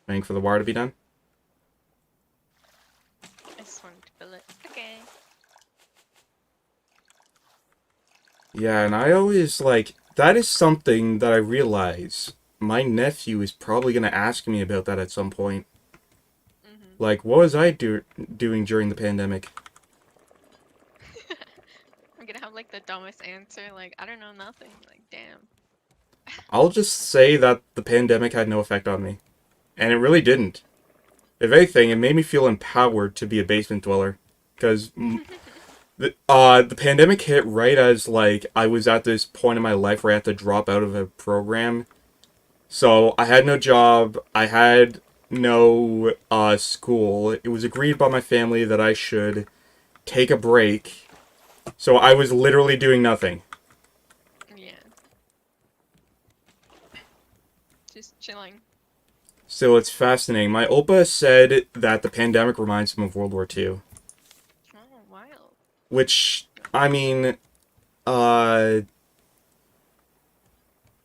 Waiting for the wire to be done. I just wanted to fill it. Okay. Yeah, and I always, like, that is something that I realize my nephew is probably going to ask me about that at some point. Like, what was I doing during the pandemic? I'm gonna have like the dumbest answer, like, I don't know nothing. Like, damn. I'll just say that the pandemic had no effect on me. And it really didn't. If anything, it made me feel empowered to be a basement dweller. Because the pandemic hit right as, like, I was at this point in my life where I had to drop out of a program. So I had no job, I had no school. It was agreed by my family that I should take a break. So I was literally doing nothing. Yeah. Just chilling. So it's fascinating. My Opa said that the pandemic reminds him of World War II. Oh, wild. Which, I mean, uh,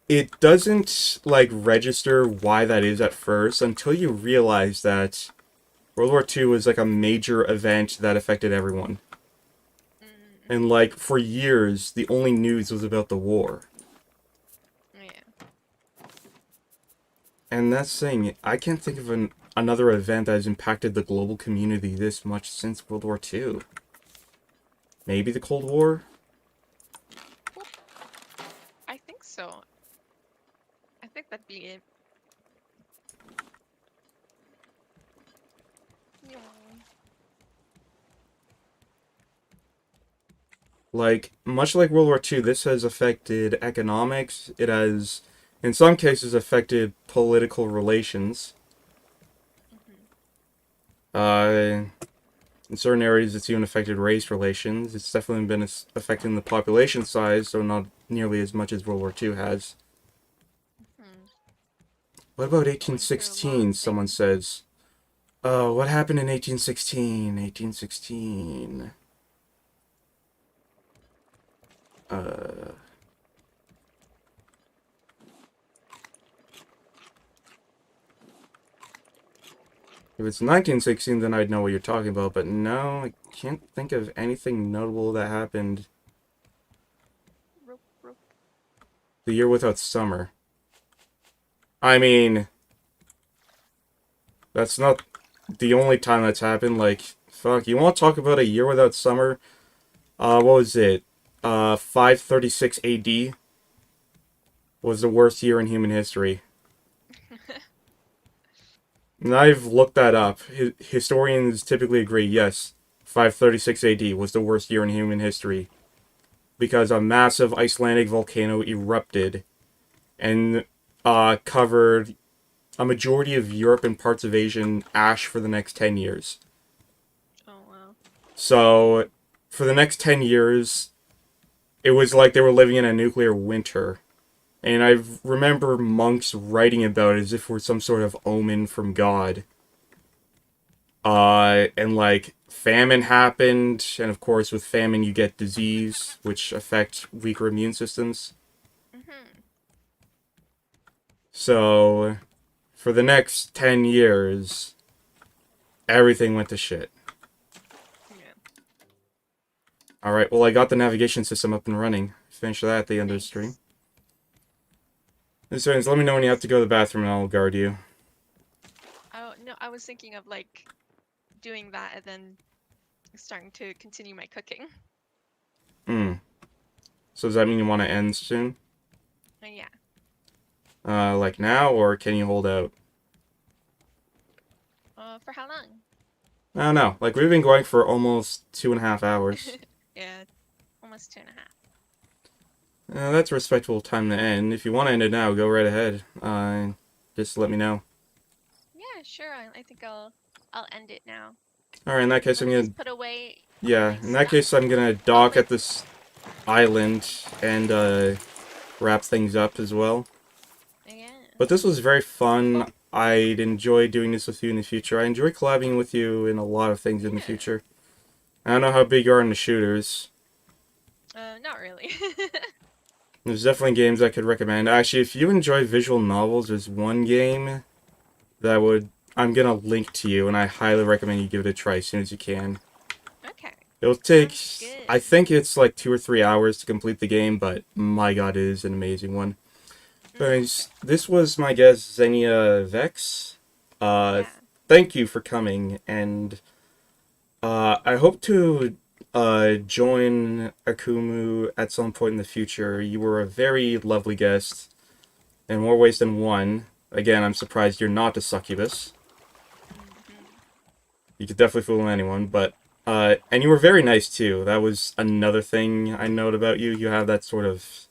it doesn't, like, register why that is at first until you realize that World War II was, like, a major event that affected everyone. And, like, for years, the only news was about the war. Yeah. And that's saying, I can't think of another event that has impacted the global community this much since World War II. Maybe the Cold War? I think so. I think that'd be it. Yeah. Like, much like World War II, this has affected economics. It has, in some cases, affected political relations. In certain areas, it's even affected race relations. It's definitely been affecting the population size, so not nearly as much as World War II has. What about Going through a lot 1816, of someone things. says. Oh, what happened in 1816? 1816. If it's 1916, then I'd know what you're talking about, but no, I can't think of anything notable that happened Rope, rope. the year without summer. I mean, that's not the only time that's happened. Like, fuck, you want to talk about a year without summer? What was it? 536 AD was the worst year in human history. And I've looked that up. Historians typically agree, yes, 536 AD was the worst year in human history. Because a massive Icelandic volcano erupted and covered a majority of Europe and parts of Asia in ash for the next 10 years. Oh, wow. So, for the next 10 years, it was like they were living in a nuclear winter. And I remember monks writing about it as if it were some sort of omen from God. And like, famine happened, and of course with famine you get disease, which affect weaker immune systems. So, for the next 10 years, everything went to shit. Yeah. Alright, well I got the navigation system up and running. Finish that at the end of the stream. Nice. So let me know when you have to go to the bathroom and I'll guard you. Oh, no, I was thinking of like doing that and then starting to continue my cooking. Hmm. So does that mean you want to end soon? Yeah. Like now, or can you hold out? For how long? I don't know. Like, we've been going for almost 2.5 hours. Yeah, almost 2.5. That's a respectable time to end. If you want to end it now, go right ahead. Just let me know. Yeah, sure. I think I'll end it now. Alright, in that case, Let I'm me gonna... just put away all Yeah, my in that stuff. case, I'm gonna Oh dock wait. at this island and, wrap things up as well. Yeah. But this was very fun. Oh I'd enjoy doing this with you in the future. I enjoy collabing with you in a lot of things in the yeah. future. I don't know how big you are into shooters. Not really. There's definitely games I could recommend. Actually, if you enjoy visual novels, there's one game that I'm gonna link to you, and I highly recommend you give it a try as soon as you can. Okay. It'll take, Sounds I good. think it's like 2 or 3 hours to complete the game, but my god, it is an amazing one. But Okay. anyways, this was my guest, Zenia Vex. Uh, Yeah. Thank you for coming, and I hope to join Akumu at some point in the future. You were a very lovely guest, in more ways than one. Again, I'm surprised you're not a succubus. Hmm. You could definitely fool anyone, but and you were very nice too. That was another thing I note about you. You have that sort of,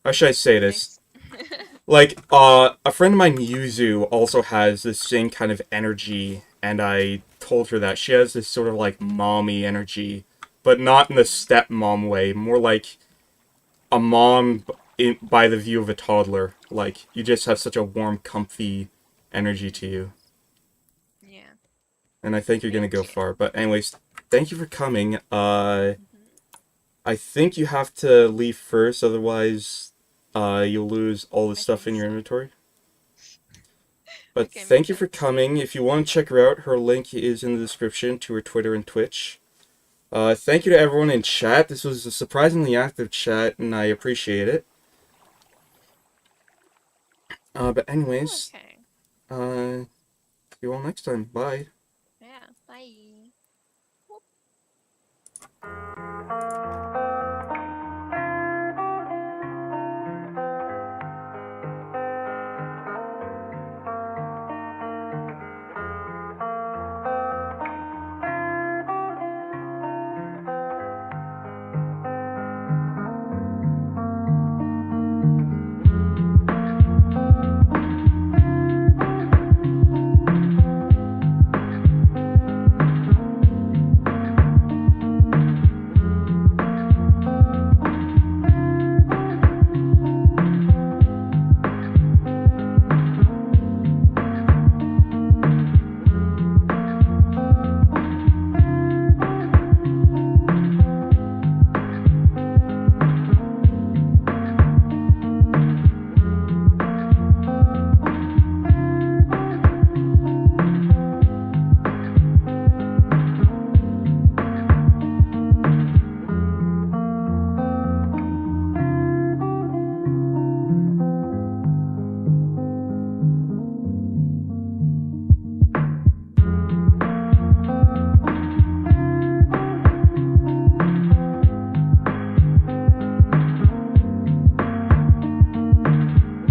how should I say this? Nice. Like, a friend of mine, Yuzu, also has this same kind of energy, and I told her that she has this sort of like mommy energy, but not in the Mm. stepmom way. More like a mom by the view of a toddler. Like, you just have such a warm, comfy energy to you. Yeah. And I think you're gonna Thank go you. far. But anyways, thank you for coming. Hmm. I think you have to leave first, otherwise, you'll lose all the I stuff think in your so. inventory. But Okay, thank makes you for sense. coming. If you want to check her out, her link is in the description to her Twitter and Twitch. Thank you to everyone in chat. This was a surprisingly active chat, and I appreciate it. But anyways, Okay. see you all next time. Bye.